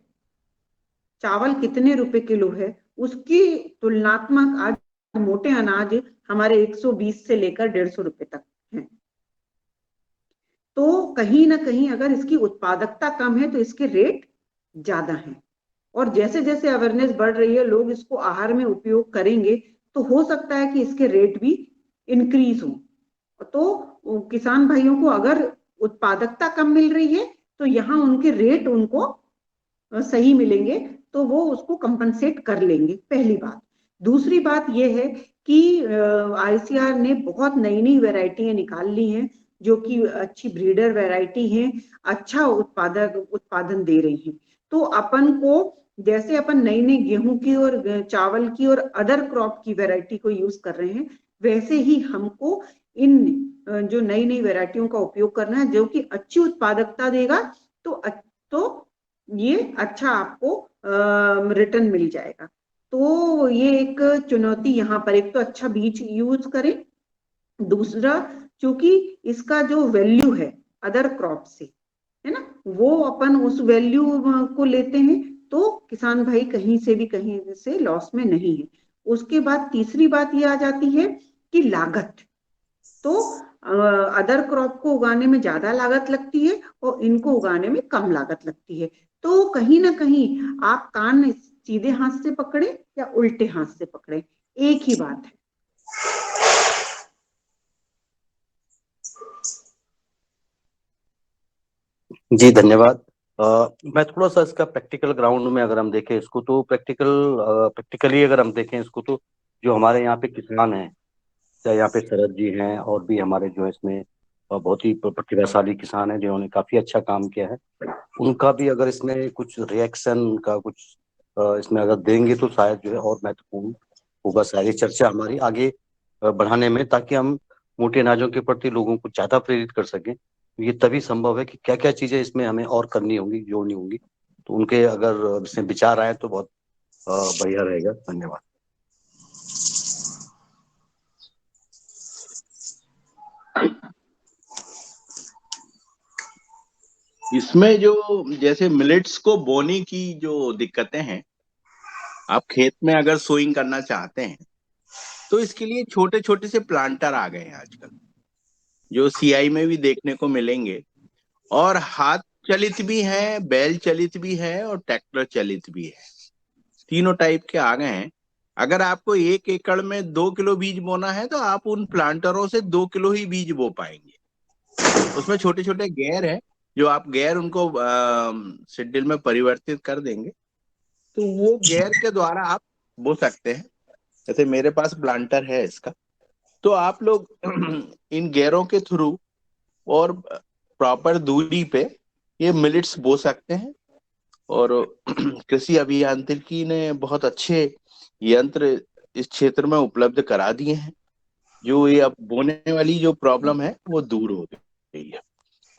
चावल कितने रुपए किलो है, उसकी तुलनात्मक आज मोटे अनाज हमारे 120 से लेकर 150 रुपए तक है। तो कहीं ना कहीं अगर इसकी उत्पादकता कम है तो इसके रेट ज्यादा हैं। और जैसे जैसे अवेयरनेस बढ़ रही है, लोग इसको आहार में उपयोग करेंगे, तो हो सकता है कि इसके रेट भी इंक्रीज हो। तो किसान भाइयों को अगर उत्पादकता कम मिल रही है तो यहाँ उनके रेट उनको सही मिलेंगे, तो वो उसको कंपनसेट कर लेंगे, पहली बात। दूसरी बात यह है कि आईसीआर ने बहुत नई नई वैरायटियां निकाल ली हैं जो कि अच्छी ब्रीडर वैरायटी हैं, अच्छा उत्पादन दे रही हैं। तो अपन को जैसे अपन नई नई गेहूं की और चावल की और अदर क्रॉप की वैरायटी को यूज कर रहे हैं, वैसे ही हमको इन जो नई नई वैरायटियों का उपयोग करना है जो कि अच्छी उत्पादकता देगा। तो ये अच्छा आपको रिटर्न मिल जाएगा। तो ये एक चुनौती यहाँ पर, एक तो अच्छा बीज यूज करें, दूसरा क्योंकि इसका जो वैल्यू है अदर क्रॉप से, है ना, वो अपन उस वैल्यू को लेते हैं तो किसान भाई कहीं से भी कहीं से लॉस में नहीं है। उसके बाद तीसरी बात ये आ जाती है कि लागत। तो अदर क्रॉप को उगाने में ज्यादा लागत लगती है और इनको उगाने में कम लागत लगती है। तो कहीं ना कहीं आप कान सीधे हाथ से पकड़े या उल्टे हाथ से पकड़े, एक ही बात है। जी धन्यवाद। मैं थोड़ा सा इसका प्रैक्टिकल ग्राउंड में अगर हम देखें इसको, तो प्रैक्टिकली अगर हम देखें इसको, तो जो हमारे यहाँ पे किसान हैं, चाहे यहाँ पे शरद जी हैं और भी हमारे जो है इसमें बहुत ही प्रतिभाशाली किसान हैं जिन्होंने काफी अच्छा काम किया है, उनका भी अगर इसमें कुछ रिएक्शन का कुछ इसमें अगर देंगे तो शायद जो है और महत्वपूर्ण होगा सारी चर्चा हमारी आगे बढ़ाने में, ताकि हम मोटे अनाजों के प्रति लोगों को ज्यादा प्रेरित कर सकें। ये तभी संभव है कि क्या क्या चीजें इसमें हमें और करनी होंगी, जोड़नी होंगी। तो उनके अगर इसमें विचार आए तो बहुत बढ़िया रहेगा। धन्यवाद। इसमें जो जैसे मिलेट्स को बोने की जो दिक्कतें हैं, आप खेत में अगर सोइंग करना चाहते हैं तो इसके लिए छोटे छोटे से प्लांटर आ गए हैं आजकल, जो सीआई में भी देखने को मिलेंगे, और हाथ चलित भी है, बैल चलित भी है और ट्रैक्टर चलित भी है। तीनों टाइप के आ गए हैं। अगर आपको 1 एकड़ में 2 किलो बीज बोना है तो आप उन प्लांटरों से 2 किलो ही बीज बो पाएंगे। उसमें छोटे छोटे गेयर है, जो आप गेयर उनको सिड्डिल में परिवर्तित कर देंगे तो वो गेयर के द्वारा आप बो सकते हैं। जैसे मेरे पास प्लांटर है इसका, तो आप लोग इन गेयरों के थ्रू और प्रॉपर दूरी पे ये मिलेट्स बो सकते हैं। और कृषि अभियांत्रिकी ने बहुत अच्छे यंत्र इस क्षेत्र में उपलब्ध करा दिए हैं, जो ये अब बोने वाली जो प्रॉब्लम है वो दूर हो गई है।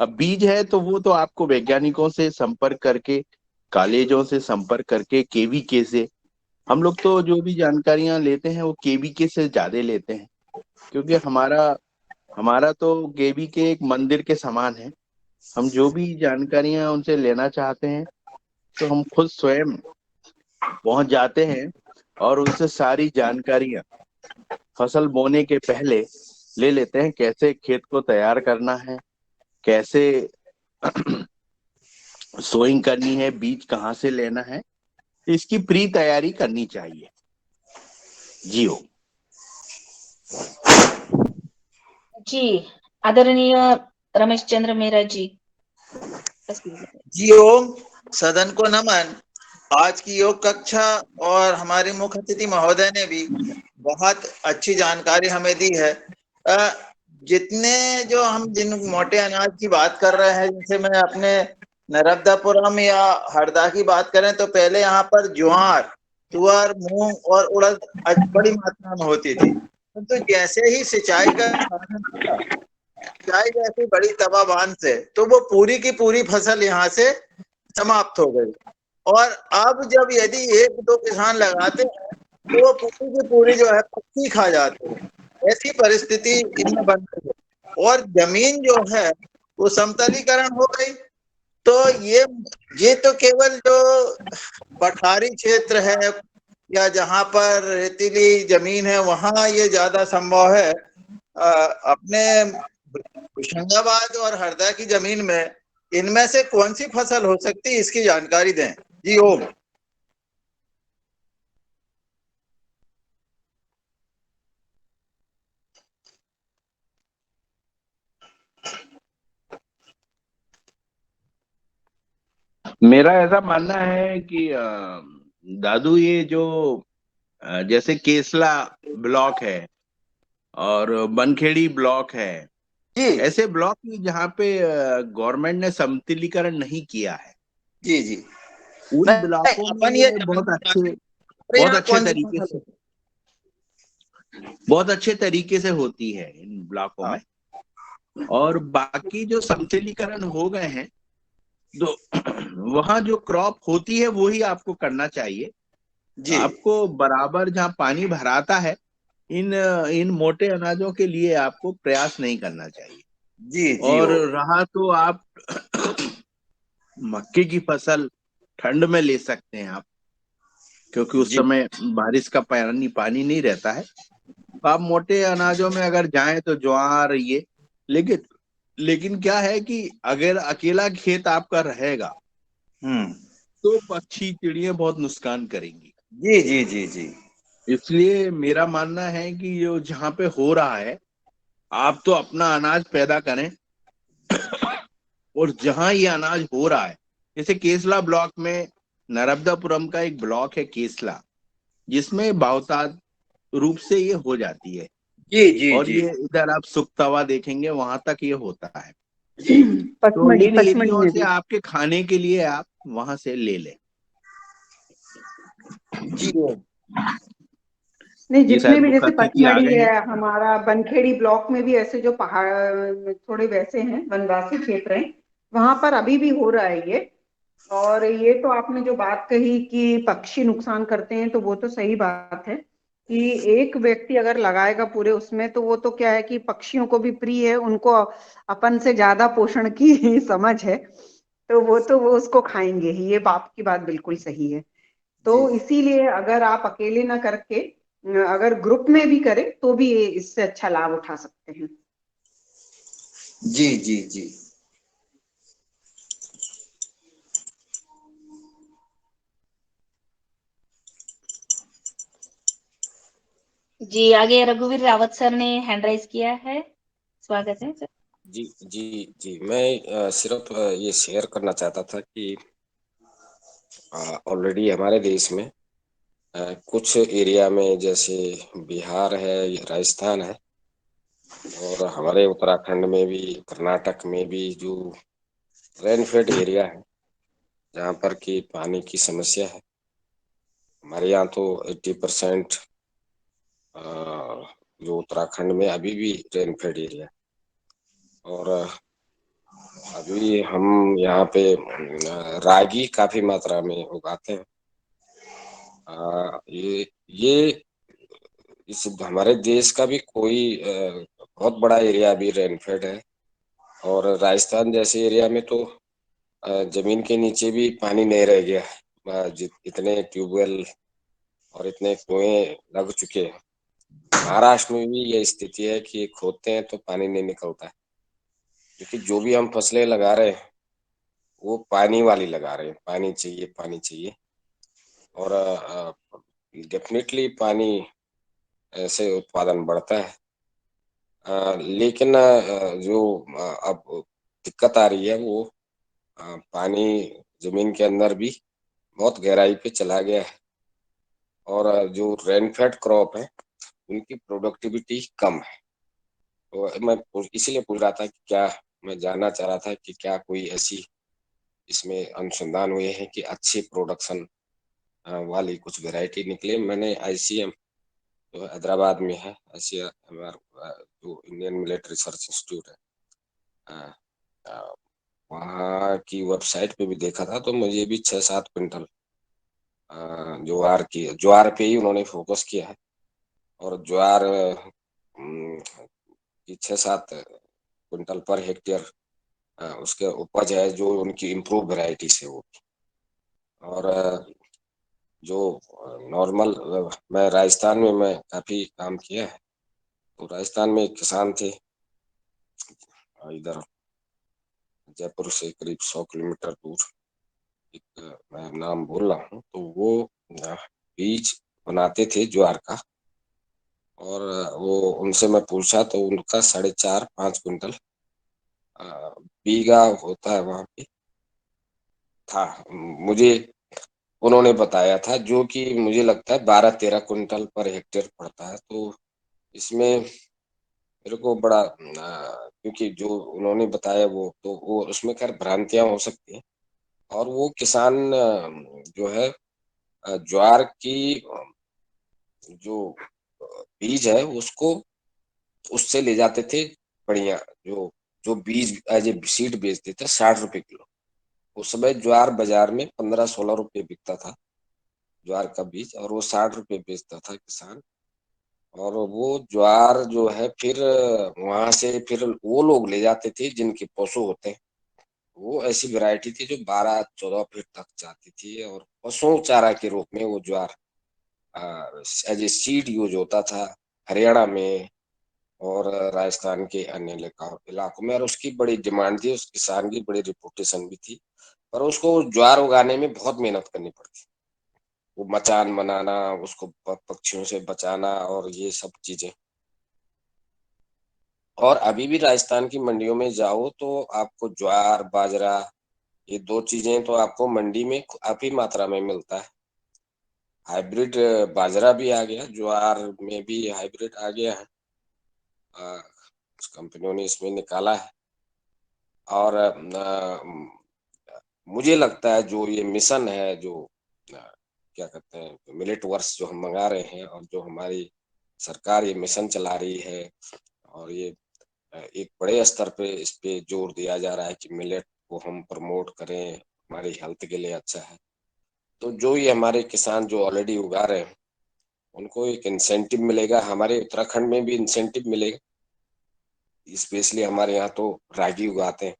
अब बीज है तो वो तो आपको वैज्ञानिकों से संपर्क करके, कॉलेजों से संपर्क करके, केवीके से, हम लोग तो जो भी जानकारियां लेते हैं वो केवीके से ज्यादा लेते हैं, क्योंकि हमारा तो केवीके एक मंदिर के समान है। हम जो भी जानकारियां उनसे लेना चाहते हैं तो हम खुद स्वयं पहुंच जाते हैं और उनसे सारी जानकारियां फसल बोने के पहले ले लेते हैं। कैसे खेत को तैयार करना है, कैसे सोइंग करनी है, बीज कहाँ से लेना है, इसकी प्री तैयारी करनी चाहिए। जी हो जी, आदरणीय रमेश चंद्र मेहरा जी। जी ओम, सदन को नमन। आज की योग कक्षा और हमारे मुख्य अतिथि महोदय ने भी बहुत अच्छी जानकारी हमें दी है। जितने जो हम जिन मोटे अनाज की बात कर रहे हैं, जैसे मैं अपने नर्मदापुरम या हरदा की बात करें तो पहले यहाँ पर ज्वार, तुअर, मूंग और उड़द बड़ी मात्रा में होती थी, तो जैसे ही सिंचाई का सिंचाई जैसी बड़ी तवा बांध से तो वो पूरी की पूरी फसल यहाँ से समाप्त हो गई। और अब जब यदि 1-2 किसान लगाते हैं तो वो पूरी की पूरी जो है पक्षी खा जाते हैं। ऐसी परिस्थिति इनमें बन गई है और जमीन जो है वो समतलीकरण हो गई। तो ये तो केवल जो पठारी क्षेत्र है या जहाँ पर रेतीली जमीन है वहां ये ज्यादा संभव है। अपने होशंगाबाद और हरदा की जमीन में इनमें से कौन सी फसल हो सकती है, इसकी जानकारी दें। जी ओम। मेरा ऐसा मानना है कि दादू, ये जो जैसे केसला ब्लॉक है और बनखेड़ी ब्लॉक है, ऐसे ब्लॉक जहाँ पे गवर्नमेंट ने समतलीकरण नहीं किया है, जी जी, उन ब्लॉकों में बहुत अच्छे तरीके से होती है इन ब्लॉकों में। और बाकी जो समतलीकरण हो गए हैं तो वहां जो क्रॉप होती है वो ही आपको करना चाहिए जी। आपको बराबर जहाँ पानी भराता है इन मोटे अनाजों के लिए आपको प्रयास नहीं करना चाहिए जी। और रहा तो आप मक्के की फसल ठंड में ले सकते हैं आप, क्योंकि उस समय बारिश का पानी नहीं रहता है। आप मोटे अनाजों में अगर जाएं तो ज्वार, ये लेकिन क्या है कि अगर अकेला खेत आपका रहेगा तो पक्षी चिड़िया बहुत नुकसान करेंगी। जी जी जी जी। इसलिए मेरा मानना है कि जो जहाँ पे हो रहा है आप तो अपना अनाज पैदा करें और जहां ये अनाज हो रहा है, जैसे केसला ब्लॉक में, नर्मदापुरम का एक ब्लॉक है केसला, जिसमें बहुतायत रूप से ये हो जाती है। जी जी और जी। ये इधर आप सुक्तवा देखेंगे वहां तक ये होता है। तो इन एरियाओं से आपके खाने के लिए आप वहां से ले लें। जी नहीं, जितने भी जैसे पचमढ़ी है, हमारा बनखेड़ी ब्लॉक में भी ऐसे जो पहाड़ थोड़े वैसे हैं, वनवासी क्षेत्र हैं, वहां पर अभी भी हो रहा है ये। और ये तो आपने जो बात कही कि पक्षी नुकसान करते हैं, तो वो तो सही बात है कि एक व्यक्ति अगर लगाएगा पूरे उसमें, तो वो तो क्या है कि पक्षियों को भी प्रिय है, उनको अपन से ज्यादा पोषण की समझ है। तो वो उसको खाएंगे ही, ये बाप की बात बिल्कुल सही है। तो इसीलिए अगर आप अकेले ना करके अगर ग्रुप में भी करें तो भी ये इससे अच्छा लाभ उठा सकते हैं। जी जी जी। जी आगे रघुवीर रावत सर ने हैंड राइज किया है, स्वागत है सर। जी जी जी, मैं सिर्फ ये शेयर करना चाहता था कि ऑलरेडी हमारे देश में कुछ एरिया में जैसे बिहार है, राजस्थान है, और हमारे उत्तराखंड में भी, कर्नाटक में भी जो रेनफेड एरिया है जहाँ पर कि पानी की समस्या है। हमारे यहाँ तो 80% जो उत्तराखंड में अभी भी रेनफेड एरिया, और अभी हम यहाँ पे रागी काफी मात्रा में उगाते हैं। ये इस हमारे देश का भी कोई बहुत बड़ा एरिया अभी रेनफेड है, और राजस्थान जैसे एरिया में तो जमीन के नीचे भी पानी नहीं रह गया है। इतने ट्यूबवेल और इतने कुएं लग चुके हैं। महाराष्ट्र में भी ये स्थिति है कि खोदते हैं तो पानी नहीं निकलता है, क्योंकि जो भी हम फसलें लगा रहे हैं वो पानी वाली लगा रहे हैं, पानी चाहिए पानी चाहिए। और डेफिनेटली पानी से उत्पादन बढ़ता है, लेकिन जो अब दिक्कत आ रही है वो पानी जमीन के अंदर भी बहुत गहराई पे चला गया है, और जो रेनफेड क्रॉप है उनकी प्रोडक्टिविटी कम है। तो मैं इसीलिए पूछ रहा था कि क्या, मैं जानना चाह रहा था कि क्या कोई ऐसी इसमें अनुसंधान हुए हैं कि अच्छी प्रोडक्शन वाली कुछ वैरायटी निकले। मैंने ICM जो हैदराबाद में है, जो इंडियन मिलेट रिसर्च इंस्टीट्यूट है, वहाँ की वेबसाइट पे भी देखा था, तो मुझे भी 6-7 क्विंटल ज्वार पे ही उन्होंने फोकस किया है, और ज्वार की 6-7 क्विंटल पर हेक्टेयर उसके उपज है, जो उनकी इम्प्रूव वेराइटी से वो। और जो नॉर्मल, मैं राजस्थान में मैं काफी काम किया है, तो राजस्थान में एक किसान थे इधर जयपुर से करीब 100 किलोमीटर दूर, एक मैं नाम बोल रहा हूँ, तो वो बीज बनाते थे ज्वार का, और वो उनसे मैं पूछा तो उनका 4.5-5 क्विंटल बीघा होता है वहां पे था, मुझे उन्होंने बताया था, जो कि मुझे लगता है 12-13 क्विंटल पर हेक्टेयर पड़ता है। तो इसमें मेरे को बड़ा क्योंकि जो उन्होंने बताया वो उसमें खैर भ्रांतियां हो सकती हैं, और वो किसान जो है ज्वार की जो बीज है उसको उससे ले जाते थे बढ़िया, जो जो बीज एज ए सीड बेचते थे 60 रुपए किलो। उस समय ज्वार बाजार में 15-16 रुपए बिकता था ज्वार का बीज, और वो 60 रुपए बेचता था किसान। और वो ज्वार जो है फिर वहां से फिर वो लोग ले जाते थे जिनके पशु होते हैं, वो ऐसी वैरायटी थी जो 12-14 फीट तक जाती थी, और पशु चारा के रूप में वो ज्वार एज ए सीड यूज होता था हरियाणा में और राजस्थान के अन्य इलाकों में, और उसकी बड़ी डिमांड थी, उस किसान की बड़ी रिपुटेशन भी थी। पर उसको ज्वार उगाने में बहुत मेहनत करनी पड़ती, वो मचान बनाना, उसको पक्षियों से बचाना, और ये सब चीजें। और अभी भी राजस्थान की मंडियों में जाओ तो आपको ज्वार बाजरा, ये 2 चीजें तो आपको मंडी में काफी मात्रा में मिलता है। हाइब्रिड बाजरा भी आ गया, ज्वार में भी हाइब्रिड आ गया है, कंपनियों ने इसमें निकाला है। और मुझे लगता है जो ये मिशन है, जो क्या कहते हैं मिलेट वर्स जो हम मंगा रहे हैं, और जो हमारी सरकार ये मिशन चला रही है, और ये एक बड़े स्तर पे इस पे जोर दिया जा रहा है कि मिलेट को हम प्रमोट करें, हमारी हेल्थ के लिए अच्छा है। तो जो ये हमारे किसान जो ऑलरेडी उगा रहे हैं उनको एक इंसेंटिव मिलेगा, हमारे उत्तराखंड में भी इंसेंटिव मिलेगा, स्पेशली हमारे यहाँ तो रागी उगाते हैं,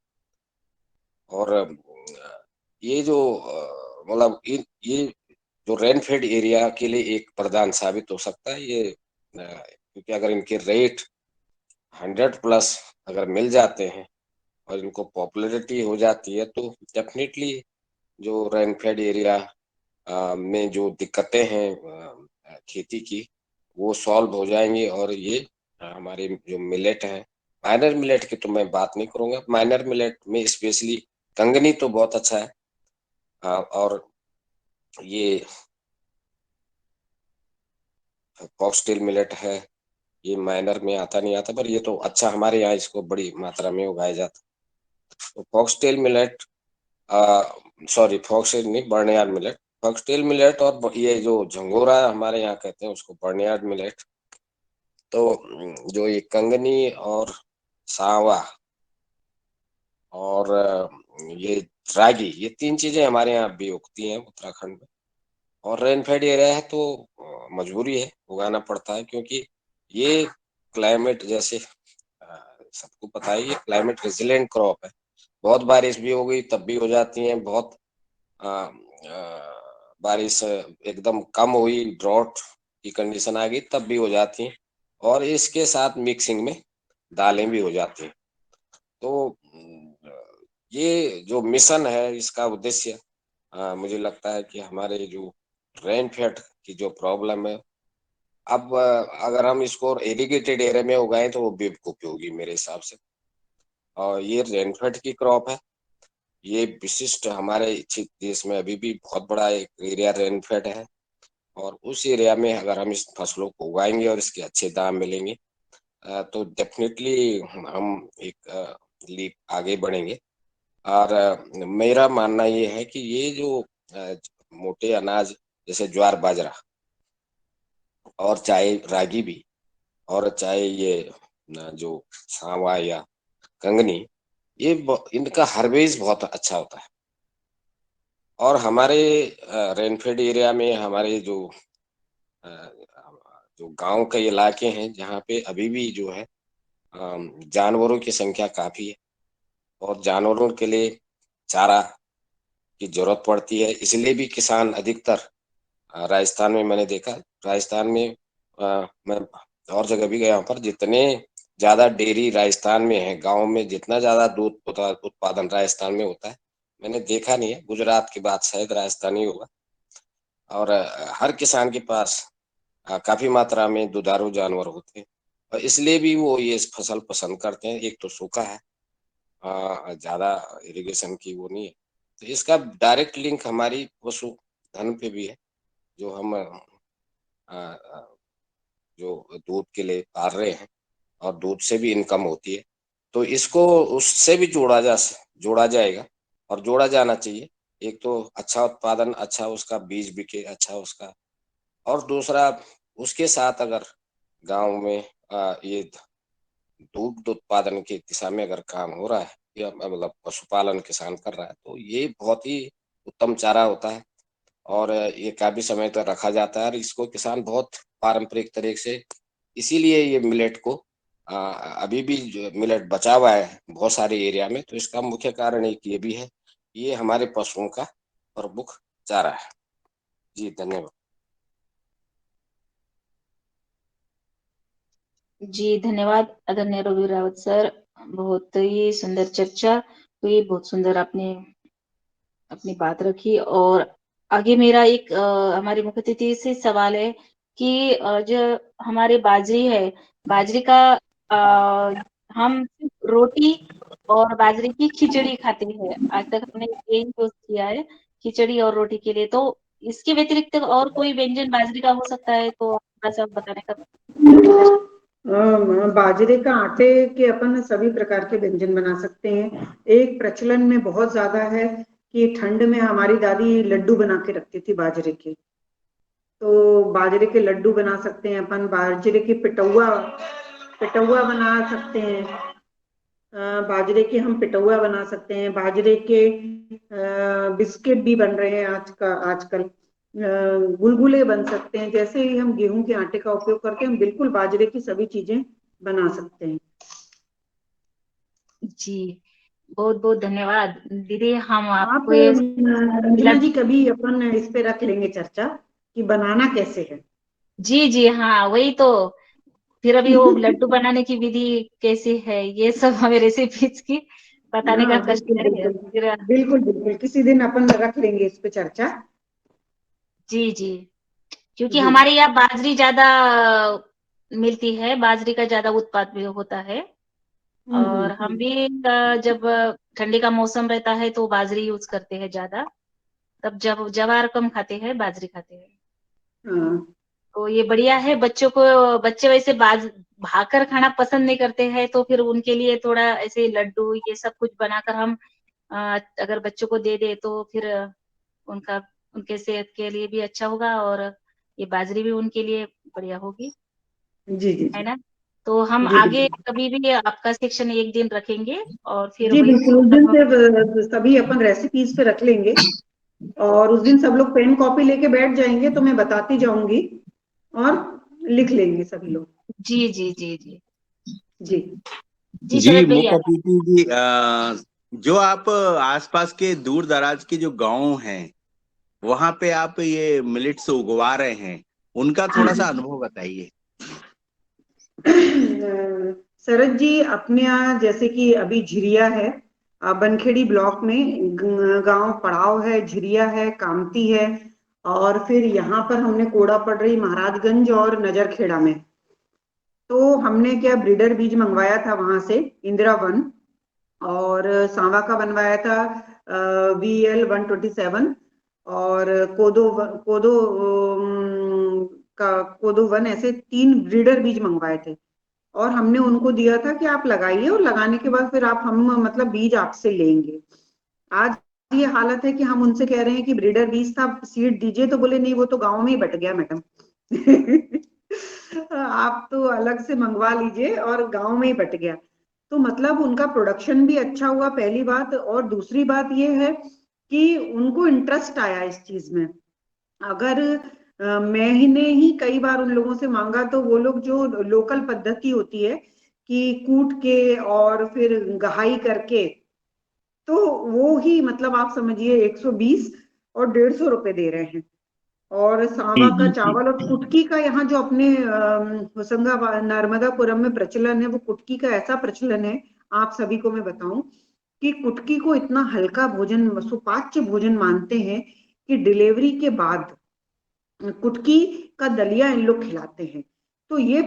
और ये जो मतलब ये जो रेनफेड एरिया के लिए एक प्रदान साबित हो सकता है ये, क्योंकि अगर इनके रेट 100+ अगर मिल जाते हैं और इनको पॉपुलैरिटी हो जाती है तो डेफिनेटली जो रेनफेड एरिया में जो दिक्कतें हैं खेती की वो सॉल्व हो जाएंगी। और ये हमारे जो मिलेट है, माइनर मिलेट की तो मैं बात नहीं करूंगा, माइनर मिलेट में स्पेशली कंगनी तो बहुत अच्छा है। और ये फॉक्सटेल मिलेट है, ये माइनर में आता नहीं आता, पर ये तो अच्छा हमारे यहाँ इसको बड़ी मात्रा में उगाया जाता। तो फॉक्सटेल मिलेट, सॉरी फॉक्सटेल नहीं, बर्नयार्ड मिलेट, फॉक्सटेल मिलेट और ये जो झंगोरा हमारे यहाँ कहते हैं उसको बर्नयार्ड मिलेट। तो जो ये कंगनी और सांवा और ये रागी, ये 3 चीजें हमारे यहाँ भी उगती हैं उत्तराखंड में। और रेनफेड एरिया है तो मजबूरी है, उगाना पड़ता है, क्योंकि ये क्लाइमेट जैसे सबको पता है ये क्लाइमेट रेजिलेंट क्रॉप है। बहुत बारिश भी हो गई तब भी हो जाती है, बहुत बारिश एकदम कम हुई, ड्रॉट की कंडीशन आ गई तब भी हो जाती है, और इसके साथ मिक्सिंग में दालें भी हो जाती हैं। तो ये जो मिशन है इसका उद्देश्य मुझे लगता है कि हमारे जो रेनफेड की जो प्रॉब्लम है, अब अगर हम इसको इरिगेटेड एरिया में उगाएं तो वो बेवकूफी होगी मेरे हिसाब से। और ये रेनफेड की क्रॉप है, ये विशिष्ट हमारे देश में अभी भी बहुत बड़ा एक एरिया रेनफेड है, और उस एरिया में अगर हम इस फसलों को उगाएंगे और इसके अच्छे दाम मिलेंगे तो डेफिनेटली हम एक लीप आगे बढ़ेंगे। और मेरा मानना ये है कि ये जो मोटे अनाज जैसे ज्वार बाजरा और चाहे रागी भी और चाहे ये जो सांवा या कंगनी, ये इनका हार्वेस्ट बहुत अच्छा होता है। और हमारे रेनफेड एरिया में हमारे जो गांव के इलाके हैं जहाँ पे अभी भी जो है जानवरों की संख्या काफी है, और जानवरों के लिए चारा की जरूरत पड़ती है, इसलिए भी किसान अधिकतर राजस्थान में मैंने देखा, राजस्थान में मैं और जगह भी गया पर जितने ज्यादा डेयरी राजस्थान में है, गांव में जितना ज्यादा दूध उत्पादन राजस्थान में होता है मैंने देखा नहीं है। गुजरात की बात शायद राजस्थान ही होगा। और हर किसान के पास काफी मात्रा में दुधारू जानवर होते हैं, और इसलिए भी वो ये फसल पसंद करते हैं। एक तो सूखा है, ज्यादा इरिगेशन की वो नहीं है, तो इसका डायरेक्ट लिंक हमारी पशु धन पे भी है, जो हम जो दूध के लिए पाल रहे हैं और दूध से भी इनकम होती है, तो इसको उससे भी जोड़ा जाएगा और जोड़ा जाना चाहिए। एक तो अच्छा उत्पादन, अच्छा उसका बीज बिके, अच्छा उसका, और दूसरा उसके साथ अगर गांव में ये दूध उत्पादन की दिशा में अगर काम हो रहा है या मतलब पशुपालन किसान कर रहा है तो ये बहुत ही उत्तम चारा होता है, और ये काफी समय तक रखा जाता है, और इसको किसान बहुत पारंपरिक तरीके से, इसीलिए ये मिलेट को अभी भी मिलेट बचा हुआ है बहुत सारे एरिया में। तो इसका मुख्य कारण एक ये भी है, ये हमारे पशुओं का प्रमुख चारा है। जी धन्यवाद। जी धन्यवाद आदरणीय रवि रावत सर, बहुत ही सुंदर चर्चा हुई, बहुत सुंदर आपने अपनी बात रखी। और आगे मेरा एक हमारे मुख्य अतिथि से सवाल है कि जो हमारे बाजरी है, बाजरी का हम सिर्फ रोटी और बाजरे की खिचड़ी खाते हैं, आज तक हमने यही यूज किया है खिचड़ी और रोटी के लिए। तो इसके व्यतिरिक्त और कोई व्यंजन बाजरे का हो सकता है, तो थोड़ा सा बताने का। बाजरे का आटे के अपन सभी प्रकार के व्यंजन बना सकते हैं। एक प्रचलन में बहुत ज्यादा है कि ठंड में हमारी दादी लड्डू बना के रखती थी बाजरे के, तो बाजरे के लड्डू बना सकते हैं अपन, बाजरे की पिटौआ बना सकते हैं, बाजरे के हम पिटौआ बना सकते हैं, बाजरे के बिस्किट भी बन रहे हैं आजकल, गुलगुले बन सकते हैं। जैसे ही हम गेहूं के आटे का उपयोग करते हैं, हम बिल्कुल बाजरे की सभी चीजें बना सकते हैं। जी बहुत बहुत धन्यवाद दीदी। हम आप आपको ये रंजना जी कभी अपन इस पे रख लेंगे चर्चा कि बनाना कैसे है। जी हाँ, वही तो। फिर अभी वो लड्डू बनाने की विधि कैसी है, ये सब हमें रेसिपीज की बताने का हाँ कष्ट बिल्कुल है बिल्कुल फिर। बिल्कुल बिल्कुल, किसी दिन अपन रख लेंगे इस पे चर्चा। जी क्योंकि जी। हमारे यहाँ बाजरी ज्यादा मिलती है, बाजरी का ज्यादा उत्पाद भी होता है। और हम भी जब ठंडी का मौसम रहता है तो बाजरी यूज करते हैं ज्यादा। तब जब जवार कम खाते हैं, बाजरी खाते हैं। हाँ तो ये बढ़िया है। बच्चों को, बच्चे वैसे भाकर खाना पसंद नहीं करते हैं, तो फिर उनके लिए थोड़ा ऐसे लड्डू ये सब कुछ बनाकर हम अगर बच्चों को दे दे तो फिर उनका उनके सेहत के लिए भी अच्छा होगा, और ये बाजरी भी उनके लिए बढ़िया होगी, जी जी है जी ना। तो हम जी आगे बिल्कुल। कभी भी आपका सेक्शन एक दिन रखेंगे और फिर जी वही बिल्कुल, उस दिन सब हम। से सभी अपन रेसिपीज पे रख लेंगे और उस दिन सब लोग पेन कॉपी लेके बैठ जाएंगे तो मैं बताती जाऊंगी और लिख लेंगे सभी लोग। जी जी जी जी शरद भैया। मुख्य अतिथि जी, जो आप आसपास के दूर दराज के जो गांव हैं वहां पे आप ये मिलेट्स उगवा रहे हैं, उनका थोड़ा सा अनुभव बताइए। शरद जी, अपने यहाँ जैसे कि अभी झिरिया है, बनखेड़ी ब्लॉक में गांव पड़ाव है, झिरिया है, कामती है, और फिर यहाँ पर हमने कोड़ा पड़ रही महाराजगंज और नजरखेड़ा में। तो हमने क्या ब्रीडर बीज मंगवाया था वहां से, इंदिरा वन, और सांवा का बनवाया था VL-127, और कोदो का कोदो वन, ऐसे 3 ब्रीडर बीज मंगवाए थे और हमने उनको दिया था कि आप लगाइए और लगाने के बाद फिर हम मतलब बीज आपसे लेंगे। आज ये हालत है कि हम उनसे कह रहे हैं कि ब्रीडर बीज था, सीड दीजिए, तो बोले नहीं वो तो गांव में ही बट गया मैडम। आप तो अलग से मंगवा लीजिए, और गांव में ही बट गया। तो मतलब उनका प्रोडक्शन भी अच्छा हुआ, पहली बात, और दूसरी बात ये है कि उनको इंटरेस्ट आया इस चीज में। अगर मैंने ही कई बार उन लोगों से मांगा तो वो लोग जो लोकल पद्धति होती है कि कूट के और फिर गहाई करके, तो वो ही मतलब आप समझिए 120 और 150 रुपए दे रहे हैं। और सांवा का चावल और कुटकी का यहाँ जो अपने होशंगाबाद नर्मदापुरम में प्रचलन है, वो कुटकी का ऐसा प्रचलन है, आप सभी को मैं बताऊं कि कुटकी को इतना हल्का भोजन, सुपाच्य भोजन मानते हैं कि डिलीवरी के बाद कुटकी का दलिया इन लोग खिलाते हैं। तो ये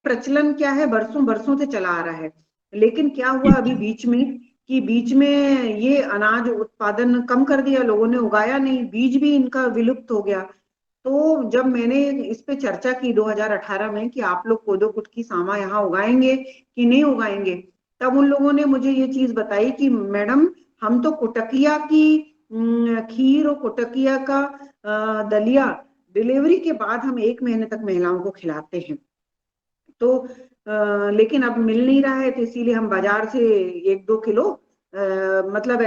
प्रचलन क्या है, बरसों बरसों से चला आ रहा है। लेकिन क्या हुआ अभी बीच में ये अनाज उत्पादन कम कर दिया, लोगों ने उगाया नहीं, बीज भी इनका विलुप्त हो गया। तो जब मैंने इस पे चर्चा की 2018 में कि आप लोग कोदो कुटकी सांवा यहाँ उगाएंगे कि नहीं उगाएंगे, तब उन लोगों ने मुझे ये चीज बताई कि मैडम हम तो कुटकिया की खीर और कुटकिया का दलिया डिलीवरी के बाद हम 1 महीने तक महिलाओं को खिलाते हैं। तो लेकिन अब मिल नहीं रहा है, तो इसीलिए हम बाजार से 1-2 किलो मतलब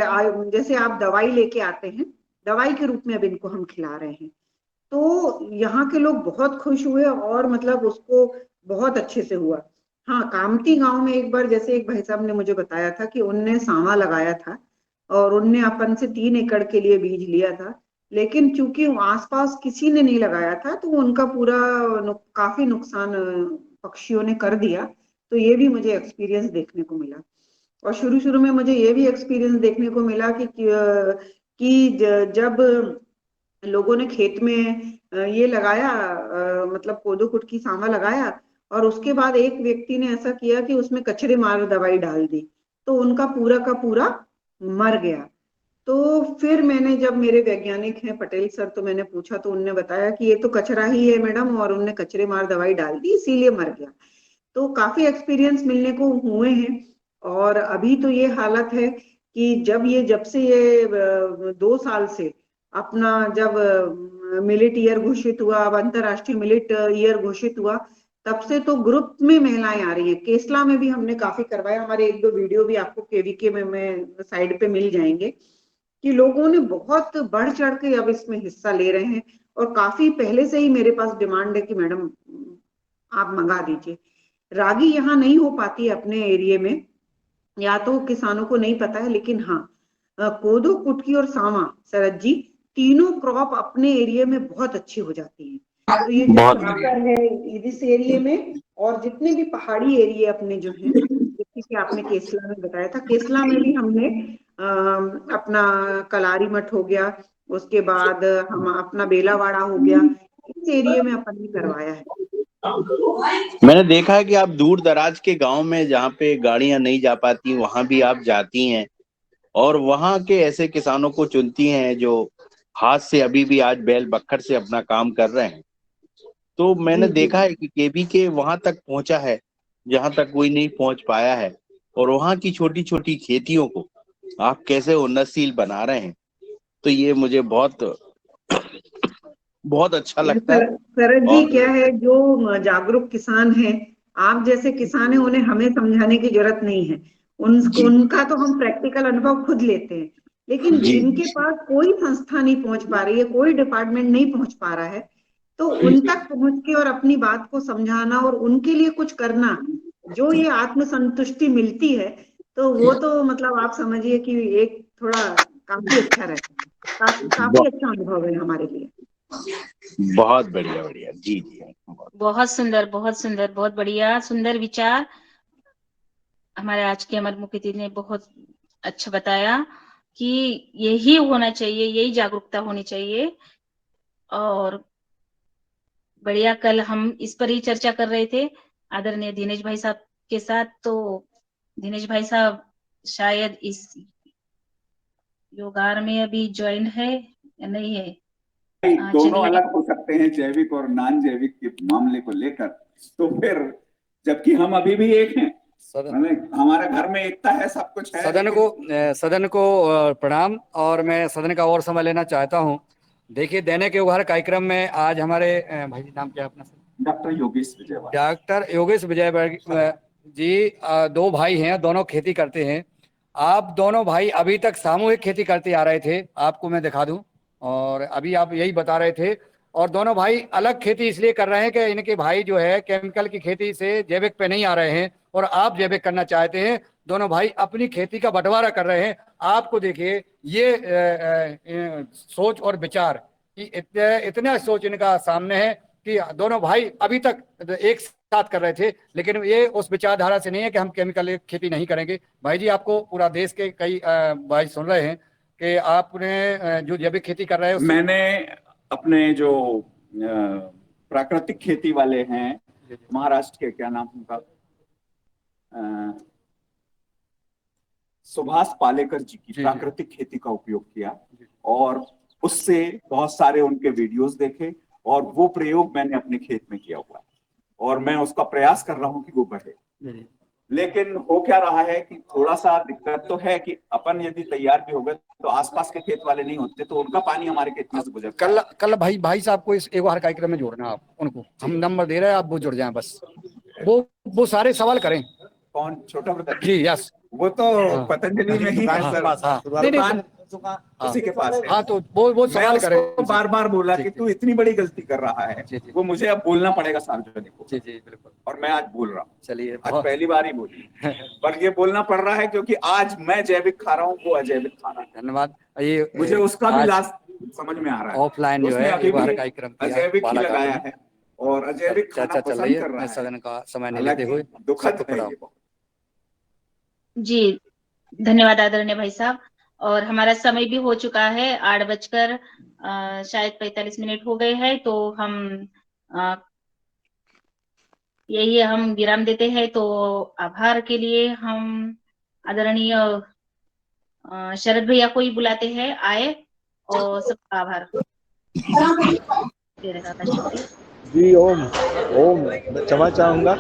जैसे आप दवाई लेके आते हैं, दवाई के रूप में अब इनको हम खिला रहे हैं। तो यहाँ के लोग बहुत खुश हुए और मतलब उसको बहुत अच्छे से हुआ। हाँ, कामती गांव में एक बार जैसे एक भाई साहब ने मुझे बताया था कि उनने सांवा लगाया था और उनने अपन से 3 एकड़ के लिए बीज लिया था, लेकिन चूंकि आसपास किसी ने नहीं लगाया था तो उनका पूरा काफी नुकसान पक्षियों ने कर दिया। तो ये भी मुझे एक्सपीरियंस देखने को मिला। और शुरू शुरू में मुझे ये भी एक्सपीरियंस देखने को मिला कि जब लोगों ने खेत में ये लगाया, मतलब कोदो कुटकी सांवा लगाया, और उसके बाद एक व्यक्ति ने ऐसा किया कि उसमें कचरे मार दवाई डाल दी, तो उनका पूरा का पूरा मर गया। तो फिर मैंने, जब मेरे वैज्ञानिक हैं पटेल सर, तो मैंने पूछा तो उनने बताया कि ये तो कचरा ही है मैडम, और उनने कचरे मार दवाई डाल दी इसीलिए मर गया। तो काफी एक्सपीरियंस मिलने को हुए हैं। और अभी तो ये हालत है कि जब से ये 2 साल से अपना जब मिलिट ईयर घोषित हुआ, अब अंतरराष्ट्रीय मिलिट ईयर घोषित हुआ, तब से तो ग्रुप में महिलाएं आ रही हैं। केसला में भी हमने काफी करवाया, हमारे 1-2 वीडियो भी आपको केवीके में साइड पे मिल जाएंगे कि लोगों ने बहुत बढ़ चढ़ के अब इसमें हिस्सा ले रहे हैं। और काफी पहले से ही मेरे पास डिमांड है कि मैडम आप मंगा दीजिए। रागी यहाँ नहीं हो पाती है अपने एरिया में, या तो किसानों को नहीं पता है, लेकिन हाँ, कोदो, कुटकी और सावा, शरद जी, तीनों क्रॉप अपने एरिया में बहुत अच्छी हो जाती है। तो ये जो क्लस्टर है इस एरिया में, और जितने भी पहाड़ी एरिया अपने जो है, जैसे कि आपने केसला में बताया था, केसला में भी हमने अपना कलारी मठ हो गया, उसके बाद हम अपना बेलावाड़ा हो गया, इस एरिया में अपन ने करवाया है। मैंने देखा है कि आप दूर दराज के गांव में जहाँ पे गाड़ियां नहीं जा पाती वहां भी आप जाती हैं और वहां के ऐसे किसानों को चुनती हैं जो हाथ से अभी भी आज बैल बक्खर से अपना काम कर रहे हैं। तो मैंने देखा है कि केबीके वहां तक पहुंचा है जहां तक कोई नहीं पहुंच पाया है, और वहां की छोटी छोटी खेतियों को आप कैसे उन्नतशील बना रहे हैं, तो ये मुझे बहुत बहुत अच्छा लगता है। शरद जी, क्या है, जो जागरूक किसान हैं, आप जैसे किसान हैं, उन्हें हमें समझाने की जरूरत नहीं है, उनका तो हम प्रैक्टिकल अनुभव खुद लेते हैं। लेकिन जिनके पास कोई संस्था नहीं पहुंच पा रही है, कोई डिपार्टमेंट नहीं पहुंच पा रहा है, तो उन तक पहुंच के और अपनी बात को समझाना और उनके लिए कुछ करना, जो ये आत्मसंतुष्टि मिलती है, तो वो तो मतलब आप समझिए कि एक थोड़ा काफी अच्छा रहता है, काफी अच्छा अनुभव है हमारे लिए। बहुत बढ़िया बढ़िया, जी जी, बहुत सुंदर, बहुत सुंदर, बहुत बढ़िया, सुंदर विचार। हमारे आज के हमारे मुख्य अतिथि ने बहुत अच्छा बताया कि यही होना चाहिए, यही जागरूकता होनी चाहिए। और बढ़िया, कल हम इस पर ही चर्चा कर रहे थे आदरणीय दिनेश भाई साहब के साथ। तो दिनेश भाई साहब शायद इस योगार में अभी ज्वाइन है या नहीं है? दोनों अलग हो सकते हैं, जैविक और नॉन जैविक के मामले को लेकर। तो फिर जबकि हम अभी भी एक हैं, हमारे घर में एकता है, सब कुछ है। सदन को प्रणाम, और मैं सदन का और समय लेना चाहता हूं। देखिए, दैनिक योगहर कार्यक्रम में आज हमारे भाई जी, नाम क्या है अपना? डॉक्टर योगेश विजयवर्गीय। डॉक्टर योगेश विजयवर्गीय जी, दो भाई हैं, दोनों खेती करते हैं। आप दोनों भाई अभी तक सामूहिक खेती करते आ रहे थे, आपको मैं दिखा दूं, और अभी आप यही बता रहे थे। और दोनों भाई अलग खेती इसलिए कर रहे हैं कि इनके भाई जो है केमिकल की खेती से जैविक पे नहीं आ रहे हैं, और आप जैविक करना चाहते हैं। दोनों भाई अपनी खेती का बंटवारा कर रहे हैं। आपको देखिए, ये सोच और विचार कि इतना सोच इनका सामने है कि दोनों भाई अभी तक एक साथ कर रहे थे, लेकिन ये उस विचारधारा से नहीं है कि हम केमिकल खेती नहीं करेंगे। भाई जी, आपको पूरा देश के कई भाई सुन रहे हैं कि आपने जो जैविक खेती कर रहे हैं। मैंने अपने जो प्राकृतिक खेती वाले हैं, महाराष्ट्र के, क्या नाम उनका, सुभाष पालेकर जी की प्राकृतिक खेती का उपयोग किया, और उससे बहुत सारे उनके वीडियोस देखे, और वो प्रयोग मैंने अपने खेत में किया हुआ है, और मैं उसका प्रयास कर रहा हूं कि वो बढ़े। लेकिन हो क्या रहा है कि थोड़ा सा दिक्कत तो है कि अपन यदि तैयार भी हो गए तो आसपास के खेत वाले नहीं होते, तो उनका पानी हमारे खेत में से गुजरता है। कल भाई साहब को इस योगहर कार्यक्रम में जोड़ना, आप उनको हम नंबर दे रहे हैं, आप वो जुड़ जाएं बस। वो सारे सवाल करें। कौन? छोटा ब्रदर जी, यस, वो तो पतंजलि में ही है सर, उसी के पास है। हाँ, तो वो सवाल करें। बार बार बोला कि तू इतनी बड़ी गलती कर रहा है, वो मुझे अब बोलना पड़ेगा सार्वजनिक को। जी बिल्कुल, और मैं आज बोल रहा हूँ। चलिए, आज पहली बार ही बोली, पर ये बोलना पड़ रहा है क्योंकि आज मैं जैविक खा रहा हूँ, वो अजैविक खा रहा है। धन्यवाद। ये मुझे उसका भी लास्ट समझ में आ रहा है। ऑफलाइन जो है कार्यक्रम अजैविक ही लगाया है, और अजैविक चर्चा चल रही है। सदन का समय नहीं लेते हुए दुखद है। जी, धन्यवाद आदरणीय भाई साहब। और हमारा समय भी हो चुका है, 8 बजकर शायद 45 मिनट हो गए हैं। तो हम यही हम विराम देते हैं। तो आभार के लिए हम आदरणीय शरद भैया को ही बुलाते हैं, आए, और सबका आभार। जी, ओम मैं क्षमा चाहूंगा।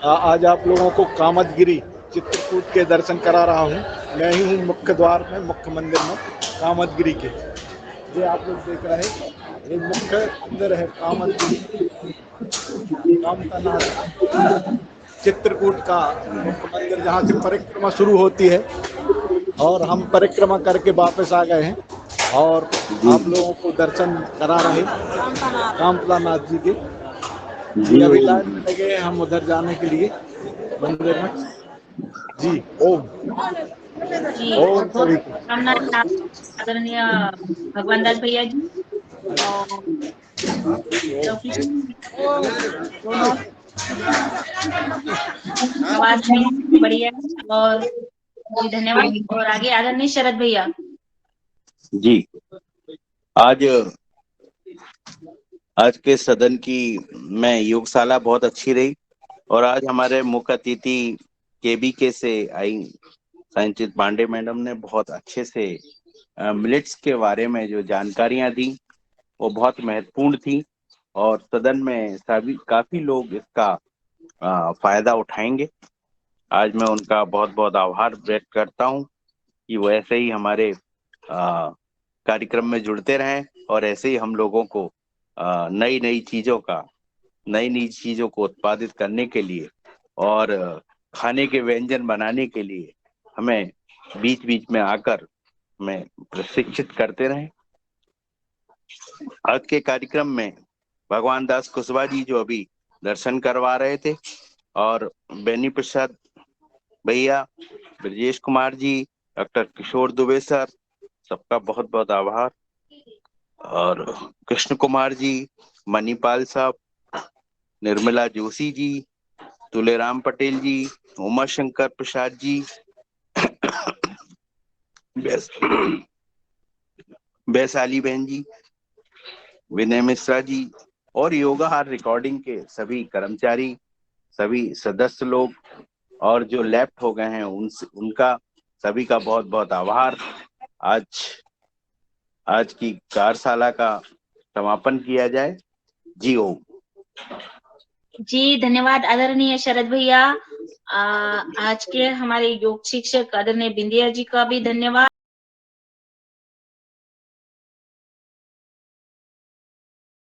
आज आप लोगों को कामदगिरी चित्रकूट के दर्शन करा रहा हूँ। मैं ही हूँ मुख्य द्वार में, मुख्य मंदिर में कामदगिरी के। ये आप लोग देख रहे हैं, ये मुख्य मंदिर है कामदगिरी, कामतानाथ चित्रकूट का मुख्य मंदिर, जहाँ से परिक्रमा शुरू होती है। और हम परिक्रमा करके वापस आ गए हैं, और आप लोगों को दर्शन करा रहे कामतानाथ जी के। अभी लाइन में लगे हैं हम उधर जाने के लिए मंदिर में। जी ओम जी ओम बहुत बहुत सभी को। शुभकामनाएं आदरणीय भगवान दास भैया जी और लवकृष्ण दोनों आवाज में बढ़िया है और जी धन्यवाद। और आगे आदरणीय शरद भैया। जी आज के सदन की में योगशाला बहुत अच्छी रही और आज हमारे मुख्य अतिथि केबीके से आई संचित पांडे मैडम ने बहुत अच्छे से मिलेट्स के बारे में जो जानकारियां दी वो बहुत महत्वपूर्ण थी और सदन में सभी काफी लोग इसका फायदा उठाएंगे। आज मैं उनका बहुत बहुत आभार व्यक्त करता हूं कि वो ऐसे ही हमारे कार्यक्रम में जुड़ते रहें और ऐसे ही हम लोगों को नई नई चीजों को उत्पादित करने के लिए और खाने के व्यंजन बनाने के लिए हमें बीच बीच में आकर हमें प्रशिक्षित करते रहें। आज के कार्यक्रम में भगवान दास कुशवाहा जी जो अभी दर्शन करवा रहे थे और बेनी प्रसाद भैया, ब्रजेश कुमार जी, डॉक्टर किशोर दुबे सर, सबका बहुत बहुत आभार। और कृष्ण कुमार जी, मणिपाल साहब, निर्मला जोशी जी, तुलेराम पटेल जी, उमा शंकर प्रसाद जी, वैशाली बहन जी, विनय मिश्रा जी और योगाहार रिकॉर्डिंग के सभी कर्मचारी, सभी सदस्य लोग और जो लेफ्ट हो गए हैं उनका सभी का बहुत बहुत आभार। आज की कार्यशाला का समापन किया जाए। जी ओम। जी धन्यवाद आदरणीय शरद भैया। आज के हमारे योग शिक्षक आदरणीय बिंदिया जी का भी धन्यवाद।